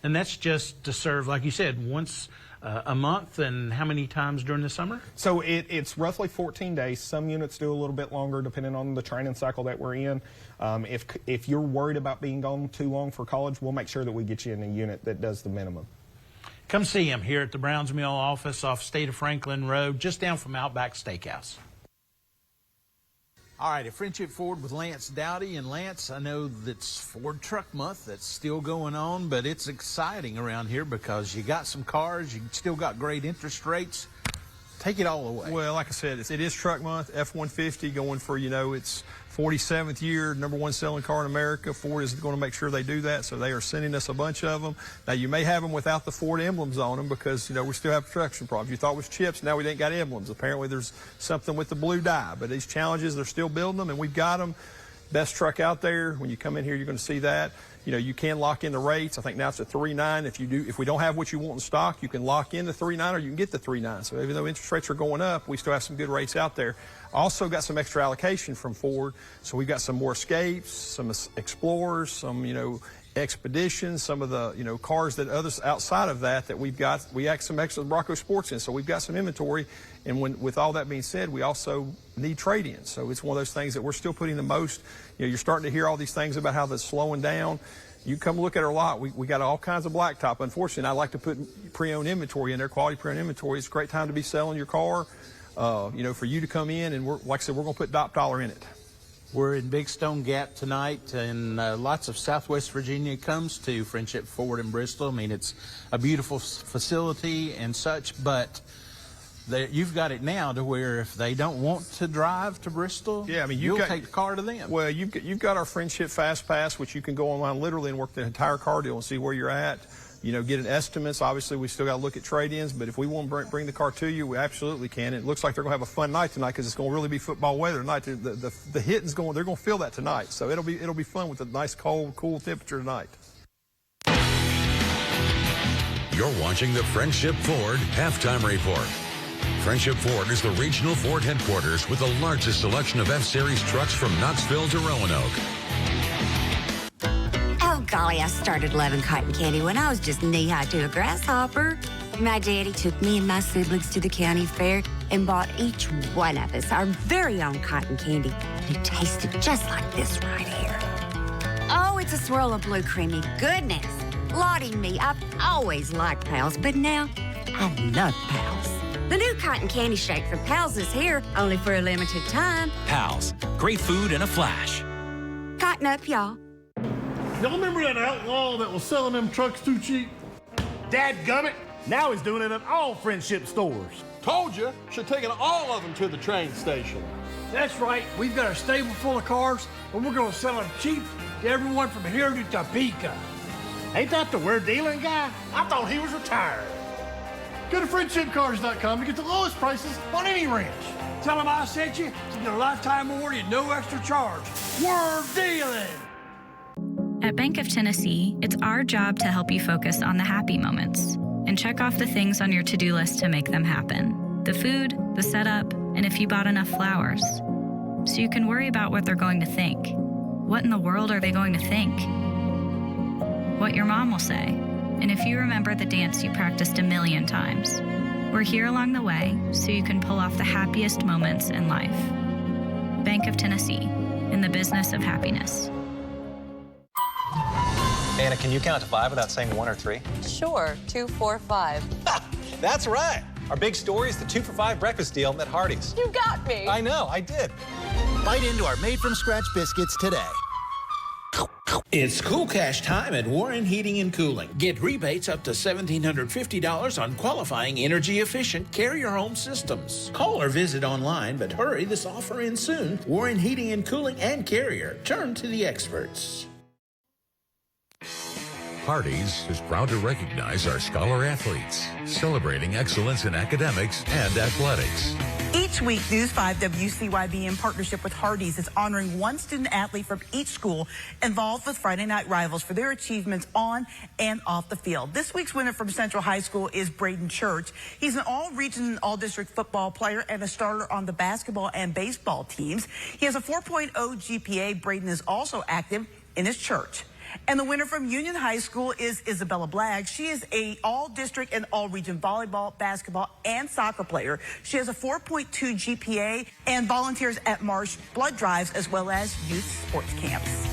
that's just to serve, like you said, once a month, and how many times during the summer? So it's roughly 14 days. Some units do a little bit longer depending on the training cycle that we're in. If you're worried about being gone too long for college, we'll make sure that we get you in a unit that does the minimum. Come see him here at the Browns Mill office off State of Franklin Road, just down from Outback Steakhouse. All right, at Friendship Ford with Lance Dowdy. And Lance, I know that's Ford Truck Month. That's still going on, but it's exciting around here because you got some cars, you still got great interest rates. Take it all away. Well, like I said, it is Truck Month. F-150 going for, its 47th year, #1 selling car in America. Ford is going to make sure they do that, so they are sending us a bunch of them. Now, you may have them without the Ford emblems on them because, we still have production problems. You thought it was chips, now we ain't got emblems. Apparently, there's something with the blue dye. But these challenges, they're still building them, and we've got them. Best truck out there. When you come in here, you're going to see that. You can lock in the rates. I think now it's at 3.9. If we don't have what you want in stock, you can lock in the 3.9 or you can get the 3.9. So even though interest rates are going up, we still have some good rates out there. Also got some extra allocation from Ford. So we've got some more Escapes, some Explorers, some, Expeditions, some of the, cars that others outside of that we've got. We act some extra Bronco Sports in, so we've got some inventory. And with all that being said, we also need trade-ins. So it's one of those things that we're still putting the most. You're starting to hear all these things about how that's slowing down. You come look at our lot. We got all kinds of blacktop. Unfortunately, I like to put pre-owned inventory in there, quality pre-owned inventory. It's a great time to be selling your car, for you to come in. And like I said, we're going to put top dollar in it. We're in Big Stone Gap tonight, and lots of Southwest Virginia comes to Friendship Ford in Bristol. I mean, it's a beautiful facility and such, but you've got it now to where if they don't want to drive to Bristol, you'll take the car to them. Well, you've got our Friendship Fast Pass, which you can go online literally and work the entire car deal and see where you're at. Get an estimates. Obviously, we still got to look at trade-ins, but if we want to bring the car to you, we absolutely can. It looks like they're going to have a fun night tonight because it's going to really be football weather tonight. The hitting's going. They're going to feel that tonight, so it'll be fun with a nice, cold, cool temperature tonight. You're watching the Friendship Ford Halftime Report. Friendship Ford is the regional Ford headquarters with the largest selection of F-Series trucks from Knoxville to Roanoke. Oh, golly, I started loving cotton candy when I was just knee-high to a grasshopper. My daddy took me and my siblings to the county fair and bought each one of us our very own cotton candy. It tasted just like this right here. Oh, it's a swirl of blue creamy goodness. Lottie me, I've always liked Pals, but now I love Pals. The new cotton candy shake from Pals is here, only for a limited time. Pals, great food in a flash. Cotton up, y'all. Y'all remember that outlaw that was selling them trucks too cheap? Dadgummit, now he's doing it at all Friendship stores. Told you, should have taken all of them to the train station. That's right, we've got a stable full of cars, and we're gonna sell them cheap to everyone from here to Topeka. Ain't that the word dealing guy? I thought he was retired. Go to friendshipcars.com to get the lowest prices on any ranch. Tell them I sent you to get a lifetime warranty and no extra charge. We're dealing! At Bank of Tennessee, it's our job to help you focus on the happy moments and check off the things on your to-do list to make them happen. The food, the setup, and if you bought enough flowers. So you can worry about what they're going to think. What in the world are they going to think? What your mom will say. And if you remember the dance you practiced a million times. We're here along the way so you can pull off the happiest moments in life. Bank of Tennessee, in the business of happiness. Anna, can you count to 5 without saying 1 or 3? Sure, 2, 4, 5. That's right. Our big story is the 2 for $5 breakfast deal at Hardee's. You got me. I know, I did. Bite into our made-from-scratch biscuits today. It's Cool Cash time at Warren Heating and Cooling. Get rebates up to $1,750 on qualifying energy-efficient Carrier home systems. Call or visit online, but hurry, this offer ends soon. Warren Heating and Cooling and Carrier. Turn to the experts. Hardee's is proud to recognize our scholar athletes, celebrating excellence in academics and athletics. Each week, News 5 WCYB, in partnership with Hardee's, is honoring one student athlete from each school involved with Friday Night Rivals for their achievements on and off the field. This week's winner from Central High School is Braden Church. He's an all-region and all-district football player and a starter on the basketball and baseball teams. He has a 4.0 GPA. Braden is also active in his church. And the winner from Union High School is Isabella Blagg. She is a all-district and all-region volleyball, basketball, and soccer player. She has a 4.2 GPA and volunteers at Marsh blood drives as well as youth sports camps.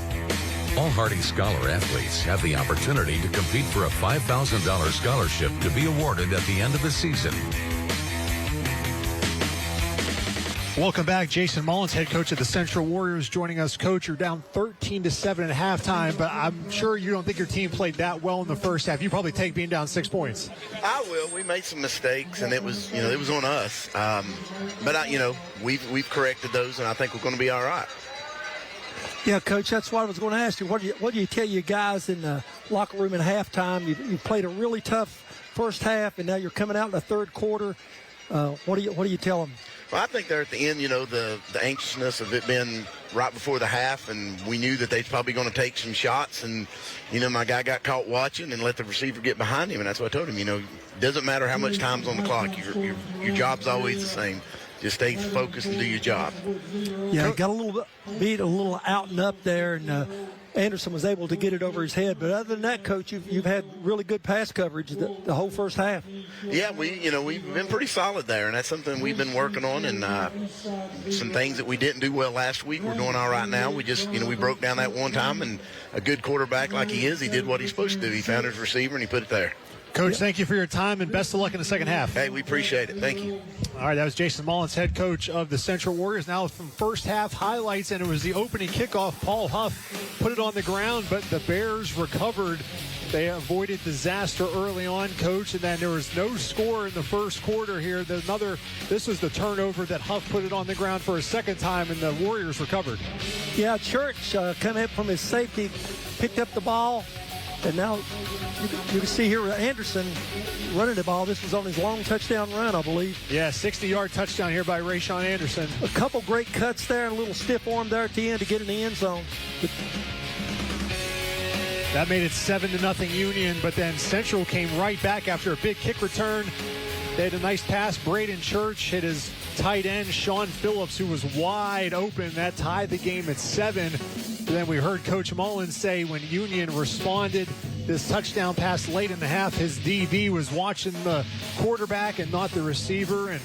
All Hardy Scholar athletes have the opportunity to compete for a $5,000 scholarship to be awarded at the end of the season. Welcome back. Jason Mullins, head coach of the Central Warriors, joining us. Coach, you're down 13-7 at halftime, but I'm sure you don't think your team played that well in the first half. You probably take being down 6 points. I will. We made some mistakes, and it was on us. But we've corrected those, and I think we're going to be all right. Yeah, Coach, that's what I was going to ask you. What do you tell you guys in the locker room at halftime? You played a really tough first half, and now you're coming out in the third quarter. What do you tell them? Well, I think they're at the end, the anxiousness of it being right before the half, and we knew that they're probably going to take some shots, and, my guy got caught watching and let the receiver get behind him, and that's what I told him, it doesn't matter how much time's on the clock. Your job's always the same. Just stay focused and do your job. Yeah, got a little beat, a little out and up there, and Anderson was able to get it over his head. But other than that, Coach, you've had really good pass coverage the whole first half. Yeah, we've been pretty solid there, and that's something we've been working on. And some things that we didn't do well last week, we're doing all right now. We just, we broke down that one time, and a good quarterback like he is, he did what he's supposed to do. He found his receiver and he put it there. Coach, thank you for your time, and best of luck in the second half. Hey, we appreciate it. Thank you. All right, that was Jason Mullins, head coach of the Central Warriors. Now from first half highlights, and it was the opening kickoff. Paul Huff put it on the ground, but the Bears recovered. They avoided disaster early on, Coach, and then there was no score in the first quarter here. This was the turnover that Huff put it on the ground for a second time, and the Warriors recovered. Yeah, Church coming up from his safety, picked up the ball. And now you can see here Anderson running the ball. This was on his long touchdown run, I believe. Yeah, 60-yard touchdown here by Rayshawn Anderson. A couple great cuts there, and a little stiff arm there at the end to get in the end zone. That made it 7-0 Union, but then Central came right back after a big kick return. They had a nice pass. Braden Church hit his tight end, Sean Phillips, who was wide open. That tied the game at 7. And then we heard Coach Mullins say when Union responded this touchdown pass late in the half, his DB was watching the quarterback and not the receiver, and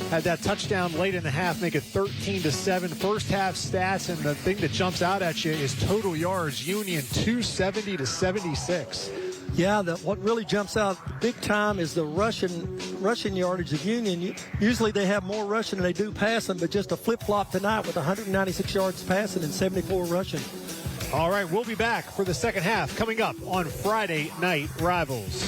had that touchdown late in the half, make it 13-7. First half stats, and the thing that jumps out at you is total yards. Union 270 to 76. Yeah, what really jumps out big time is the rushing yardage of Union. Usually they have more rushing than they do passing, but just a flip-flop tonight with 196 yards passing and 74 rushing. All right, we'll be back for the second half coming up on Friday Night Rivals.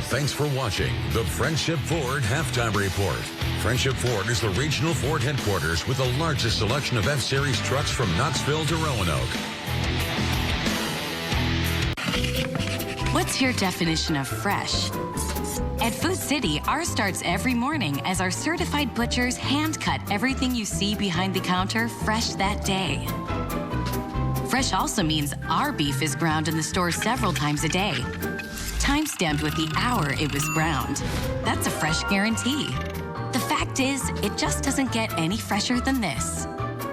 Thanks for watching the Friendship Ford Halftime Report. Friendship Ford is the regional Ford headquarters with the largest selection of F-Series trucks from Knoxville to Roanoke. What's your definition of fresh? At Food City, ours starts every morning as our certified butchers hand-cut everything you see behind the counter fresh that day. Fresh also means our beef is ground in the store several times a day, time-stamped with the hour it was ground. That's a fresh guarantee. The fact is, it just doesn't get any fresher than this.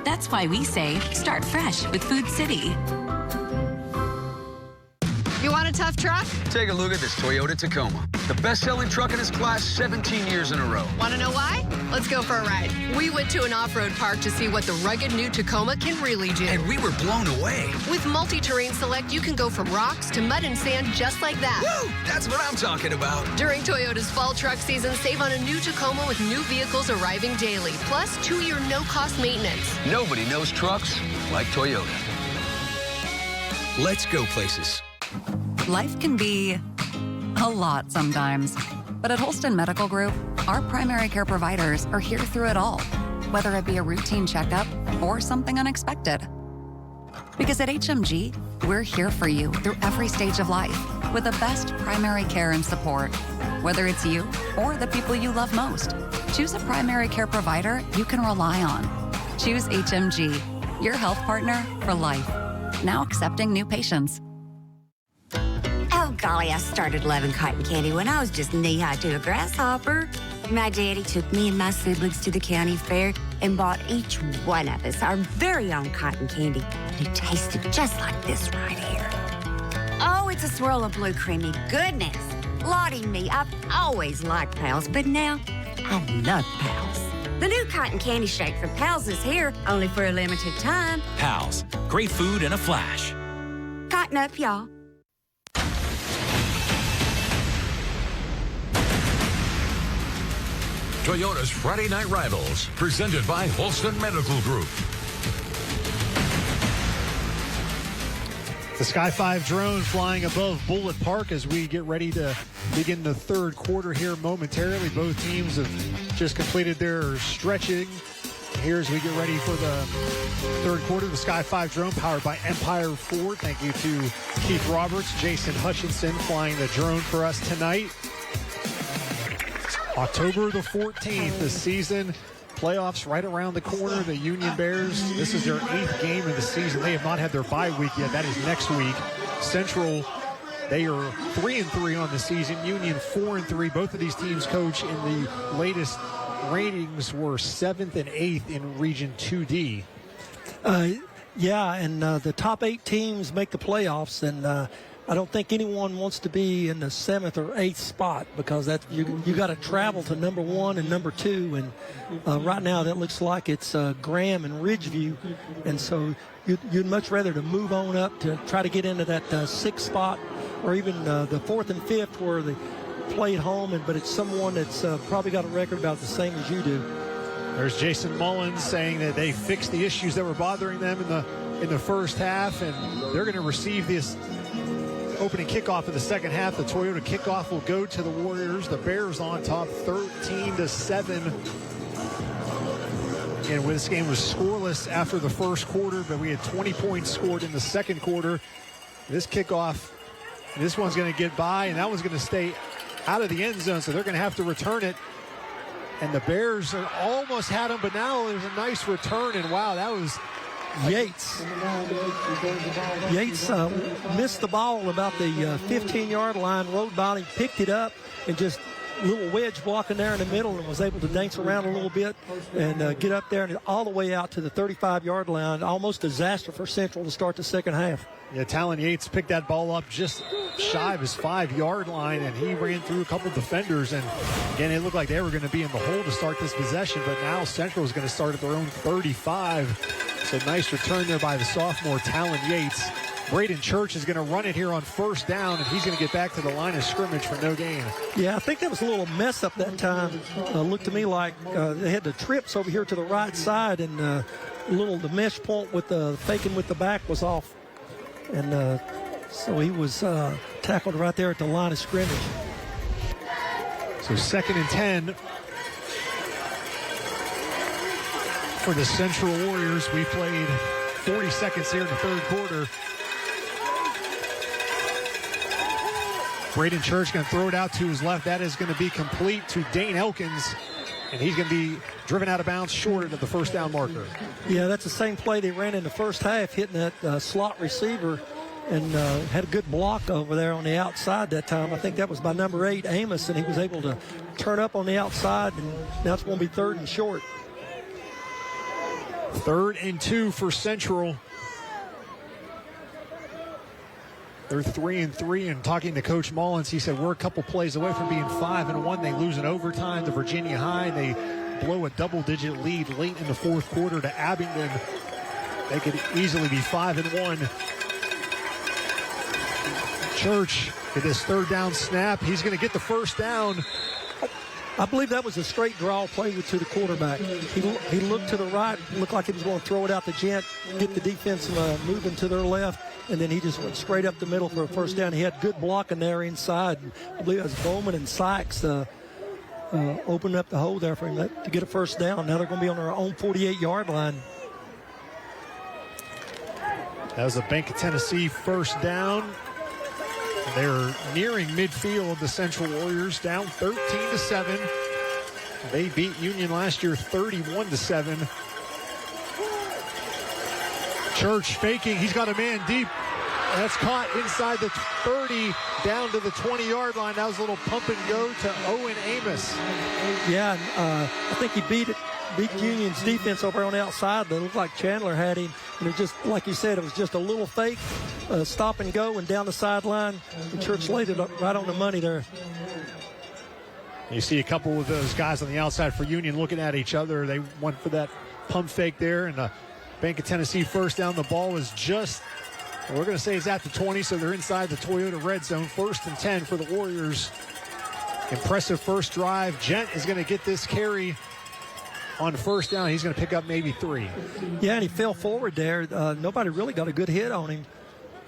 That's why we say, start fresh with Food City. You want a tough truck? Take a look at this Toyota Tacoma. The best-selling truck in its class 17 years in a row. Want to know why? Let's go for a ride. We went to an off-road park to see what the rugged new Tacoma can really do. And we were blown away. With multi-terrain select, you can go from rocks to mud and sand just like that. Woo! That's what I'm talking about. During Toyota's fall truck season, save on a new Tacoma with new vehicles arriving daily, plus 2-year no-cost maintenance. Nobody knows trucks like Toyota. Let's go places. Life can be a lot sometimes, but at Holston Medical Group, our primary care providers are here through it all, whether it be a routine checkup or something unexpected. Because at HMG, we're here for you through every stage of life with the best primary care and support, whether it's you or the people you love most. Choose a primary care provider you can rely on. Choose HMG, your health partner for life. Now accepting new patients. Oh, golly, I started loving cotton candy when I was just knee-high to a grasshopper. My daddy took me and my siblings to the county fair and bought each one of us our very own cotton candy. And it tasted just like this right here. Oh, it's a swirl of blue creamy goodness. Lottie me, I've always liked Pals, but now I love Pals. The new cotton candy shake from Pals is here, only for a limited time. Pals, great food in a flash. Cotton up, y'all. Toyota's Friday Night Rivals, presented by Holston Medical Group. The Sky 5 drone flying above Bullitt Park as we get ready to begin the third quarter here momentarily. Both teams have just completed their stretching. Here as we get ready for the third quarter, the Sky 5 drone powered by Empire Ford. Thank you to Keith Roberts, Jason Hutchinson flying the drone for us tonight. October the 14th, the season playoffs right around the corner. The Union Bears, this is their 8th game of the season. They have not had their bye week yet. That is next week. Central, they are 3-3 on the season. Union 4-3. Both of these teams, coach, in the latest ratings were 7th and 8th in Region 2D. Yeah, and the top 8 teams make the playoffs, and I don't think anyone wants to be in the 7th or 8th spot because that you got to travel to number 1 and number 2, and right now that looks like it's Graham and Ridgeview, and so you'd much rather to move on up to try to get into that 6th spot, or even the 4th and 5th where they play at home, but it's someone that's probably got a record about the same as you do. There's Jason Mullins saying that they fixed the issues that were bothering them in the first half, and they're going to receive this opening kickoff of the second half. The Toyota kickoff will go to the Warriors. The Bears on top 13-7. And this game was scoreless after the first quarter, but we had 20 points scored in the second quarter. This kickoff, this one's going to get by, and that one's going to stay out of the end zone, so they're going to have to return it. And the Bears almost had them, but now there's a nice return, and wow, that was Yates missed the ball about the 15-yard line, rolled by him, picked it up, and just a little wedge blocking there in the middle, and was able to dance around a little bit and get up there and all the way out to the 35-yard line. Almost disaster for Central to start the second half. Yeah, Talon Yates picked that ball up just shy of his 5-yard line, and he ran through a couple defenders, and again, it looked like they were going to be in the hole to start this possession, but now Central is going to start at their own 35. So nice return there by the sophomore Talon Yates. Braden Church is going to run it here on first down, and he's going to get back to the line of scrimmage for no gain. Yeah, I think that was a little mess up that time. Looked to me like they had the trips over here to the right side, and the mesh point with the faking with the back was off. And so he was tackled right there at the line of scrimmage. So 2nd and 10 for the Central Warriors. We played 40 seconds here in the third quarter. Braden Church going to throw it out to his left. That is going to be complete to Dane Elkins, and he's going to be driven out of bounds short of the first down marker. Yeah, that's the same play they ran in the first half, hitting that slot receiver, and had a good block over there on the outside that time. I think that was by number 8, Amos, and he was able to turn up on the outside, and now it's going to be 3rd and short. 3rd and 2 for Central. They're 3-3, and talking to Coach Mullins, he said we're a couple plays away from being 5-1. They lose in overtime to Virginia High. They blow a double-digit lead late in the fourth quarter to Abingdon. They could easily be 5-1. Church with his 3rd down snap. He's going to get the first down. I believe that was a straight draw play to the quarterback. He looked to the right, looked like he was going to throw it out the gent, get the defense moving to their left, and then he just went straight up the middle for a first down. He had good blocking there inside. I believe it was Bowman and Sykes opened up the hole there for him to get a first down. Now they're going to be on their own 48-yard line. That was a Bank of Tennessee first down. They're nearing midfield, the Central Warriors, down 13-7. They beat Union last year 31-7. Church faking. He's got a man deep. That's caught inside the 30, down to the 20-yard line. That was a little pump and go to Owen Amos. Yeah, and I think he beat Union's defense over on the outside. It looked like Chandler had him. And it was just, like you said, it was just a little fake stop and go and down the sideline. And Church laid it up right on the money there. You see a couple of those guys on the outside for Union looking at each other. They went for that pump fake there, and the Bank of Tennessee first down. The ball was just, we're going to say it's at the 20, so they're inside the Toyota red zone. 1st and 10 for the Warriors. Impressive first drive. Gent is going to get this carry on first down. He's going to pick up maybe 3. Yeah, and he fell forward there. Nobody really got a good hit on him.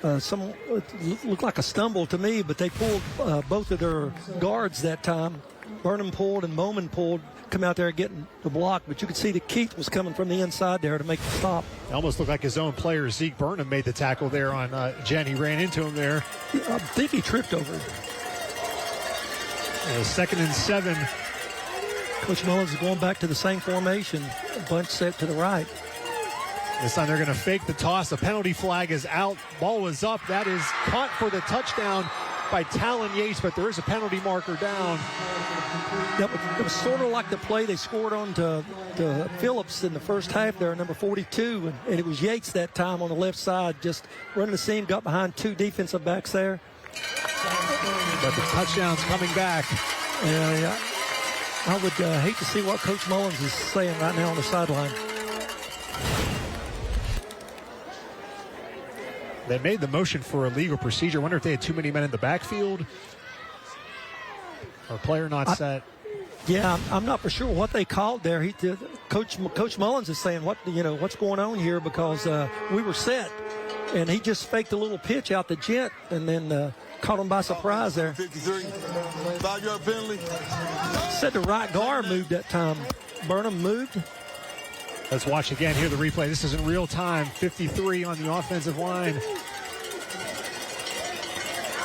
It looked like a stumble to me, but they pulled both of their guards that time. Burnham pulled and Bowman pulled, come out there getting the block, but you could see that Keith was coming from the inside there to make the stop. It almost looked like his own player, Zeke Burnham, made the tackle there on Jen. He ran into him there. I think he tripped over him. 2nd and 7. Coach Mullins is going back to the same formation, bunch set to the right. This time they're going to fake the toss. The penalty flag is out. Ball is up. That is caught for the touchdown by Talon Yates, but there is a penalty marker down. It was sort of like the play they scored on to Phillips in the first half there, number 42, and it was Yates that time on the left side, just running the seam, got behind 2 defensive backs there. But the touchdown's coming back. Yeah. I would hate to see what Coach Mullins is saying right now on the sideline. They made the motion for a legal procedure. I wonder if they had too many men in the backfield. Or player not set. Yeah, I'm not for sure what they called there. Coach Mullins is saying what's going on here, because we were set, and he just faked a little pitch out the Gent and then caught him by surprise there. 53, 5-yard penalty. Said the right guard moved that time. Burnham moved. Let's watch again here the replay. This is in real time. 53 on the offensive line.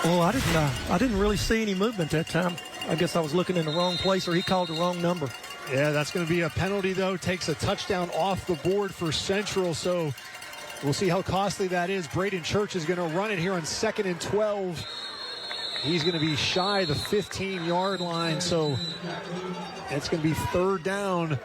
Oh, I didn't really see any movement that time. I guess I was looking in the wrong place, or he called the wrong number. Yeah, that's going to be a penalty, though. Takes a touchdown off the board for Central, so we'll see how costly that is. Braden Church is going to run it here on 2nd and 12. He's going to be shy the 15-yard line, so it's going to be 3rd down.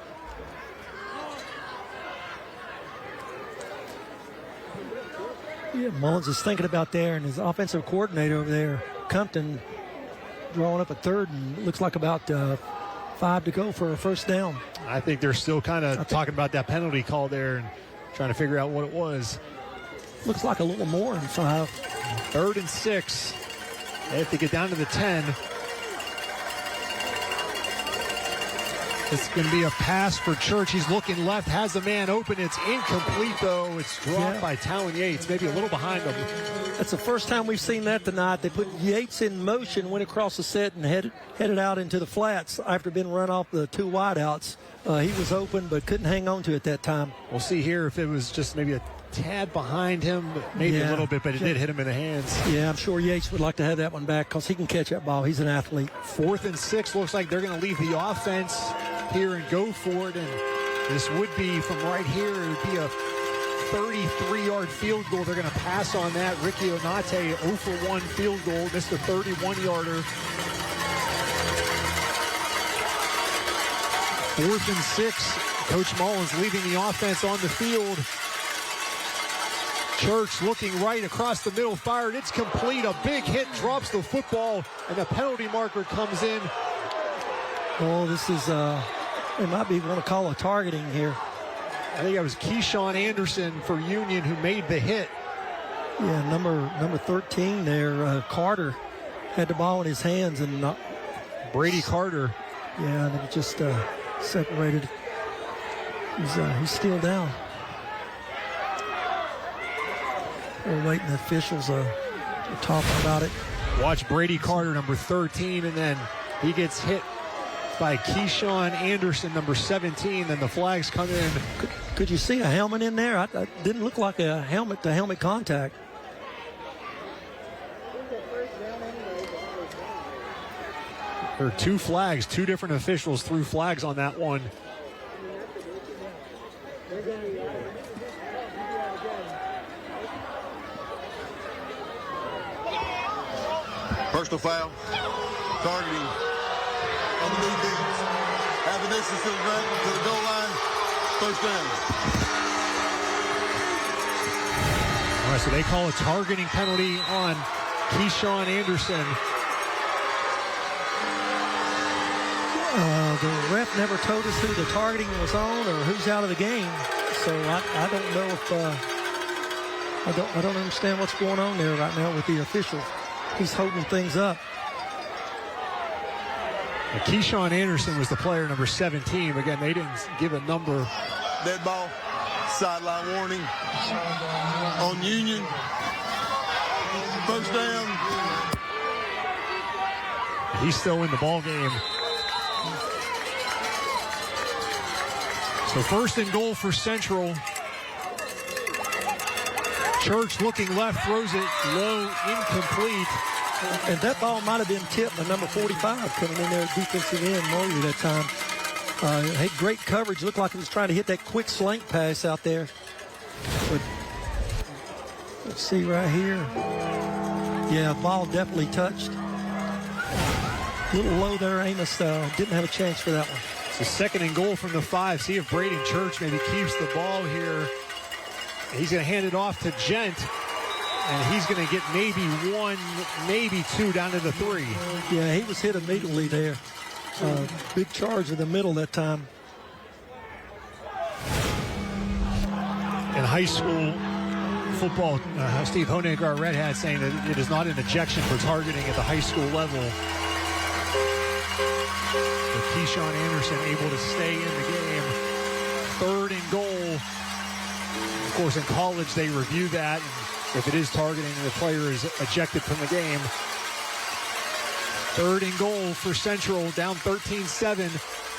Yeah, Mullins is thinking about there, and his offensive coordinator over there, Compton, drawing up a 3rd, and it looks like about 5 to go for a first down. I think they're still kind of talking about that penalty call there and trying to figure out what it was. Looks like a little more than 5. 3rd and 6. They have to get down to the 10. It's going to be a pass for Church. He's looking left, has the man open. It's incomplete, though. It's dropped by Talon Yates, maybe a little behind him. That's the first time we've seen that tonight. They put Yates in motion, went across the set, and headed out into the flats after being run off the 2 wideouts. He was open, but couldn't hang on to it that time. We'll see here if it was just maybe a tad behind him, maybe a little bit, but it did hit him in the hands. Yeah, I'm sure Yates would like to have that one back because he can catch that ball. He's an athlete. 4th and 6. Looks like they're going to leave the offense here and go for it, and this would be from right here. It would be a 33-yard field goal. They're going to pass on that. Ricky Onate, 0 for 1 field goal. Missed a 31-yarder. 4th and 6. Coach Mullins leaving the offense on the field. Church looking right across the middle, fired. It's complete. A big hit, drops the football, and the penalty marker comes in. Oh, this is, it might be want to call a targeting here. I think it was Keyshawn Anderson for Union who made the hit. Yeah, number 13 there, Carter, had the ball in his hands, and Brady Carter. Yeah, and it just separated. He's still down. We're waiting. The officials are talking about it. Watch Brady Carter, number 13, and then he gets hit by Keyshawn Anderson, number 17. Then the flags come in. Could you see a helmet in there? I didn't look like a helmet-to-helmet contact. There are 2 flags. 2 different officials threw flags on that one. Personal foul. Targeting on the defense. Half the distance to the goal line. First down. All right, so they call a targeting penalty on Keyshawn Anderson. The ref never told us who the targeting was on or who's out of the game. So I don't know if I don't understand what's going on there right now with the officials. He's holding things up. And Keyshawn Anderson was the player number 17. Again, they didn't give a number. Dead ball. Sideline warning on Union. First down. He's still in the ball game. So first and goal for Central. Church looking left, throws it low, incomplete. And that ball might have been tipped by number 45 coming in there at defensive end Murray that time. Had great coverage. Looked like he was trying to hit that quick slant pass out there. But let's see right here. Yeah, ball definitely touched. A little low there. Amos didn't have a chance for that one. So second and goal from the 5. See if Braden Church maybe keeps the ball here. He's going to hand it off to Gent. And he's going to get maybe 1, maybe 2 down to the 3. Yeah, he was hit immediately there. Big charge in the middle that time. In high school football, Steve Honig, our Red Hat, saying that it is not an ejection for targeting at the high school level. But Keyshawn Anderson able to stay in the game. Third and goal. Of course, in college, they review that. If it is targeting, the player is ejected from the game. Third and goal for Central, down 13-7.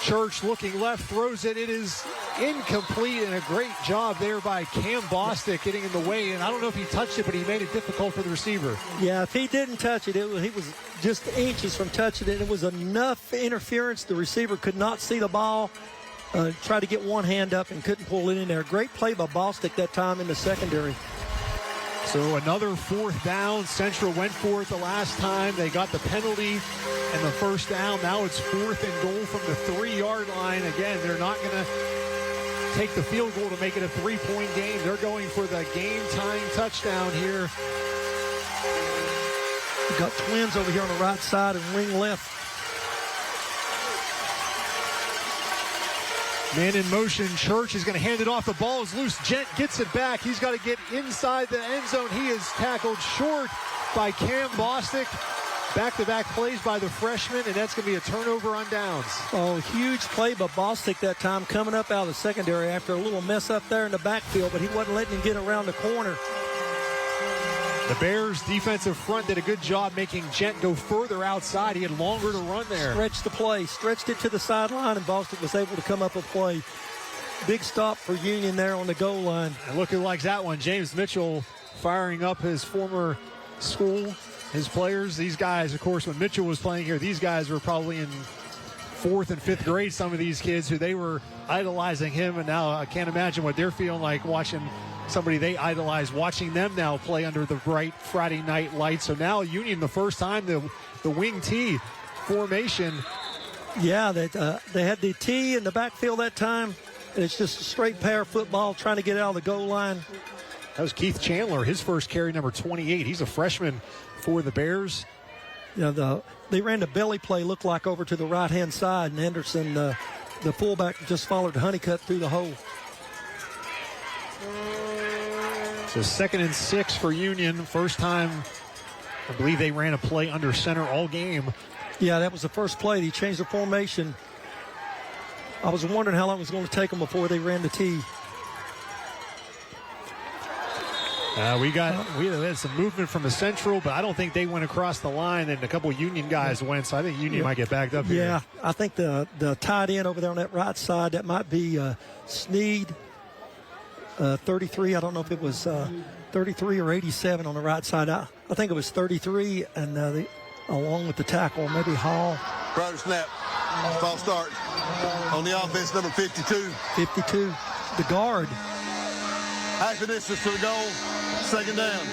Church looking left, throws it. It is incomplete, and a great job there by Cam Bostic getting in the way. And I don't know if he touched it, but he made it difficult for the receiver. Yeah, if he didn't touch it, he was just inches from touching it. It was enough interference. The receiver could not see the ball. Tried to get one hand up and couldn't pull it in there. Great play by Bostic that time in the secondary. So another fourth down. Central went for it the last time. They got the penalty and the first down. Now it's fourth and goal from the 3-yard line. Again, they're not going to take the field goal to make it a 3-point game. They're going for the game-tying touchdown here. We got twins over here on the right side and wing left. Man in motion. Church is going to hand it off. The ball is loose. Gent gets it back. He's got to get inside the end zone. He is tackled short by Cam Bostic. Back-to-back plays by the freshman, and that's going to be a turnover on downs. Oh, huge play by Bostic that time, coming up out of the secondary after a little mess up there in the backfield, but he wasn't letting him get around the corner. The Bears defensive front did a good job making Gent go further outside. He had longer to run there. Stretched the play, stretched it to the sideline, and Bostic was able to come up with play. Big stop for Union there on the goal line. And look who likes that one. James Mitchell firing up his former school, his players. These guys, of course, when Mitchell was playing here, these guys were probably in 4th and 5th grade, some of these kids who they were idolizing him, and now I can't imagine what they're feeling like watching somebody they idolize, watching them now play under the bright Friday night lights. So now Union, the first time, the wing T formation. Yeah, they had the T in the backfield that time, and it's just a straight pair football trying to get out of the goal line. That was Keith Chandler, his first carry, number 28. He's a freshman for the Bears. You know, they ran the belly play, looked like over to the right-hand side, and Anderson, the fullback, just followed Honeycutt through the hole. So 2nd and 6 for Union. First time, I believe they ran a play under center all game. Yeah, that was the first play. He changed the formation. I was wondering how long it was going to take them before they ran the T. We had some movement from the Central, but I don't think they went across the line, and a couple of Union guys went, so I think Union might get backed up here. Yeah, I think the tight end over there on that right side, that might be Sneed, 33. I don't know if it was 33 or 87 on the right side. I think it was 33, and along with the tackle, maybe Hall. Prior snap, false start on the offense, number 52. 52, the guard. Half the distance to the goal, 2nd down.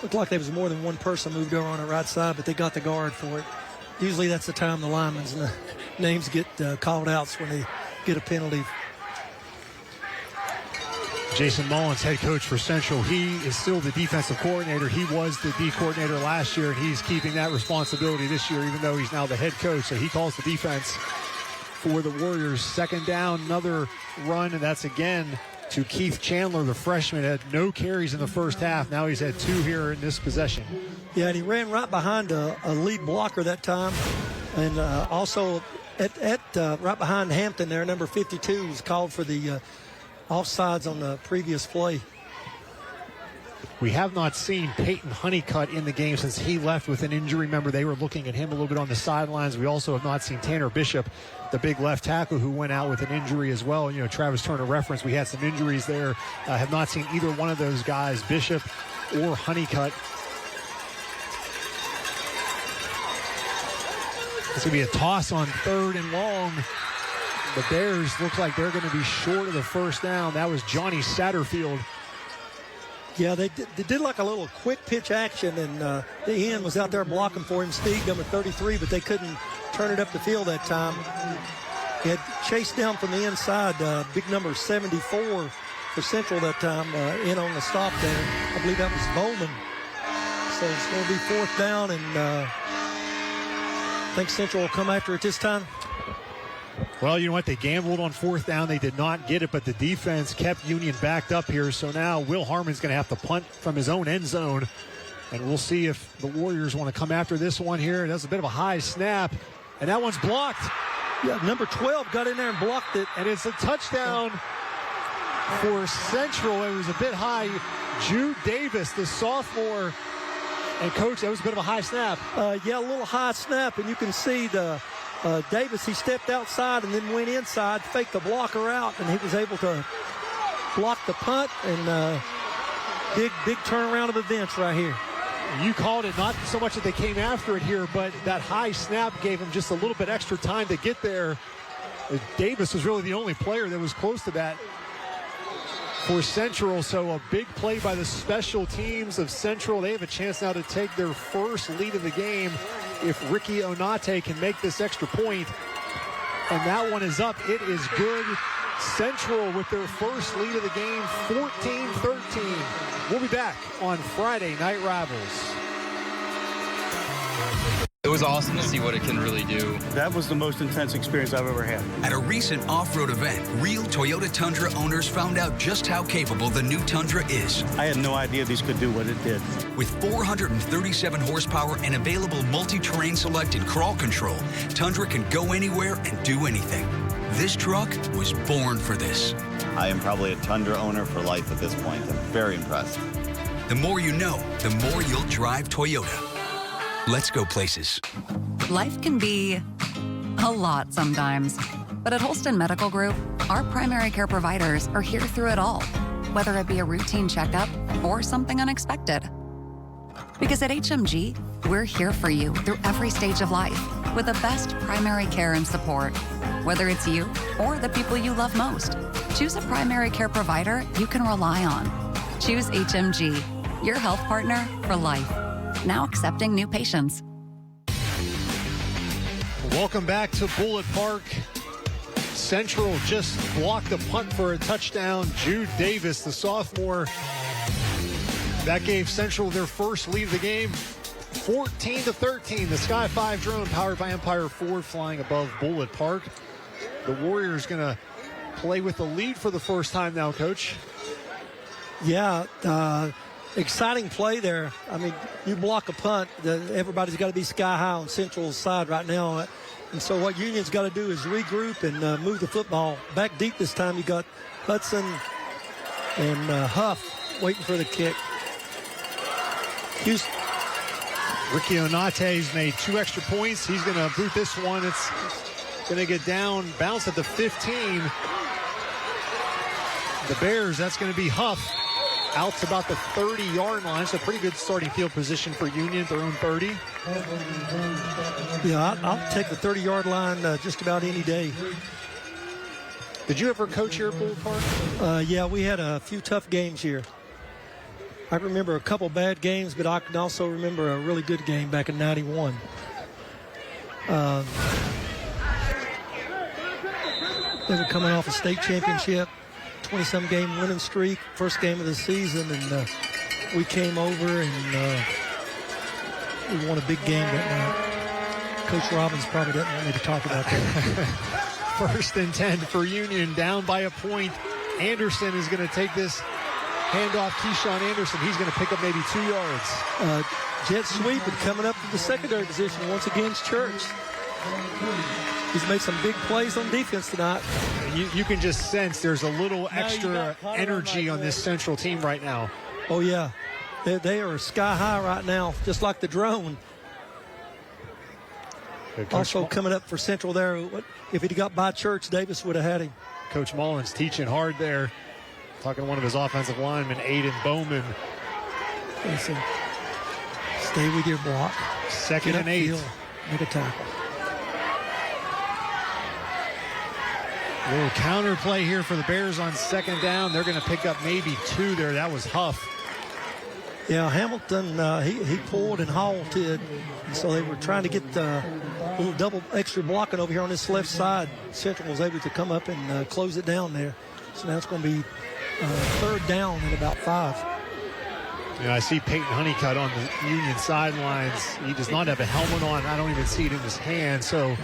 Looked like there was more than one person moved over on the right side, but they got the guard for it. Usually that's the time the linemen's names get called out when they get a penalty. Jason Mullins, head coach for Central, he is still the defensive coordinator. He was the D coordinator last year, and he's keeping that responsibility this year, even though he's now the head coach. So he calls the defense for the Warriors. Second down, another run, and that's again to Keith Chandler, the freshman. Had no carries in the first half. Now he's had 2 here in this possession. Yeah, and he ran right behind a lead blocker that time. And also at right behind Hampton there, number 52 was called for the offsides on the previous play. We have not seen Peyton Honeycutt in the game since he left with an injury. Remember, they were looking at him a little bit on the sidelines. We also have not seen Tanner Bishop, the big left tackle, who went out with an injury as well. You know, Travis Turner referenced, we had some injuries there. Have not seen either one of those guys, Bishop or Honeycutt. It's going to be a toss on 3rd and long. The Bears look like they're going to be short of the first down. That was Johnny Satterfield. Yeah, they did like a little quick pitch action, and the end was out there blocking for him, Steve, number 33, but they couldn't turn it up the field that time. He had chased down from the inside, big number 74 for Central that time, in on the stop there. I believe that was Bowman. So it's going to be 4th down, and I think Central will come after it this time. Well, you know what? They gambled on 4th down. They did not get it, but the defense kept Union backed up here. So now Will Harmon's going to have to punt from his own end zone. And we'll see if the Warriors want to come after this one here. That's a bit of a high snap. And that one's blocked. Yeah, number 12 got in there and blocked it. And it's a touchdown for Central. It was a bit high. Jude Davis, the sophomore. And, Coach, that was a bit of a high snap. Yeah, a little high snap. And you can see the Davis, he stepped outside and then went inside, faked the blocker out, and he was able to block the punt. And big turnaround of events right here. You called it, not so much that they came after it here, but that high snap gave him just a little bit extra time to get there. Davis was really the only player that was close to that for Central. So a big play by the special teams of Central. They have a chance now to take their first lead of the game if Ricky Onate can make this extra point. And that one is up. It is good. Central with their first lead of the game, 14-13. We'll be back on Friday Night Rivals. It was awesome to see what it can really do. That was the most intense experience I've ever had. At a recent off-road event, real Toyota Tundra owners found out just how capable the new Tundra is. I had no idea these could do what it did. With 437 horsepower and available multi-terrain select and crawl control, Tundra can go anywhere and do anything. This truck was born for this. I am probably a Tundra owner for life at this point. I'm very impressed. The more you know, the more you'll drive Toyota. Let's go places. Life can be a lot sometimes, but at Holston Medical Group, our primary care providers are here through it all, whether it be a routine checkup or something unexpected. Because at HMG, we're here for you through every stage of life with the best primary care and support. Whether it's you or the people you love most, choose a primary care provider you can rely on. Choose HMG, your health partner for life. Now accepting new patients. Welcome back to Bullitt Park. Central just blocked a punt for a touchdown. Jude Davis, the sophomore. That gave Central their first lead of the game. 14-13. The Sky 5 drone powered by Empire Ford flying above Bullitt Park. The Warriors going to play with the lead for the first time now, Coach. Yeah, exciting play there. I mean, you block a punt, everybody's got to be sky high on Central's side right now. And so what Union's got to do is regroup and move the football back deep this time. You got Hudson and Huff waiting for the kick. Houston. Ricky Onate's made 2 extra points. He's going to boot this one. It's going to get down, bounce at the 15. The Bears, that's going to be Huff. Out to about the 30-yard line. So pretty good starting field position for Union, their own 30. Yeah, I'll take the 30-yard line just about any day. Did you ever coach here at Bullitt Park? Yeah, we had a few tough games here. I remember a couple bad games, but I can also remember a really good game back in '91. They were coming off a state championship, 20-some game winning streak, first game of the season, and we came over and we won a big game that night. Coach Robbins probably doesn't want me to talk about that. 1st and 10 for Union, down by a point. Anderson is going to take this handoff. Keyshawn Anderson, he's going to pick up maybe 2 yards. Jet sweep and coming up to the secondary position once against Church. He's made some big plays on defense tonight. You can just sense there's a little extra energy on this Central team right now. Oh, yeah. They are sky high right now, just like the drone. Also coming up for Central there, if he'd got by Church, Davis would have had him. Coach Mullins teaching hard there. Talking to one of his offensive linemen, Aiden Bowman. Listen, stay with your block. 2nd and 8. Make a tackle. A little counter play here for the Bears on 2nd down. They're going to pick up maybe 2 there. That was Huff. Yeah, Hamilton, he pulled and halted. So they were trying to get a little double extra blocking over here on this left side. Central was able to come up and close it down there. So now it's going to be 3rd down and about 5. You know, I see Peyton Honeycutt on the Union sidelines. He does not have a helmet on. I don't even see it in his hand. So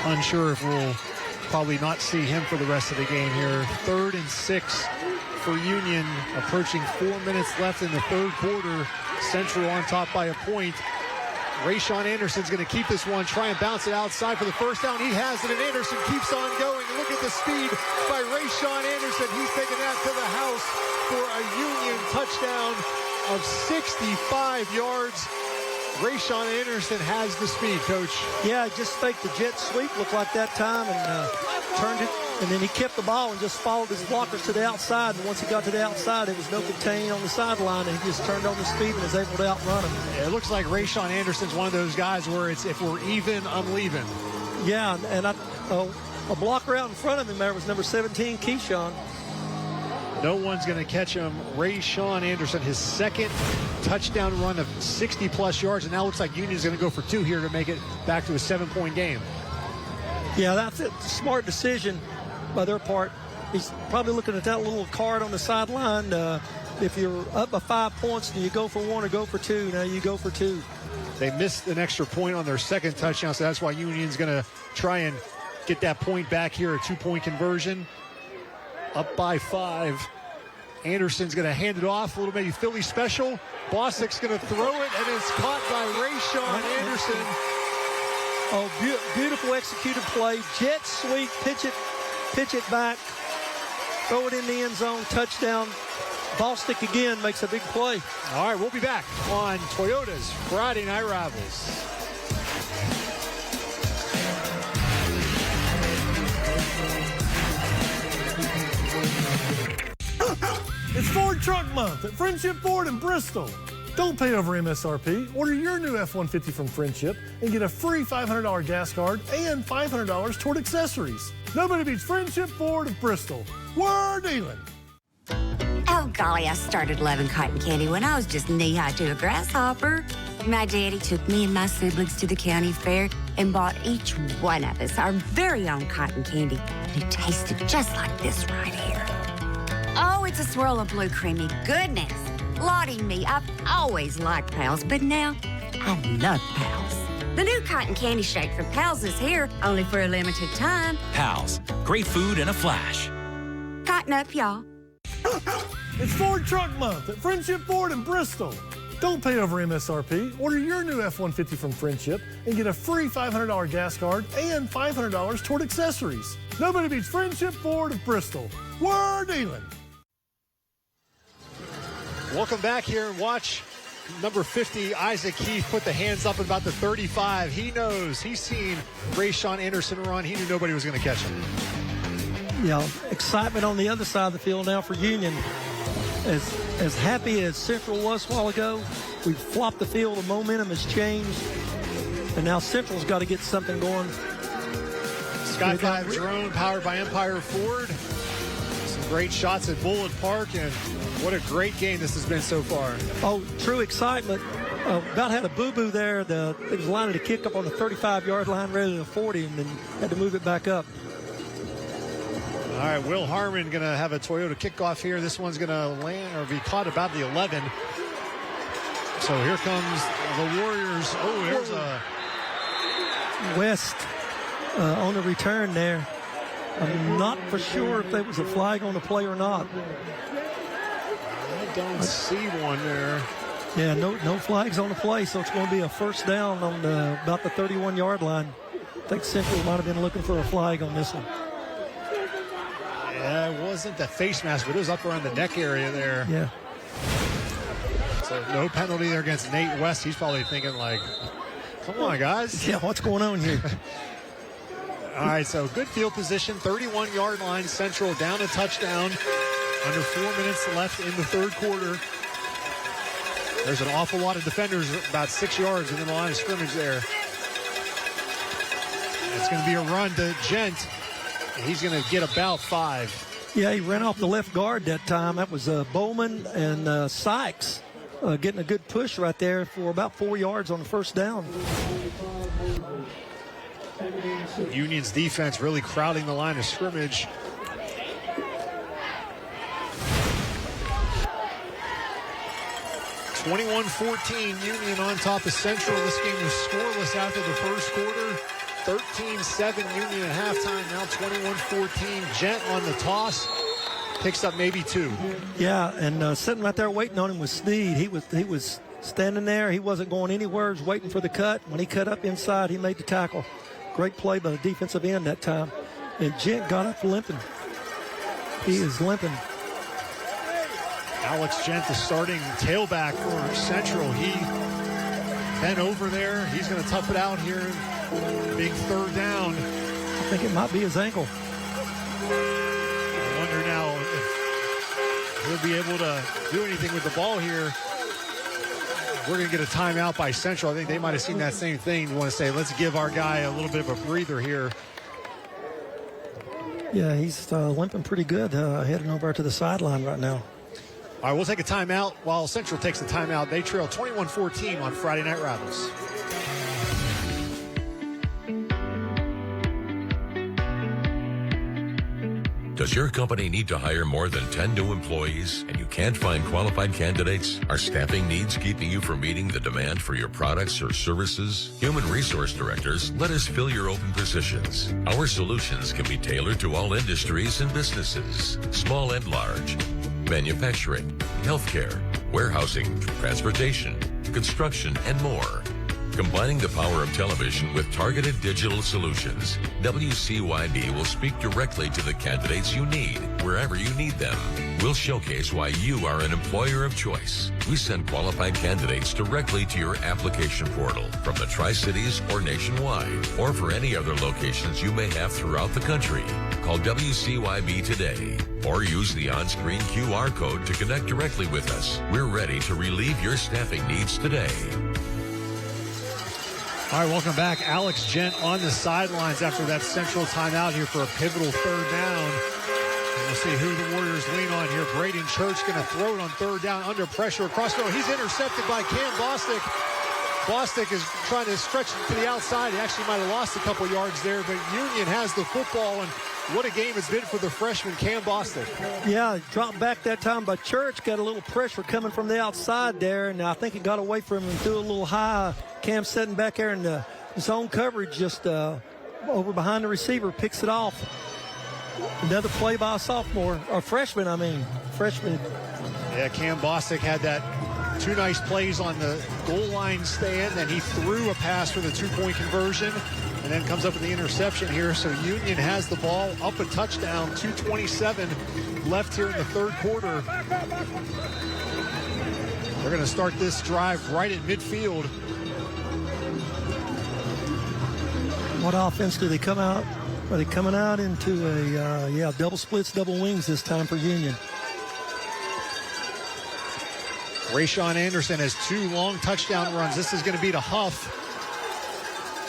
unsure if we'll probably not see him for the rest of the game here. 3rd and 6 for Union, approaching 4 minutes left in the 3rd quarter. Central on top by a point. Rayshawn Anderson's going to keep this one, try and bounce it outside for the 1st down. He has it, and Anderson keeps on going. Look at the speed by Rayshawn Anderson. He's taking that to the house for a Union touchdown of 65 yards. Rayshawn Anderson has the speed, Coach. Yeah, just think the jet sweep looked like that time and turned it, and then he kept the ball and just followed his blockers to the outside. And once he got to the outside, it was no contain on the sideline, and he just turned on the speed and was able to outrun him. Yeah, it looks like Rayshawn Anderson's one of those guys where it's if we're even, I'm leaving. Yeah, and a blocker out in front of him there was number 17, Keyshawn. No one's going to catch him. Rayshawn Anderson, his 2nd touchdown run of 60-plus yards, and now looks like Union's going to go for 2 here to make it back to a 7-point game. Yeah, that's a smart decision by their part. He's probably looking at that little card on the sideline. If you're up by 5 points, do you go for 1 or go for 2? Now you go for 2. They missed an extra point on their 2nd touchdown, so that's why Union's going to try and get that point back here, a 2-point conversion. Up by 5. Anderson's going to hand it off, a little maybe Philly special. Bostic's going to throw it, and it's caught by Rayshawn Anderson. Oh, beautiful executed play. Jet sweep, pitch it back, throw it in the end zone, touchdown. Bostic again makes a big play. All right, we'll be back on Toyota's Friday Night Rivals. It's Ford Truck Month at Friendship Ford in Bristol. Don't pay over MSRP. Order your new F-150 from Friendship and get a free $500 gas card and $500 toward accessories. Nobody beats Friendship Ford of Bristol. We're dealing. Oh, golly, I started loving cotton candy when I was just knee-high to a grasshopper. My daddy took me and my siblings to the county fair and bought each one of us our very own cotton candy. And it tasted just like this right here. Oh, it's a swirl of blue creamy goodness. Lottie me, I've always liked Pals, but now I love Pals. The new cotton candy shake from Pals is here, only for a limited time. Pals, great food in a flash. Cotton up, y'all. It's Ford Truck Month at Friendship Ford in Bristol. Don't pay over MSRP. Order your new F-150 from Friendship and get a free $500 gas card and $500 toward accessories. Nobody beats Friendship Ford of Bristol. We're dealing. Welcome back here and watch number 50, Isaac Keefe, put the hands up at about the 35. He knows. He's seen Rayshawn Anderson run. He knew nobody was going to catch him. Yeah, excitement on the other side of the field now for Union. As happy as Central was a while ago, we flopped the field. The momentum has changed. And now Central's got to get something going. Sky 5 drone powered by Empire Ford. Some great shots at Bullitt Park, and What a great game this has been so far. Oh, true excitement. About had a boo-boo there. It was lining to kick up on the 35-yard line rather than the 40, and then had to move it back up. All right, Will Harmon going to have a Toyota kickoff here. This one's going to land or be caught about the 11. So here comes the Warriors. Oh, there's a West on the return there. I'm not for sure if there was a flag on the play or not. I don't see one there. Yeah, no flags on the play, so it's going to be a first down on about the 31-yard line. I think Central might have been looking for a flag on this one. Yeah, it wasn't the face mask, but it was up around the neck area there. Yeah. So no penalty there against Nate West. He's probably thinking like, come on, guys. Yeah, what's going on here? All right, so good field position, 31-yard line. Central down a touchdown. Under 4 minutes left in the third quarter. There's an awful lot of defenders about 6 yards within the line of scrimmage there. It's going to be a run to Gent. He's going to get about 5. Yeah, he ran off the left guard that time. That was Bowman and Sykes getting a good push right there for about 4 yards on the first down. Union's defense really crowding the line of scrimmage. (21-14) Union on top of Central. This game was scoreless after the first quarter. 13-7 Union at halftime. Now 21-14. Gent on the toss. Picks up maybe 2. Yeah, and sitting right there waiting on him was Sneed. He was standing there. He wasn't going anywhere. He was waiting for the cut. When he cut up inside, he made the tackle. Great play by the defensive end that time. And Gent got up limping. He is limping. Alex Gent, the starting tailback for Central. He bent over there. He's going to tough it out here. Big third down. I think it might be his ankle. I wonder now if he'll be able to do anything with the ball here. We're going to get a timeout by Central. I think they might have seen that same thing. You want to say, let's give our guy a little bit of a breather here. Yeah, he's limping pretty good, heading over to the sideline right now. All right, we'll take a timeout while Central takes the timeout. They trail 21-14 on Friday Night Rivals. Does your company need to hire more than 10 new employees and you can't find qualified candidates? Are staffing needs keeping you from meeting the demand for your products or services? Human Resource Directors, let us fill your open positions. Our solutions can be tailored to all industries and businesses, small and large. Manufacturing, healthcare, warehousing, transportation, construction, and more. Combining the power of television with targeted digital solutions, WCYB will speak directly to the candidates you need, wherever you need them. We'll showcase why you are an employer of choice. We send qualified candidates directly to your application portal from the Tri-Cities or nationwide, or for any other locations you may have throughout the country. Call WCYB today, or use the on-screen QR code to connect directly with us. We're ready to relieve your staffing needs today. All right, welcome back. Alex Gent on the sidelines after that Central timeout here for a pivotal third down. And we'll see who the Warriors lean on here. Braden Church going to throw it on third down under pressure across the road. He's intercepted by Cam Bostic. Bostic is trying to stretch to the outside. He actually might have lost a couple yards there, but Union has the football, and what a game it's been for the freshman, Cam Bostic. Yeah, dropped back that time by Church. Got a little pressure coming from the outside there, and I think it got away from him and threw a little high. Cam sitting back there in the zone coverage, just over behind the receiver, picks it off. Another play by a sophomore, or freshman. Yeah, Cam Bostic had that 2 nice plays on the goal line stand, and he threw a pass for the 2-point conversion, and then comes up with the interception here. So Union has the ball, up a touchdown, 2:27 left here in the third quarter. They're going to start this drive right at midfield. What offense do they come out? Are they coming out into a, double splits, double wings this time for Union? Rayshawn Anderson has 2 long touchdown runs. This is going to be to Huff,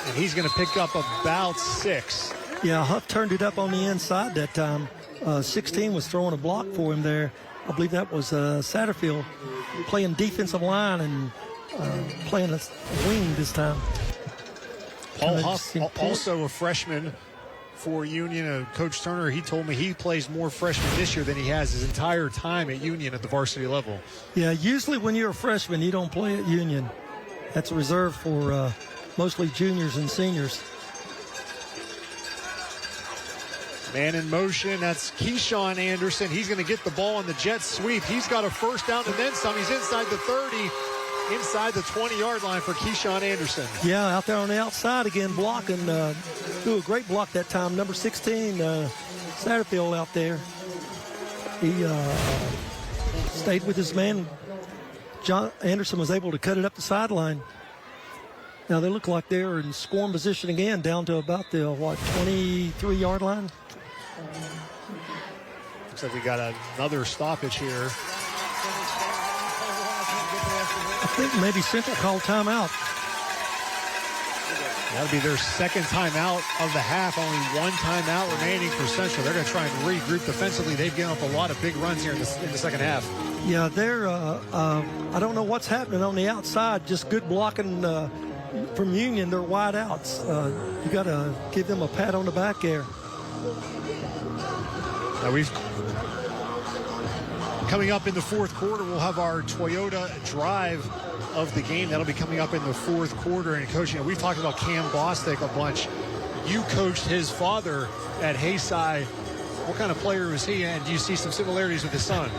and he's going to pick up about 6. Yeah, Huff turned it up on the inside that time. 16 was throwing a block for him there. I believe that was Satterfield, playing defensive line and playing a wing this time. Paul Huff, also a freshman for Union. Coach Turner, he told me he plays more freshmen this year than he has his entire time at Union at the varsity level. Yeah, usually when you're a freshman, you don't play at Union. That's reserved for mostly juniors and seniors. Man in motion, that's Keyshawn Anderson. He's going to get the ball on the jet sweep. He's got a first down and then some. He's inside the 30, inside the 20-yard line for Keyshawn Anderson. Yeah, out there on the outside again, blocking. Do a great block that time. Number 16, Satterfield out there. He stayed with his man. John Anderson was able to cut it up the sideline. Now they look like they're in scoring position again, down to about the, 23-yard line? Looks like we got another stoppage here. I think maybe Central called timeout. That'll be their second timeout of the half. Only one timeout remaining for Central. They're going to try and regroup defensively. They've given up a lot of big runs here in the second half. Yeah, they're, I don't know what's happening on the outside. Just good blocking from Union. They're wide outs. You got to give them a pat on the back there. Now coming up in the fourth quarter, we'll have our Toyota drive of the game. That'll be coming up in the fourth quarter. And Coach, we've talked about Cam Bostic a bunch. You coached his father at Hayside. What kind of player was he, and do you see some similarities with his son?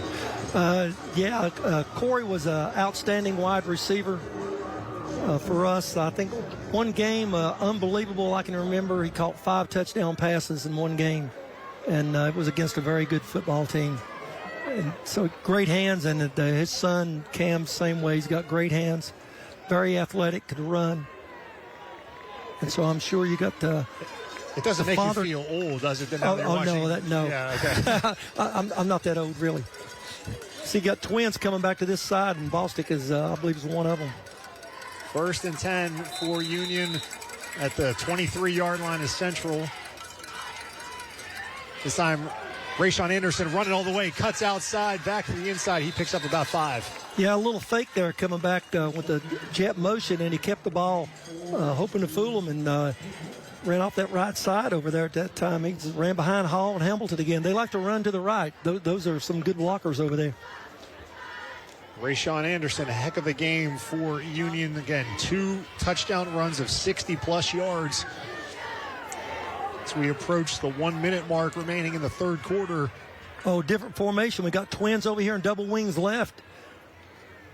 Corey was an outstanding wide receiver for us. I think one game, unbelievable, I can remember, he caught 5 touchdown passes in one game, and it was against a very good football team. And so great hands, and his son, Cam, same way. He's got great hands, very athletic, could run. And so I'm sure you got the... It doesn't make father. You feel old, does it? No. Yeah, okay. I'm not that old, really. So you got twins coming back to this side, and Bostic is, I believe, is one of them. 1st and 10 for Union at the 23-yard line of Central. This time, Rayshawn Anderson running all the way, cuts outside, back to the inside. He picks up about 5. Yeah, a little fake there coming back with the jet motion, and he kept the ball hoping to fool him, and ran off that right side over there at that time. He just ran behind Hall and Hamilton again. They like to run to the right. Those are some good blockers over there. Rayshawn Anderson, a heck of a game for Union. Again, 2 touchdown runs of 60-plus yards. As we approach the 1-minute mark remaining in the third quarter. Oh, different formation. We got twins over here and double wings left.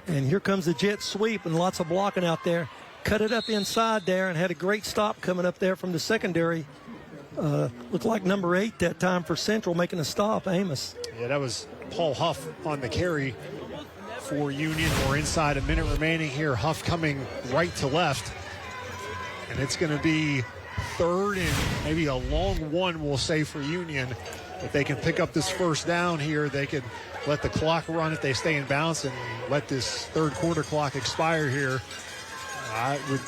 And here comes the jet sweep and lots of blocking out there. Cut it up inside there and had a great stop coming up there from the secondary. Looked like number 8 that time for Central making a stop, Amos. Yeah, that was Paul Huff on the carry for Union. We're inside a minute remaining here. Huff coming right to left. And it's going to be 3rd and maybe a long one, we'll say, for Union. If they can pick up this first down here, they could let the clock run if they stay in bounds and let this third quarter clock expire here. I would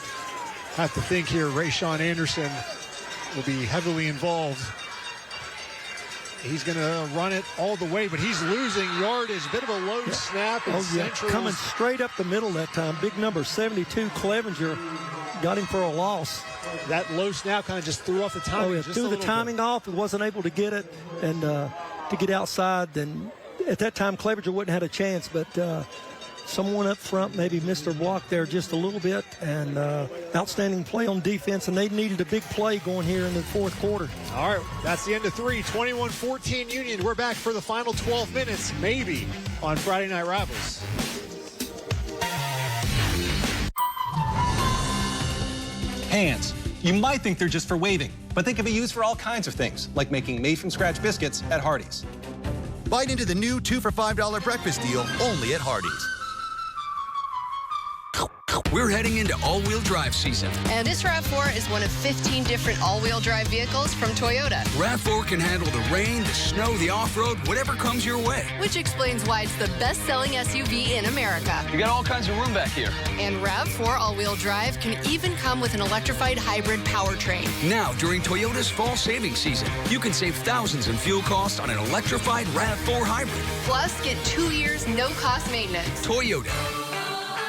have to think here Rayshawn Anderson will be heavily involved. He's going to run it all the way, but he's losing yardage. A bit of a low snap. And coming straight up the middle that time. Big number 72, Clevenger, got him for a loss. That low snap kind of just threw off the timing. Threw the timing off. It wasn't able to get it and to get outside. Then at that time, Clevenger wouldn't have had a chance, but someone up front maybe missed their block there just a little bit, and outstanding play on defense, and they needed a big play going here in the fourth quarter. All right, that's the end of 3. 21-14 Union. We're back for the final 12 minutes, maybe, on Friday Night Rivals. Hands. You might think they're just for waving, but they can be used for all kinds of things, like making made-from-scratch biscuits at Hardee's. Bite into the new 2 for $5 breakfast deal only at Hardee's. We're heading into all-wheel drive season. And this RAV4 is one of 15 different all-wheel drive vehicles from Toyota. RAV4 can handle the rain, the snow, the off-road, whatever comes your way. Which explains why it's the best-selling SUV in America. You got all kinds of room back here. And RAV4 all-wheel drive can even come with an electrified hybrid powertrain. Now, during Toyota's fall savings season, you can save thousands in fuel costs on an electrified RAV4 hybrid. Plus, get 2 years no-cost maintenance. Toyota.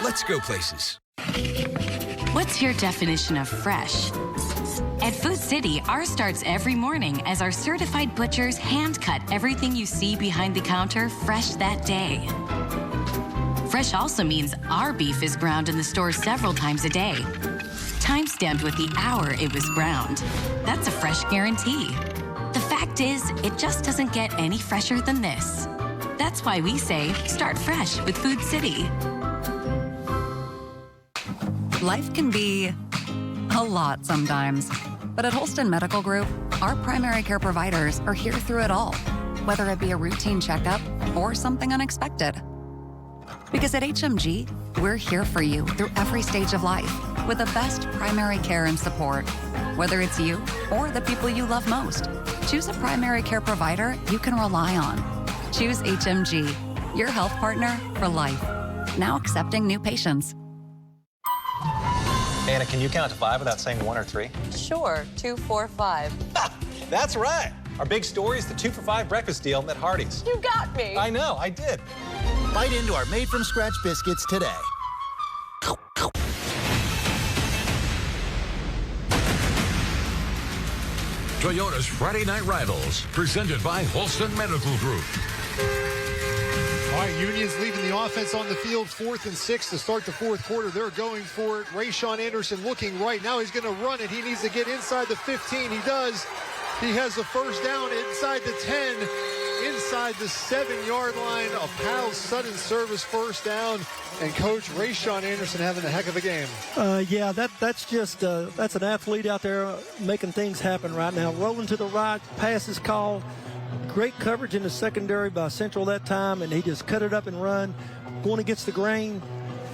Let's go places. What's your definition of fresh? At Food City, ours starts every morning as our certified butchers hand-cut everything you see behind the counter fresh that day. Fresh also means our beef is ground in the store several times a day, time-stamped with the hour it was ground. That's a fresh guarantee. The fact is, it just doesn't get any fresher than this. That's why we say, start fresh with Food City. Life can be a lot sometimes. But at Holston Medical Group, our primary care providers are here through it all, whether it be a routine checkup or something unexpected. Because at HMG, we're here for you through every stage of life with the best primary care and support. Whether it's you or the people you love most, choose a primary care provider you can rely on. Choose HMG, your health partner for life. Now accepting new patients. Anna, can you count to 5 without saying 1 or 3? Sure, 2, 4, 5. That's right. Our big story is the 2 for $5 breakfast deal at Hardee's. You got me. I know, I did. Bite into our made-from-scratch biscuits today. Toyota's Friday Night Rivals, presented by Holston Medical Group. All right, Union's leaving the offense on the field, 4th and 6 to start the fourth quarter. They're going for it. Rayshawn Anderson looking right. Now he's going to run it. He needs to get inside the 15. He does. He has the first down inside the 10, inside the 7-yard line. A Pal sudden service first down. And Coach Rayshawn Anderson having a heck of a game. Yeah, that's just that's an athlete out there making things happen right now. Rolling to the right, pass is called. Great coverage in the secondary by Central that time, and he just cut it up and run. Going against the grain,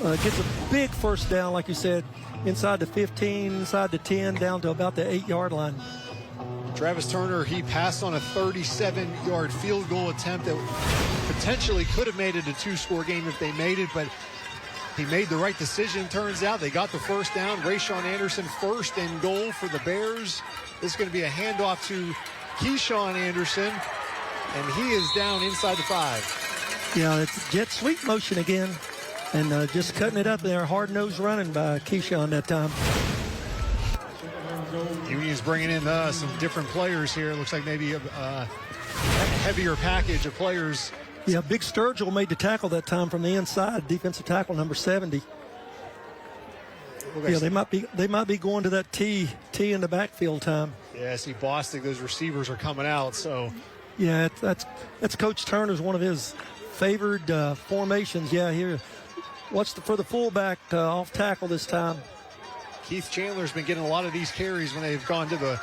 gets a big first down, like you said, inside the 15, inside the 10, down to about the 8-yard line. Travis Turner, he passed on a 37-yard field goal attempt that potentially could have made it a 2-score game if they made it, but he made the right decision, turns out. They got the first down. Rayshawn Anderson, 1st and goal for the Bears. This is going to be a handoff to Keyshawn Anderson, and he is down inside the 5. Yeah, it's jet sweep motion again, and just cutting it up there. Hard-nosed running by Keyshawn that time. Union's bringing in some different players here. Looks like maybe a heavier package of players. Yeah, Big Sturgill made the tackle that time from the inside, defensive tackle number 70. Yeah, they might be going to that T in the backfield time. Yeah, see Bostic, those receivers are coming out, so. Yeah, that's Coach Turner's one of his favored formations. Yeah, here, for the fullback off tackle this time. Keith Chandler's been getting a lot of these carries when they've gone to the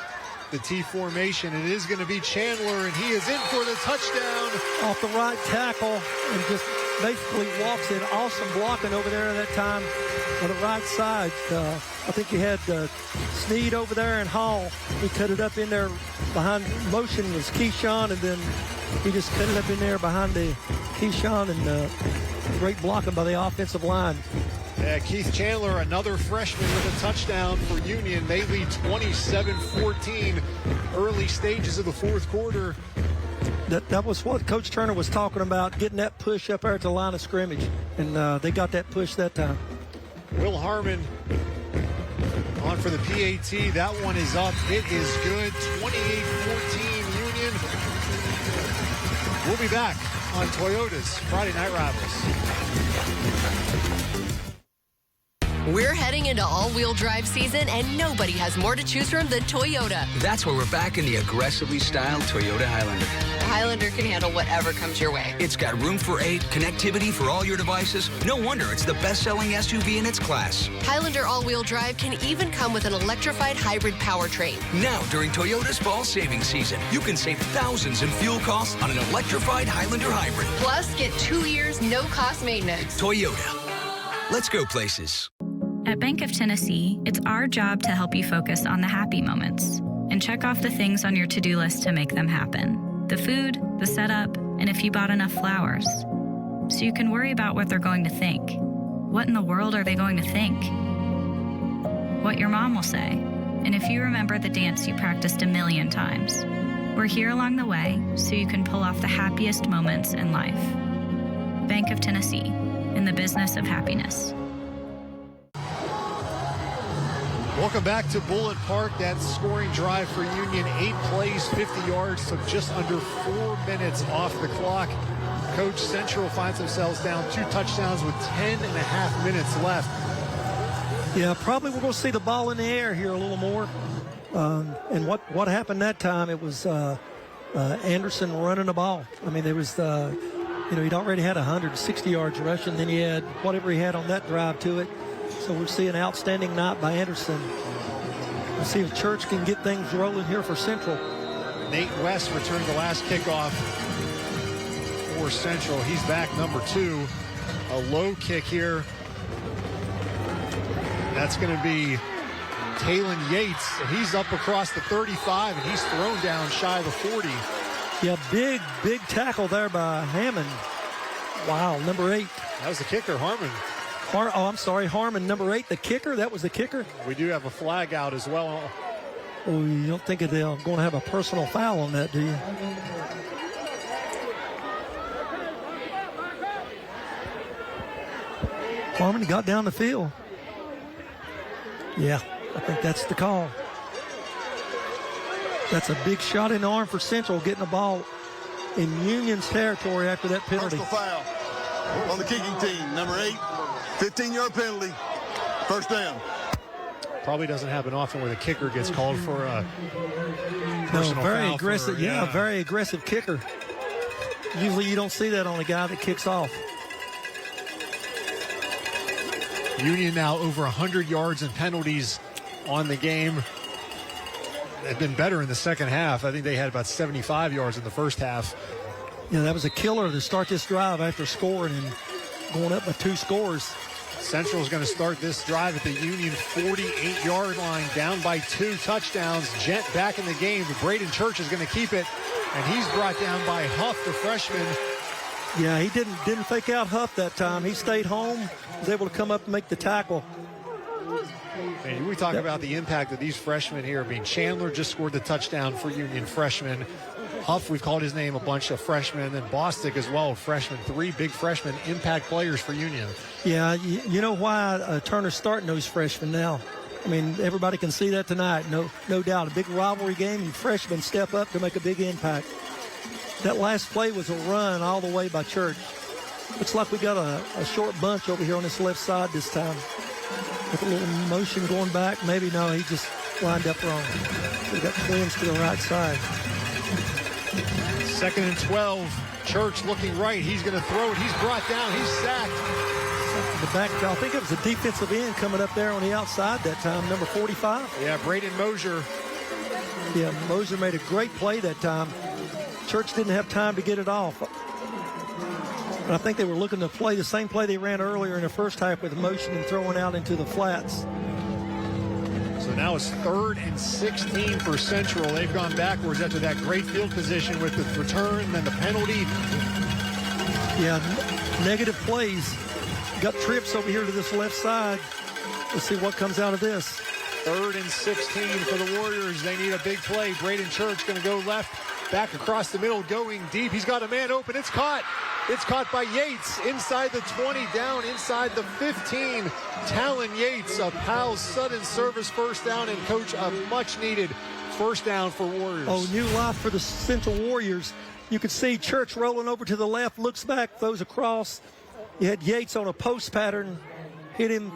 T formation. It is going to be Chandler, and he is in for the touchdown. Off the right tackle, and just basically walks in. Awesome blocking over there at that time on the right side. I think you had Sneed over there and Hall. He cut it up in there behind motion was Keyshawn, and then he just cut it up in there behind the Keyshawn, and great blocking by the offensive line. Yeah, Keith Chandler, another freshman with a touchdown for Union. They lead 27-14 early stages of the fourth quarter. That was what Coach Turner was talking about, getting that push up there at the line of scrimmage, and they got that push that time. Will Harmon on for the PAT. That one is up. It is good. 28-14 Union. We'll be back on Toyota's Friday Night Rivals. We're heading into all-wheel drive season, and nobody has more to choose from than Toyota. That's why we're back in the aggressively styled Toyota Highlander. The Highlander can handle whatever comes your way. It's got room for 8, connectivity for all your devices. No wonder it's the best-selling SUV in its class. Highlander all-wheel drive can even come with an electrified hybrid powertrain. Now, during Toyota's fall savings season, you can save thousands in fuel costs on an electrified Highlander hybrid. Plus, get 2 years no-cost maintenance. Toyota. Let's go places. At Bank of Tennessee, it's our job to help you focus on the happy moments and check off the things on your to-do list to make them happen. The food, the setup, and if you bought enough flowers. So you can worry about what they're going to think. What in the world are they going to think? What your mom will say. And if you remember the dance you practiced 1,000,000 times. We're here along the way so you can pull off the happiest moments in life. Bank of Tennessee, in the business of happiness. Welcome back to Bullitt Park. That scoring drive for Union, 8 plays, 50 yards, took just under 4 minutes off the clock. Coach, Central finds themselves down 2 touchdowns with 10.5 minutes left. Yeah, probably we're going to see the ball in the air here a little more. And what happened that time, it was Anderson running the ball. I mean, there was, he'd already had 160 yards rushing, then he had whatever he had on that drive to it. So we'll see an outstanding night by Anderson. We'll see if Church can get things rolling here for Central. Nate West returned the last kickoff for Central. He's back, number 2. A low kick here. That's going to be Talon Yates. He's up across the 35, and he's thrown down shy of the 40. Yeah, big tackle there by Hammond. Wow, number 8. That was the kicker, Harmon. Harmon, number 8, the kicker. That was the kicker. We do have a flag out as well. Oh, you don't think they're going to have a personal foul on that, do you? Harmon got down the field. Yeah, I think that's the call. That's a big shot in the arm for Central, getting the ball in Union's territory after that penalty. Personal foul on the kicking team, number 8. 15-yard penalty, first down. Probably doesn't happen often where the kicker gets called for a personal very foul. Aggressive. Very aggressive kicker. Usually you don't see that on a guy that kicks off. Union now over 100 yards and penalties on the game. They've been better in the second half. I think they had about 75 yards in the first half. Yeah, that was a killer to start this drive after scoring and going up by 2 scores. Central's going to start this drive at the Union 48-yard line, down by 2 touchdowns. Gent back in the game, but Braden Church is going to keep it, and he's brought down by Huff, the freshman. Yeah, he didn't fake out Huff that time. He stayed home, was able to come up and make the tackle. And we talk about the impact of these freshmen here. I mean, Chandler just scored the touchdown for Union, freshman. Huff, we've called his name a bunch of freshmen, and Bostic as well, freshman. 3 big freshmen, impact players for Union. Yeah, you know why Turner's starting those freshmen now. I mean, everybody can see that tonight, no doubt. A big rivalry game, and freshmen step up to make a big impact. That last play was a run all the way by Church. Looks like we got a short bunch over here on this left side this time. With a little motion going back. Maybe no, he just lined up wrong. We got twins to the right side. 2nd and 12. Church looking right. He's going to throw it. He's brought down. He's sacked. The back, I think it was a defensive end coming up there on the outside that time, number 45. Yeah, Braden Mosier. Yeah, Mosier made a great play that time. Church didn't have time to get it off. And I think they were looking to play the same play they ran earlier in the first half with motion and throwing out into the flats. So now it's 3rd and 16 for Central. They've gone backwards after that great field position with the return and then the penalty. Yeah, negative plays. Got trips over here to this left side. Let's see what comes out of this. 3rd and 16 for the Warriors. They need a big play. Braden Church going to go left, back across the middle, going deep. He's got a man open. It's caught. It's caught by Yates inside the 20, down inside the 15. Talon Yates, a Powell's sudden service first down, and coach, a much-needed first down for Warriors. Oh, new life for the Central Warriors. You could see Church rolling over to the left, looks back, throws across. You had Yates on a post pattern, hit him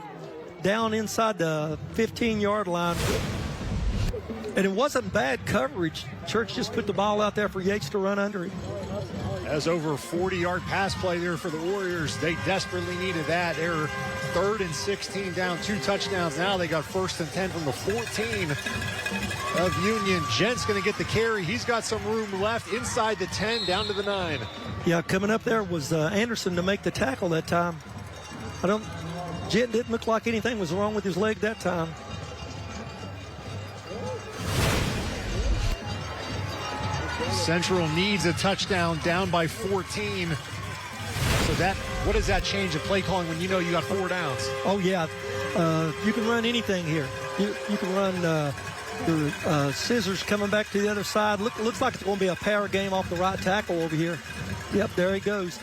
down inside the 15-yard line. And it wasn't bad coverage. Church just put the ball out there for Yates to run under it. That's over a 40-yard pass play there for the Warriors. They desperately needed that. They're 3rd and 16 down, 2 touchdowns. Now they got 1st and 10 from the 14 of Union. Gent's going to get the carry. He's got some room left inside the 10, down to the 9. Yeah, coming up there was Anderson to make the tackle that time. Jet didn't look like anything was wrong with his leg that time. Central needs a touchdown, down by 14. So what does that change of play calling when you know you got 4 downs? Oh, yeah. You can run anything here. You can run your scissors coming back to the other side. Looks like it's going to be a power game off the right tackle over here. Yep, there he goes.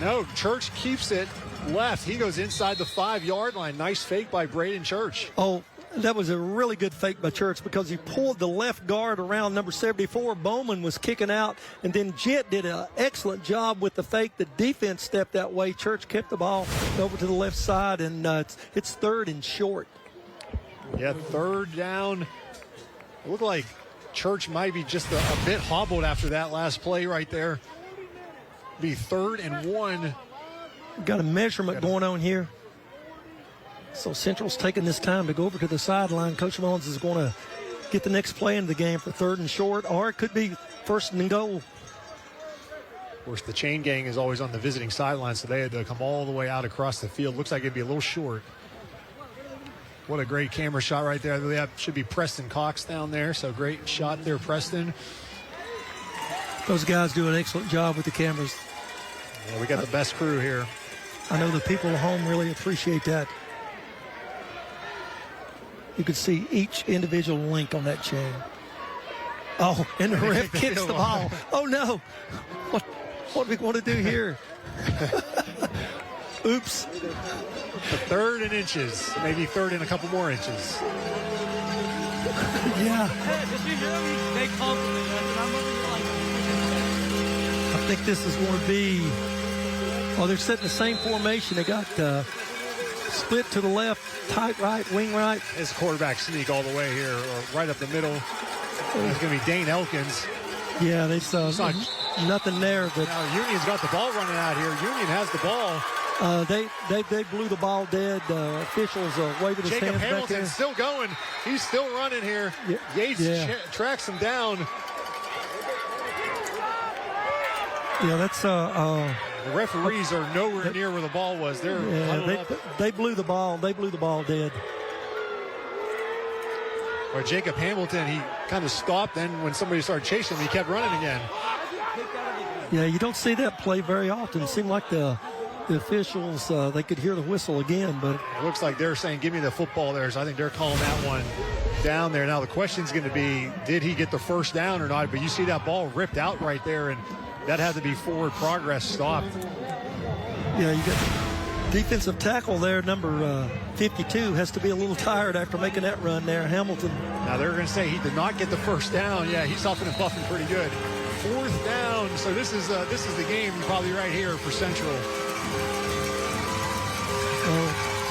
No, Church keeps it left. He goes inside the 5-yard line. Nice fake by Braden Church. Oh, that was a really good fake by Church because he pulled the left guard around number 74. Bowman was kicking out, and then Jet did an excellent job with the fake. The defense stepped that way. Church kept the ball over to the left side, and it's 3rd and short. Yeah, 3rd down. It looked like Church might be just a bit hobbled after that last play right there. Be 3rd and 1. Got a measurement going on here. So Central's taking this time to go over to the sideline. Coach Mullins is going to get the next play into the game for 3rd and short, or it could be 1st and goal. Of course, the chain gang is always on the visiting sideline, so they had to come all the way out across the field. Looks like it'd be a little short. What a great camera shot right there. That should be Preston Cox down there, so great shot there, Preston. Those guys do an excellent job with the cameras. Yeah, we got the best crew here. I know the people at home really appreciate that. You could see each individual link on that chain. Oh, and the ref kicks the ball. Oh, no. What do we want to do here? Oops. The 3rd and inches. Maybe 3rd and a couple more inches. Yeah. I think this is going to be... Oh, they're setting the same formation. They got... split to the left, tight right, wing right. His quarterback sneak all the way here, or right up the middle. It's going to be Dane Elkins. Yeah, they saw nothing there. But now Union's got the ball running out here. Union has the ball. They blew the ball dead. Officials waving his Jacob hands back Hamilton's there. still going. He's still running here. Yeah. Yates tracks him down. Yeah, that's the referees are nowhere near where the ball was. They blew the ball. They blew the ball dead. Or Jacob Hamilton, he kind of stopped. Then when somebody started chasing him, he kept running again. Yeah, you don't see that play very often. It seemed like the officials, they could hear the whistle again, but it looks like they're saying, give me the football there. So I think they're calling that one down there. Now the question's going to be, did he get the 1st down or not? But you see that ball ripped out right there, and that had to be forward progress stopped. Yeah, you got defensive tackle there, number 52, has to be a little tired after making that run there, Hamilton. Now they're going to say he did not get the 1st down. Yeah, he's huffing and puffing pretty good. 4th down, so this is the game probably right here for Central.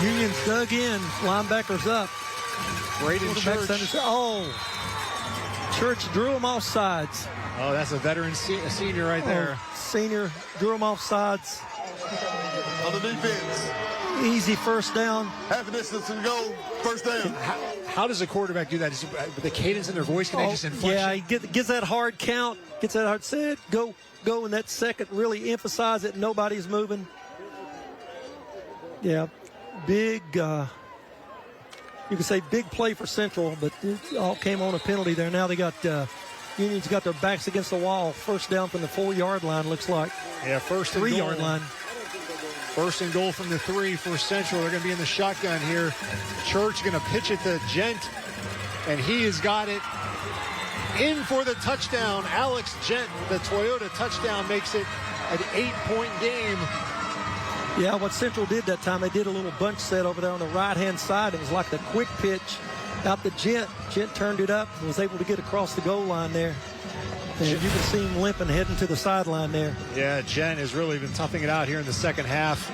Union's dug in, linebackers up. Braden Church. Church drew him off sides. Oh, that's a veteran senior right there. Senior drew him off sides. On the defense. Easy 1st down. Half a distance and go. 1st down. How does a quarterback do that? With the cadence in their voice, can they just inflection? Yeah, he gets that hard count, gets that hard set, go, and that second really emphasize it. Nobody's moving. Yeah, big, you can say big play for Central, but it all came on a penalty there. Now they got, Union's got their backs against the wall. 1st down from the 4-yard line, looks like. Yeah, 1st and 3-yard line. 1st and goal from the 3 for Central. They're going to be in the shotgun here. Church going to pitch it to Gent, and he has got it in for the touchdown. Alex Gent, the Toyota touchdown, makes it an 8-point game. Yeah, what Central did that time, they did a little bunch set over there on the right-hand side. It was like the quick pitch out to Gent. Gent turned it up and was able to get across the goal line there. And you can see him limping, heading to the sideline there. Yeah, Gent has really been toughing it out here in the 2nd half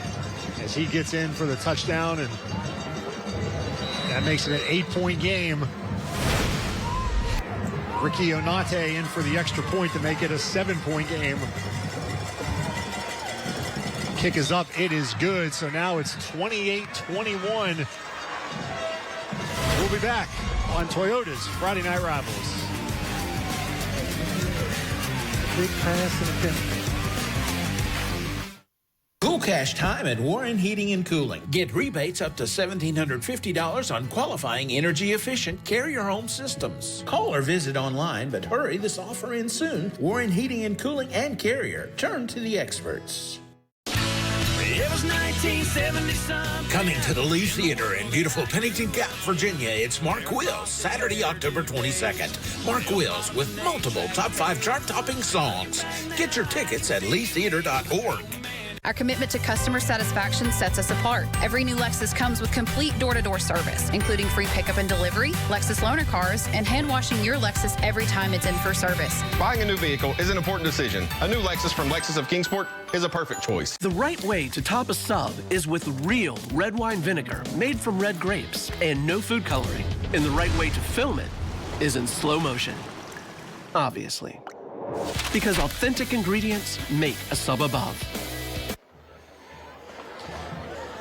as he gets in for the touchdown, and that makes it an 8-point game. Ricky Onate in for the extra point to make it a 7-point game. Kick is up. It is good. So now it's 28-21. We'll be back on Toyota's Friday Night Rivals. Big pass and a penalty. Go cash time at Warren Heating and Cooling. Get rebates up to $1,750 on qualifying energy-efficient Carrier home systems. Call or visit online, but hurry, this offer ends soon. Warren Heating and Cooling and Carrier. Turn to the experts. It was 1970-something. Coming to the Lee Theater in beautiful Pennington Gap, Virginia, it's Mark Wills, Saturday, October 22nd. Mark Wills with multiple top 5 chart-topping songs. Get your tickets at leetheater.org. Our commitment to customer satisfaction sets us apart. Every new Lexus comes with complete door-to-door service, including free pickup and delivery, Lexus loaner cars, and hand-washing your Lexus every time it's in for service. Buying a new vehicle is an important decision. A new Lexus from Lexus of Kingsport is a perfect choice. The right way to top a sub is with real red wine vinegar made from red grapes and no food coloring. And the right way to film it is in slow motion. Obviously. Because authentic ingredients make a sub above.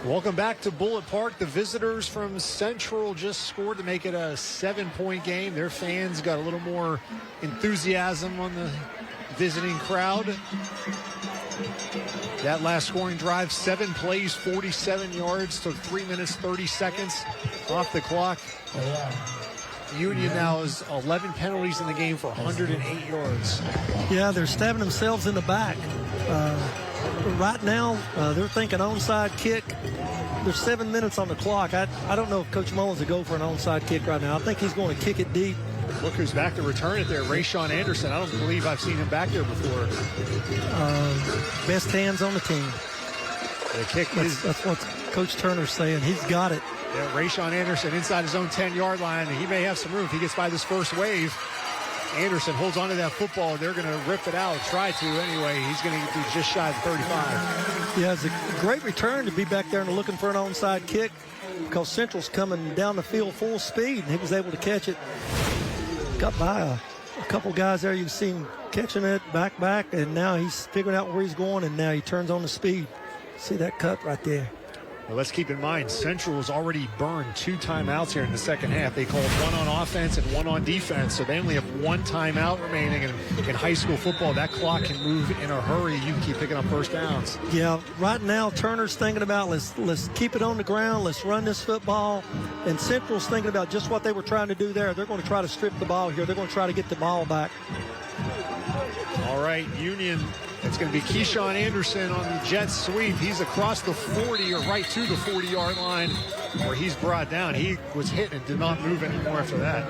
Welcome back to Bullitt Park. The visitors from Central just scored to make it a 7-point game. Their fans got a little more enthusiasm on the visiting crowd. That last scoring drive, 7 plays, 47 yards, took 3 minutes, 30 seconds off the clock. Union now has 11 penalties in the game for 108 yards. Yeah, they're stabbing themselves in the back. Right now, they're thinking onside kick. There's 7 minutes on the clock. I don't know if Coach Mullins will go for an onside kick right now. I think he's going to kick it deep. Look who's back to return it there, Rayshawn Anderson. I don't believe I've seen him back there before. Best hands on the team. The kick that's what Coach Turner's saying. He's got it. Yeah, Rayshawn Anderson inside his own 10-yard line. He may have some room if he gets by this first wave. Anderson holds onto that football. They're going to rip it out, try to anyway. He's going to be just shy of 35. Yeah, it's a great return to be back there and looking for an onside kick because Central's coming down the field full speed, and he was able to catch it. Got by a couple guys there. You can see him catching it back, and now he's figuring out where he's going, and now he turns on the speed. See that cut right there. Well, let's keep in mind, Central has already burned 2 timeouts here in the second half. They called 1 on offense and 1 on defense, so they only have 1 timeout remaining. And in high school football, that clock can move in a hurry. You can keep picking up first downs. Yeah, right now Turner's thinking about let's keep it on the ground, let's run this football. And Central's thinking about just what they were trying to do there. They're going to try to strip the ball here. They're going to try to get the ball back. All right, Union. It's going to be Keyshawn Anderson on the jet sweep. He's across the 40 or right to the 40-yard line where he's brought down. He was hit and did not move anymore after that.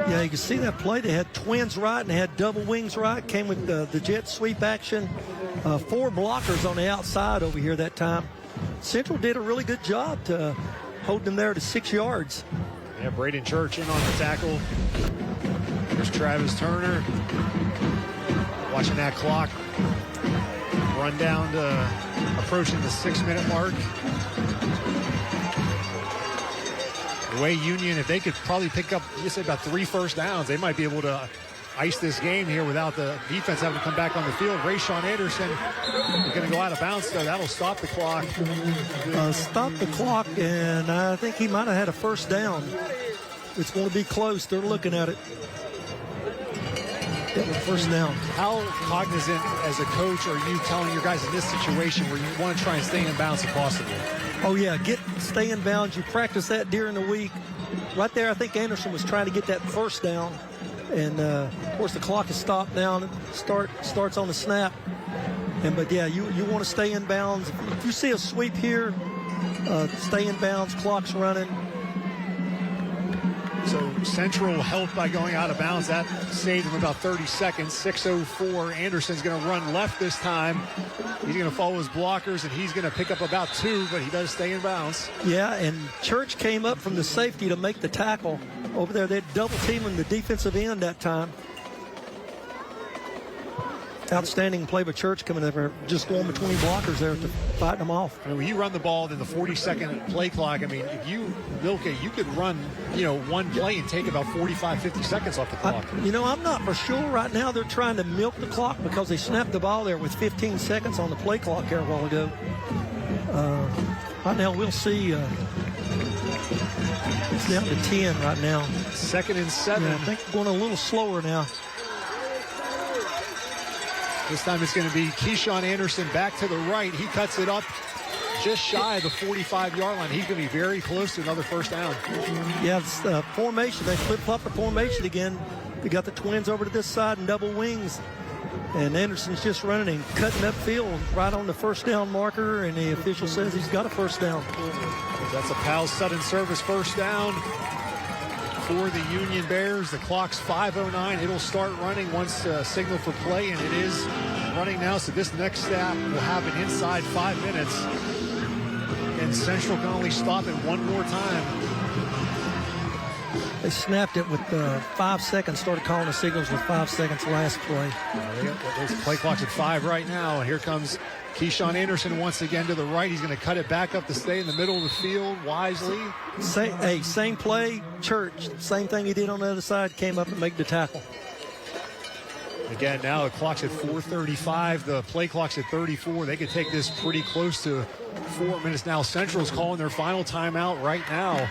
Yeah, you can see that play. They had twins right and they had double wings right. Came with the jet sweep action. 4 blockers on the outside over here that time. Central did a really good job to hold them there to 6 yards. Yeah, Braden Church in on the tackle. There's Travis Turner. Watching that clock run down to approaching the 6-minute mark. The way Union, if they could probably pick up, you say about 3 first downs, they might be able to ice this game here without the defense having to come back on the field. Rayshawn Anderson is going to go out of bounds, so that'll stop the clock. Stop the clock, and I think he might have had a first down. It's going to be close. They're looking at it. First down. How cognizant as a coach are you telling your guys in this situation where you want to try and stay in bounds if possible? Oh, yeah, stay in bounds. You practice that during the week. Right there, I think Anderson was trying to get that first down. And, of course, the clock is stopped now. Starts on the snap. But, yeah, you want to stay in bounds. If you see a sweep here, stay in bounds, clock's running. So Central helped by going out of bounds. That saved him about 30 seconds. 6:04. Anderson's going to run left this time. He's going to follow his blockers, and he's going to pick up about 2, but he does stay in bounds. Yeah, and Church came up from the safety to make the tackle. Over there, they're double teaming the defensive end that time. Outstanding play by Church coming over, just going between blockers there to fight them off. I mean, when you run the ball in the 40-second play clock, I mean, if you, Milke, you could run, one play and take about 45, 50 seconds off the clock. I'm not for sure right now. They're trying to milk the clock because they snapped the ball there with 15 seconds on the play clock here a while ago. Right now, we'll see. It's down to 10 right now. 2nd and 7. Yeah, I think we're going a little slower now. This time it's going to be Keyshawn Anderson back to the right. He cuts it up just shy of the 45-yard line. He's going to be very close to another first down. Yeah, it's formation. They flip-flop the formation again. They got the twins over to this side and double wings. And Anderson's just running and cutting upfield right on the first down marker, and the official says he's got a first down. That's a Pal Sudden Service first down for the Union Bears. The clock's 5:09. It'll start running once signal for play, and it is running now. So this next snap will happen inside 5 minutes. And Central can only stop it one more time. They snapped it with 5 seconds, started calling the signals with 5 seconds last play. There's play clock's at 5 right now. And here comes Keyshawn Anderson once again to the right. He's going to cut it back up to stay in the middle of the field wisely. Same play, Church. Same thing he did on the other side, came up and made the tackle. Again, now the clock's at 4:35. The play clock's at 34. They could take this pretty close to 4 minutes now. Central's calling their final timeout right now.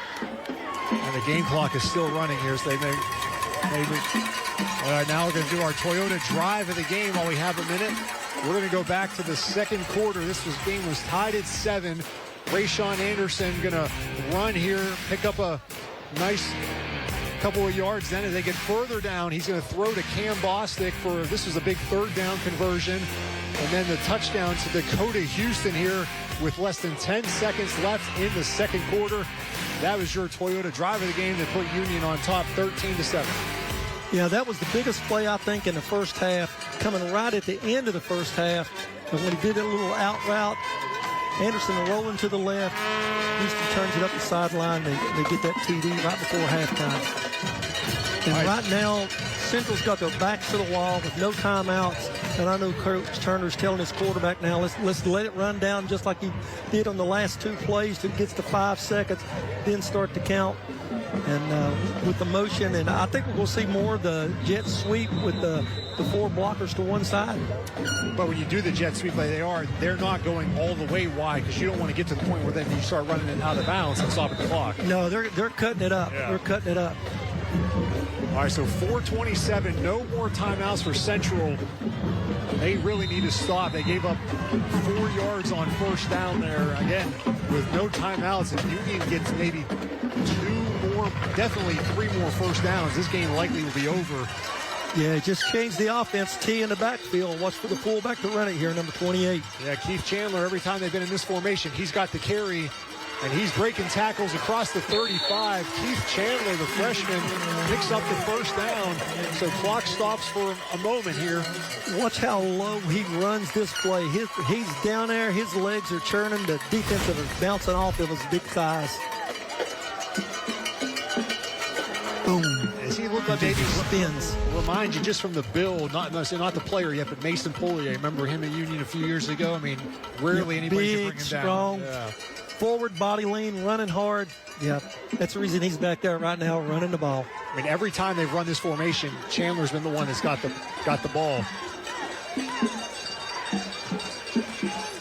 And the game clock is still running here, so they may. All right, now we're going to do our Toyota drive of the game while we have a minute. We're going to go back to the second quarter. This game was tied at 7. Rayshawn Anderson going to run here, pick up a nice couple of yards. Then as they get further down, he's going to throw to Cam Bostic for, this was a big third down conversion. And then the touchdown to Dakota Houston here with less than 10 seconds left in the second quarter. That was your Toyota drive of the game that put Union on top 13-7. Yeah, that was the biggest play, I think, in the first half, coming right at the end of the first half. But when he did a little out route, Anderson rolling to the left. Houston turns it up the sideline. They get that TD right before halftime. And right now, Central's got their backs to the wall with no timeouts. And I know Coach Turner's telling his quarterback now, let's let it run down just like he did on the last 2 plays till it gets to 5 seconds, then start to count. And with the motion, and I think we're going to see more of the jet sweep with the 4 blockers to one side. But when you do the jet sweep like they're not going all the way wide, because you don't want to get to the point where then you start running it out of bounds and stopping the clock. No, they're cutting it up. Yeah. They're cutting it up. All right, so 4:27, no more timeouts for Central. They really need to stop. They gave up 4 yards on first down there. Again, with no timeouts, if Union gets maybe 2 more, definitely 3 more first downs, this game likely will be over. Yeah, it just changed the offense. T in the backfield. Watch for the fullback to run it here, number 28. Yeah, Keith Chandler, every time they've been in this formation, he's got the carry. And he's breaking tackles across the 35. Keith Chandler, the freshman, picks up the first down. So clock stops for a moment here. Watch how low he runs this play. He's down there. His legs are churning. The defensive is bouncing off of his big thighs. Boom. As he looked like maybe spins. Remind you just from the build, not the player yet, but Mason Poirier. Remember him at Union a few years ago? I mean, rarely anybody can bring him strong, down. Yeah. Forward, body lean, running hard. Yeah, that's the reason he's back there right now running the ball. I mean, every time they've run this formation, Chandler's been the one that's got the ball.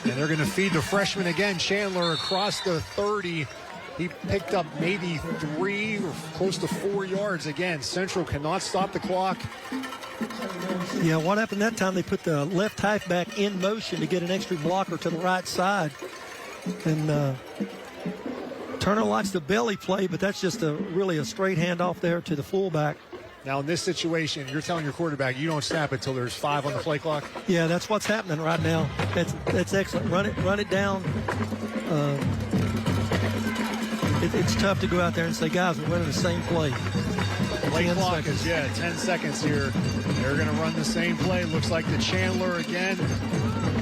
And they're going to feed the freshman again. Chandler across the 30. He picked up maybe 3 or close to 4 yards. Again, Central cannot stop the clock. Yeah, what happened that time? They put the left halfback in motion to get an extra blocker to the right side. And Turner likes the belly play, but that's just really a straight handoff there to the fullback. Now, in this situation, you're telling your quarterback you don't snap it till there's 5 on the play clock? Yeah, that's what's happening right now. That's excellent. Run it down. It's tough to go out there and say, guys, we're running the same play. Play clock is, 10 seconds here. They're going to run the same play. Looks like the Chandler again.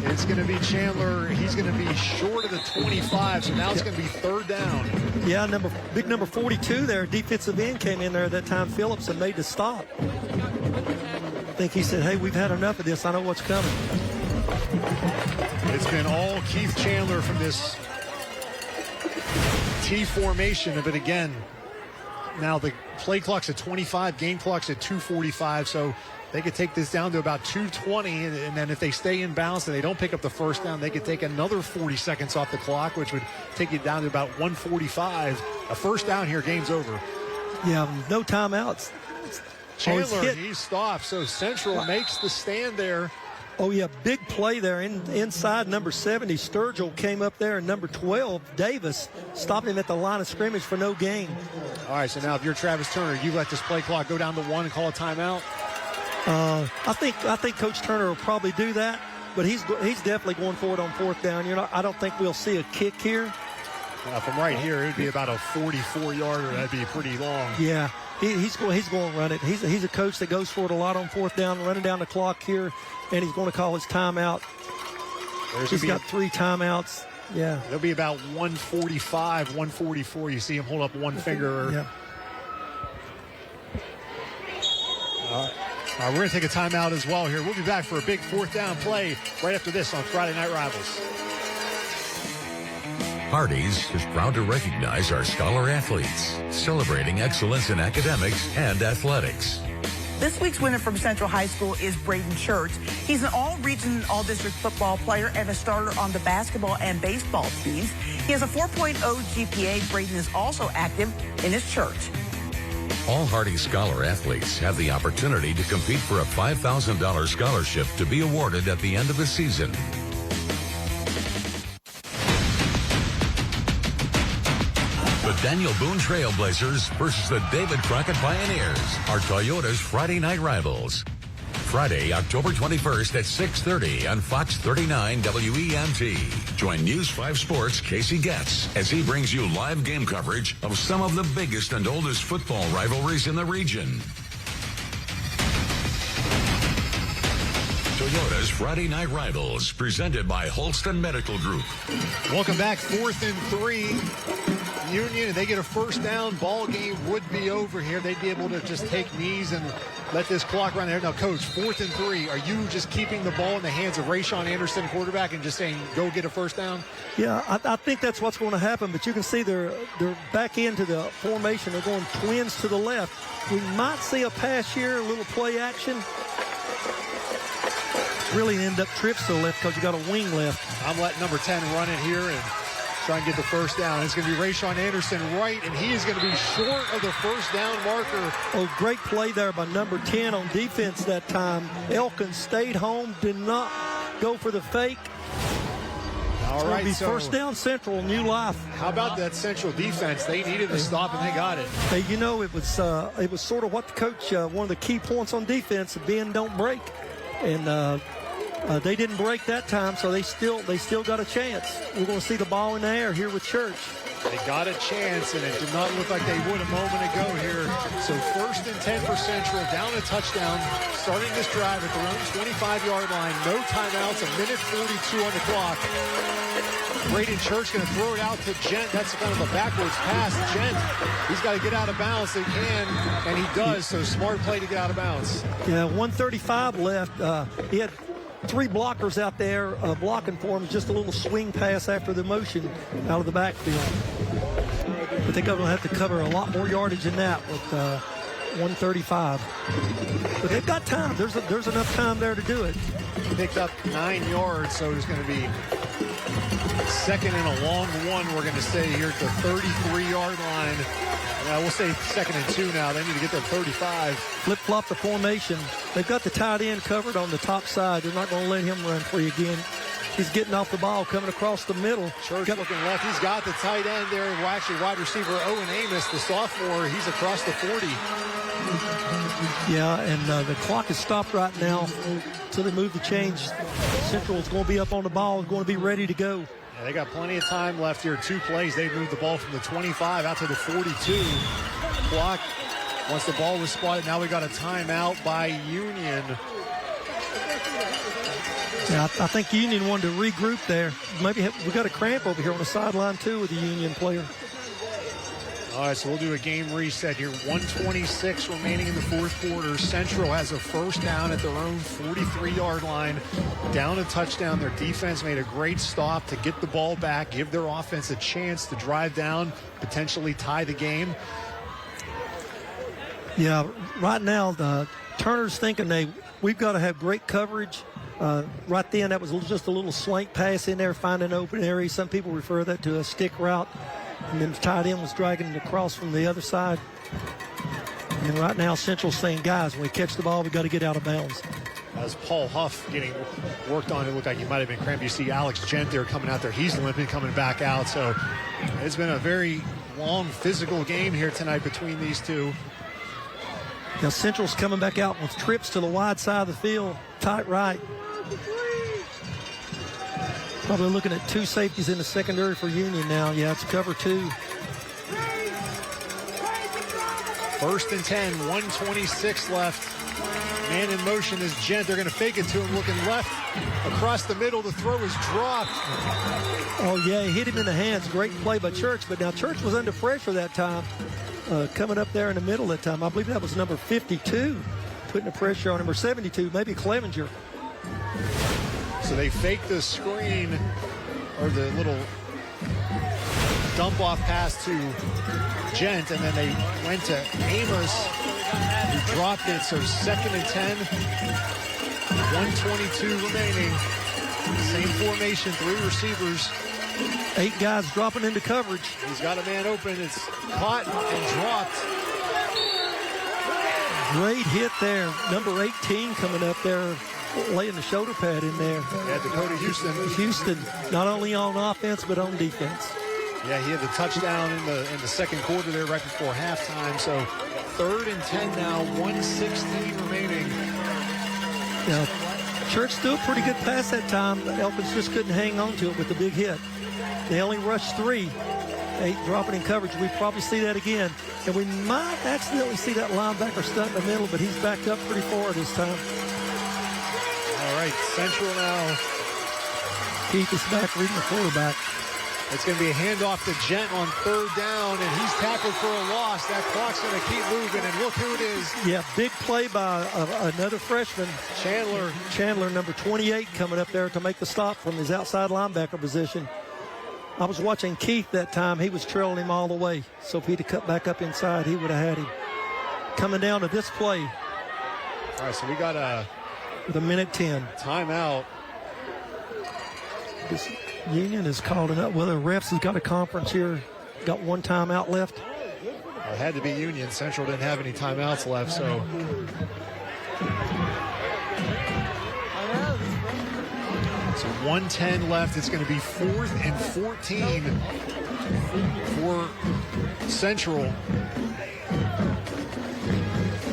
It's going to be Chandler. He's going to be short of the 25, so now it's going to be third down. Yeah, big number 42 there. Defensive end came in there at that time, Phillips, and made the stop. I think he said, hey, we've had enough of this. I know what's coming. It's been all Keith Chandler from this T formation, but again, now the play clock's at 25, game clock's at 2:45, so they could take this down to about 2:20, and then if they stay in bounds and they don't pick up the first down, they could take another 40 seconds off the clock, which would take it down to about 1:45. A first down here, game's over. Yeah, no timeouts. Chandler, he stops, so Central makes the stand there. Oh, yeah, big play there inside number 70. Sturgill came up there, and number 12, Davis, stopped him at the line of scrimmage for no gain. All right, so now if you're Travis Turner, you let this play clock go down to 1 and call a timeout? I think Coach Turner will probably do that, but he's definitely going for it on 4th down. I don't think we'll see a kick here. From right here, it would be about a 44-yarder. That'd be pretty long. Yeah, he's going to run it. He's a coach that goes for it a lot on 4th down, running down the clock here, and he's going to call his timeout. He's got 3 timeouts. Yeah. It'll be about 145, 144. You see him hold up one finger. Yeah. All right, we're going to take a timeout as well here. We'll be back for a big 4th down play right after this on Friday Night Rivals. Hardee's is proud to recognize our scholar athletes, celebrating excellence in academics and athletics. This week's winner from Central High School is Braden Church. He's an all-region, all-district football player and a starter on the basketball and baseball teams. He has a 4.0 GPA. Braden is also active in his church. All Hardee's scholar athletes have the opportunity to compete for a $5,000 scholarship to be awarded at the end of the season. The Daniel Boone Trailblazers versus the David Crockett Pioneers are Toyota's Friday night rivals. Friday, October 21st at 6:30 on Fox 39 WEMT. Join News 5 Sports' Casey Getz as he brings you live game coverage of some of the biggest and oldest football rivalries in the region. Toyota's Friday Night Rivals, presented by Holston Medical Group. Welcome back, 4th and 3. Union, and they get a 1st down. Ball game would be over here. They'd be able to just take knees and let this clock run there. Now, Coach, 4th and 3. Are you just keeping the ball in the hands of Rayshawn Anderson, quarterback, and just saying, go get a 1st down? Yeah, I think that's what's going to happen, but you can see they're back into the formation. They're going twins to the left. We might see a pass here, a little play action. Really end up trips to the left because you got a wing left. I'm letting number 10 run it here and try and get the 1st down. It's going to be Rayshawn Anderson right, and he is going to be short of the 1st down marker. Oh, great play there by number 10 on defense that time. Elkins stayed home, did not go for the fake. All right, so 1st down Central, new life. How about that Central defense? They needed to stop, and they got it. Hey, it was sort of what the coach, one of the key points on defense, bend, don't break. And they didn't break that time, so they still got a chance. We're going to see the ball in the air here with Church. They got a chance, and it did not look like they would a moment ago here. So 1st and 10 for Central, down a touchdown, starting this drive at their own 25-yard line. No timeouts, a minute 42 on the clock. Braden Church going to throw it out to Gent. That's kind of a backwards pass. Gent, he's got to get out of bounds. They can, and he does. So smart play to get out of bounds. Yeah, 1:35 left. He had 3 blockers out there blocking for him. Just a little swing pass after the motion out of the backfield. But they're going to have to cover a lot more yardage than that with 1:35. But they've got time. There's enough time there to do it. Picked up 9 yards, so there's going to be 2nd and a long one, we're going to say, here at the 33-yard line. We'll say 2nd and 2 now. They need to get that 35. Flip-flop the formation. They've got the tight end covered on the top side. They're not going to let him run free again. He's getting off the ball, coming across the middle. Church looking left. He's got the tight end there. Well, actually, wide receiver Owen Amos, the sophomore. He's across the 40. Yeah, and the clock is stopped right now until they move the change. Central is going to be up on the ball, going to be ready to go. Yeah, they got plenty of time left here. 2 plays. They've moved the ball from the 25 out to the 42. Clock, once the ball was spotted, now we got a timeout by Union. Yeah, I think Union wanted to regroup there. Maybe we got a cramp over here on the sideline, too, with the Union player. All right, so we'll do a game reset here. 1:26 remaining in the 4th quarter. Central has a 1st down at their own 43-yard line. Down a touchdown. Their defense made a great stop to get the ball back, give their offense a chance to drive down, potentially tie the game. Yeah, right now, the Turner's thinking we've got to have great coverage. Right then, that was just a little slant pass in there, finding an open area. Some people refer that to a stick route. And then the tight end was dragging it across from the other side. And right now, Central's saying, guys, when we catch the ball, we got to get out of bounds. as Paul Huff getting worked on. It looked like he might have been cramped. You see Alex Gent there coming out there. He's limping, coming back out. So it's been a very long physical game here tonight between these two. Now Central's coming back out with trips to the wide side of the field, tight right. Probably looking at 2 safeties in the secondary for Union now. Yeah, it's cover 2. 1st and 10, 1:26 left. Man in motion is Gent. They're going to fake it to him, looking left across the middle. The throw is dropped. Oh, yeah, he hit him in the hands. Great play by Church, but now Church was under pressure that time, coming up there in the middle that time. I believe that was number 52, putting the pressure on him, or 72, maybe Clevenger. So they faked the screen, or the little dump off pass to Gent, and then they went to Amos, who dropped it. So 2nd and 10, 1:22 remaining. Same formation, 3 receivers. 8 guys dropping into coverage. He's got a man open. It's caught and dropped. Great hit there. Number 18 coming up there, laying the shoulder pad in there. Yeah, Dakota Houston. Houston, not only on offense, but on defense. Yeah, he had the touchdown in the second quarter there right before halftime. So 3rd and 10 now, 1:16 remaining. Now, Church threw a pretty good pass that time. Elkins just couldn't hang on to it with the big hit. They only rushed 3. 8 dropping in coverage. We probably see that again. And we might accidentally see that linebacker stunt in the middle, but he's backed up pretty far this time. All right, Central now. Keith is back reading the quarterback. It's going to be a handoff to Gent on 3rd down, and he's tackled for a loss. That clock's going to keep moving, and look who it is. Yeah, big play by another freshman. Chandler, number 28, coming up there to make the stop from his outside linebacker position. I was watching Keith that time. He was trailing him all the way. So if he'd have cut back up inside, he would have had him. Coming down to this play. All right, so we got with a minute 10. Timeout. This Union is called it up. Well, the refs has got a conference here. Got 1 timeout left. It had to be Union. Central didn't have any timeouts left, so. So 1:10 left. It's going to be 4th and 14 for Central.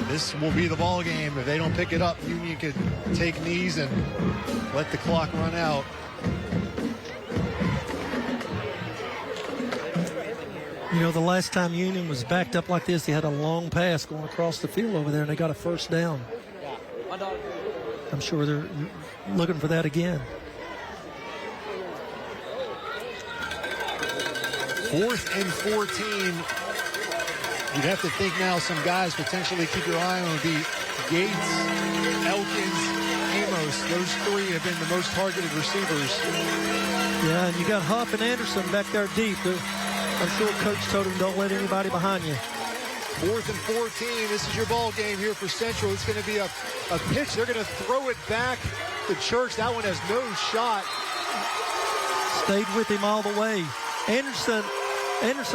This will be the ball game. If they don't pick it up, Union could take knees and let the clock run out. You know, the last time Union was backed up like this, they had a long pass going across the field over there, and they got a 1st down. I'm sure they're looking for that again. 4th and 14. You'd have to think now some guys potentially keep your eye on would be Yates, Elkins, Amos. Those 3 have been the most targeted receivers. Yeah, and you got Huff and Anderson back there deep. I'm sure Coach told him don't let anybody behind you. 4th and 14. This is your ball game here for Central. It's going to be a pitch. They're going to throw it back to Church. That one has no shot. Stayed with him all the way. Anderson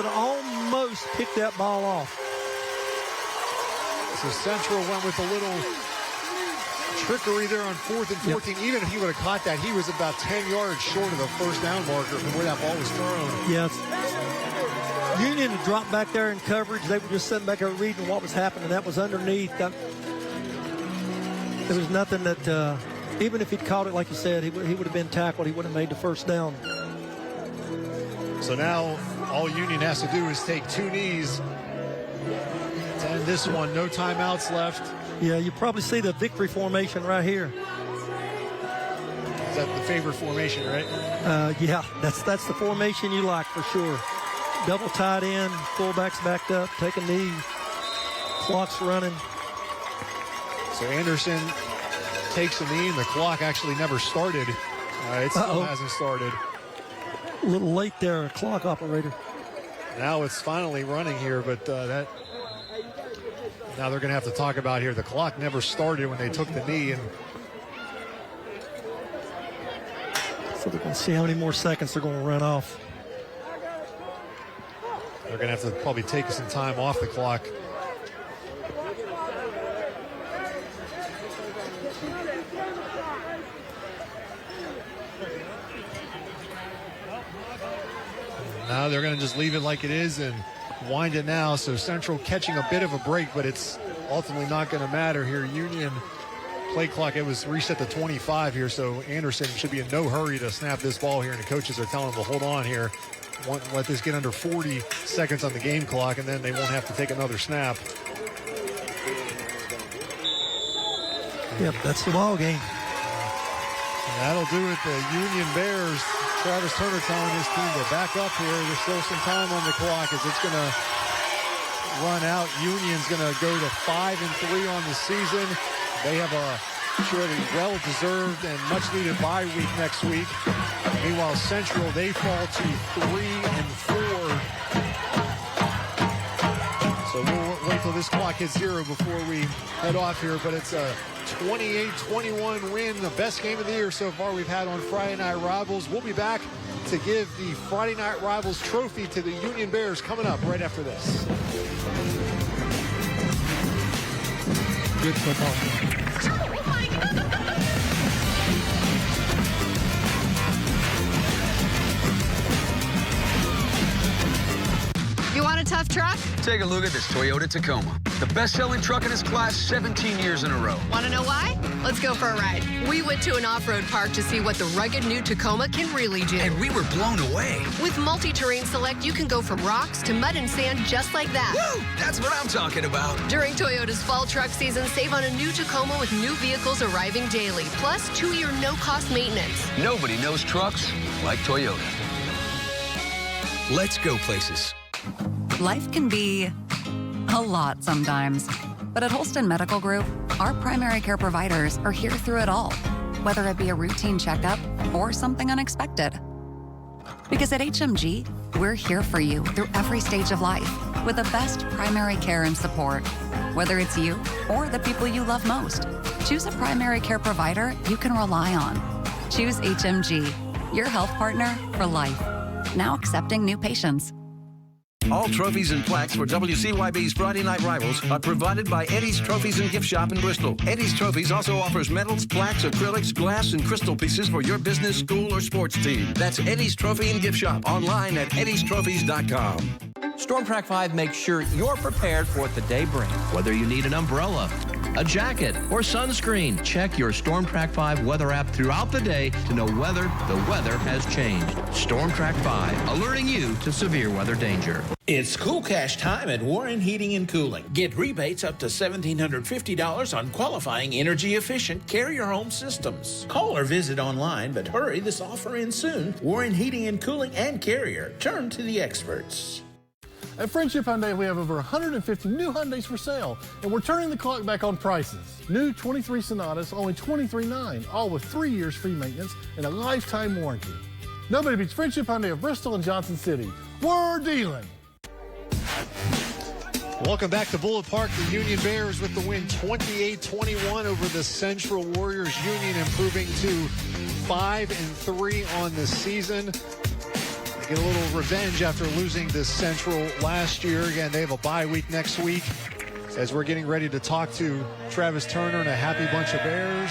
almost picked that ball off. So Central went with a little trickery there on 4th and 14. Yep. Even if he would have caught that, he was about 10 yards short of the 1st down marker from where that ball was thrown. Yes. Union had dropped back there in coverage. They were just sitting back there reading what was happening. That was underneath. There was nothing that, even if he'd caught it, like you said, he would have been tackled. He would have made the 1st down. So now all Union has to do is take 2 knees to end this one. No timeouts left. Yeah, you probably see the victory formation right here. Is that the favorite formation, right? Yeah, that's the formation you like for sure. Double tight end, fullbacks backed up, take a knee, clock's running. So Anderson takes a knee, and the clock actually never started. It still hasn't started. A little late there, clock operator. Now it's finally running here, but now they're going to have to talk about here. The clock never started when they took the knee, and so they're going to see how many more seconds they're going to run off. They're going to have to probably take some time off the clock. Now they're going to just leave it like it is and wind it now. So Central catching a bit of a break, but it's ultimately not going to matter here. Union play clock, it was reset to 25 here, so Anderson should be in no hurry to snap this ball here, and the coaches are telling him to hold on here. Let this get under 40 seconds on the game clock, and then they won't have to take another snap. Yep, that's the ball game. And that'll do it. The Union Bears, Travis Turner telling his team to back up here. There's still some time on the clock as it's going to run out. Union's going to go to 5-3 on the season. They have a surely well-deserved and much-needed bye week next week. Meanwhile, Central, they fall to 3-4. So we'll wait till this clock hits 0 before we head off here. But it's a 28-21 win, the best game of the year so far we've had on Friday Night Rivals. We'll be back to give the Friday Night Rivals trophy to the Union Bears coming up right after this. Good football. You want a tough truck? Take a look at this Toyota Tacoma. The best-selling truck in its class 17 years in a row. Want to know why? Let's go for a ride. We went to an off-road park to see what the rugged new Tacoma can really do. And we were blown away. With multi-terrain select, you can go from rocks to mud and sand just like that. Woo! That's what I'm talking about. During Toyota's fall truck season, save on a new Tacoma with new vehicles arriving daily, plus 2-year no-cost maintenance. Nobody knows trucks like Toyota. Let's go places. Life can be a lot sometimes, but at Holston Medical Group, our primary care providers are here through it all, whether it be a routine checkup or something unexpected. Because at HMG, we're here for you through every stage of life with the best primary care and support. Whether it's you or the people you love most, choose a primary care provider you can rely on. Choose HMG, your health partner for life. Now accepting new patients. All trophies and plaques for WCYB's Friday Night Rivals are provided by Eddie's Trophies and Gift Shop in Bristol. Eddie's Trophies also offers medals, plaques, acrylics, glass, and crystal pieces for your business, school, or sports team. That's Eddie's Trophy and Gift Shop online at eddiestrophies.com. Storm Track 5 makes sure you're prepared for what the day brings. Whether you need an umbrella, a jacket, or sunscreen, check your Storm Track 5 weather app throughout the day to know whether the weather has changed. Storm Track 5, alerting you to severe weather danger. It's Cool Cash time at Warren Heating and Cooling. Get rebates up to $1,750 on qualifying energy-efficient Carrier home systems. Call or visit online, but hurry, this offer ends soon. Warren Heating and Cooling and Carrier. Turn to the experts. At Friendship Hyundai, we have over 150 new Hyundais for sale, and we're turning the clock back on prices. New 23 Sonatas, only $23,900, all with 3 years free maintenance and a lifetime warranty. Nobody beats Friendship Hyundai of Bristol and Johnson City. We're dealing. Welcome back to Bullet Park. The Union Bears with the win 28-21 over the Central Warriors. Union improving to 5-3 on the season. Get a little revenge after losing to Central last year. Again, they have a bye week next week. As we're getting ready to talk to Travis Turner and a happy bunch of Bears.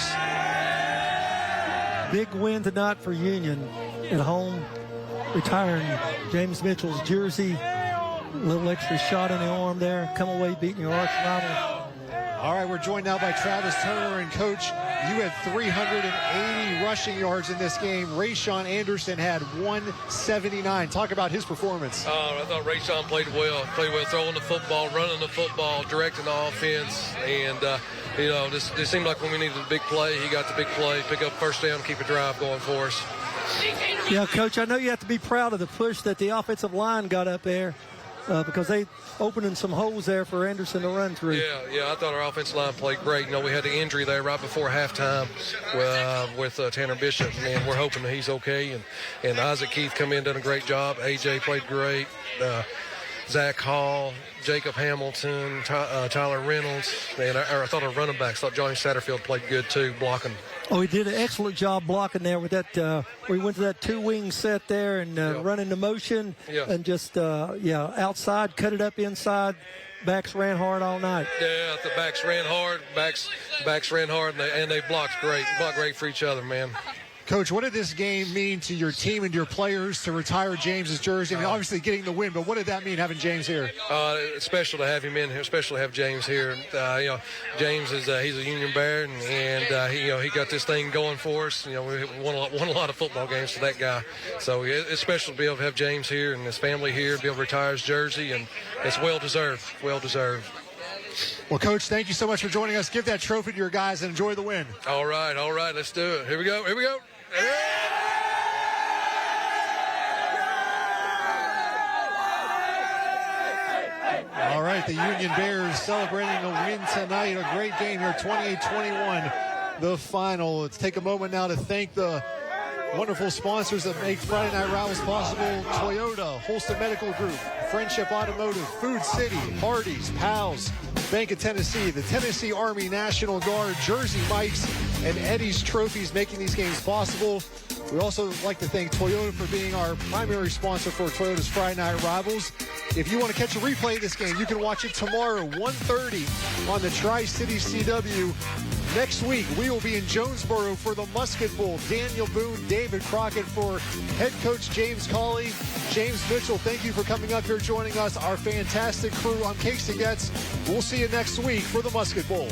Big win tonight for Union at home. Retiring James Mitchell's jersey. A little extra shot in the arm there. Come away beating your arch rival. All right, we're joined now by Travis Turner. And Coach, you had 380 rushing yards in this game. Rayshawn Anderson had 179. Talk about his performance. I thought Rayshawn played well throwing the football, running the football, directing the offense. And, this seemed like when we needed a big play, he got the big play, pick up first down, keep a drive going for us. Yeah, Coach, I know you have to be proud of the push that the offensive line got up there. Because they opening some holes there for Anderson to run through. Yeah, I thought our offensive line played great. We had the injury there right before halftime with Tanner Bishop, and we're hoping that he's okay. And Isaac Keith come in, done a great job. AJ played great. Zach Hall, Jacob Hamilton, Tyler Reynolds, and I thought our running backs, thought Johnny Satterfield played good too, blocking. Oh, he did an excellent job blocking there with that. We went to that two-wing set there and running the motion and just, outside, cut it up inside. Backs ran hard all night. Yeah, the backs ran hard. Backs ran hard, and they blocked great. Blocked great for each other, man. Coach, what did this game mean to your team and your players to retire James's jersey? I mean, obviously getting the win, but what did that mean having James here? It's special to have him in here, special to have James here. James is he's a Union Bear, and he got this thing going for us. We won a lot of football games for that guy. So it's special to be able to have James here and his family here, be able to retire his jersey, and it's well deserved. Well deserved. Well, Coach, thank you so much for joining us. Give that trophy to your guys and enjoy the win. All right, let's do it. Here we go. All right, the Union Bears celebrating a win tonight. A great game here, 28-21, the final. Let's take a moment now to thank the wonderful sponsors that make Friday Night Rivals possible. Toyota, Holston Medical Group, Friendship Automotive, Food City, Hardee's, Pals, Bank of Tennessee, the Tennessee Army National Guard, Jersey Mike's, and Eddie's Trophies making these games possible. We also like to thank Toyota for being our primary sponsor for Toyota's Friday Night Rivals. If you want to catch a replay of this game, you can watch it tomorrow, 1:30 on the Tri-City CW. Next week, we will be in Jonesboro for the Musket Bowl. Daniel Boone, David Crockett for head coach James Cawley. James Mitchell, thank you for coming up here, joining us. Our fantastic crew on Cakes and Gets. We'll see you next week for the Musket Bowl.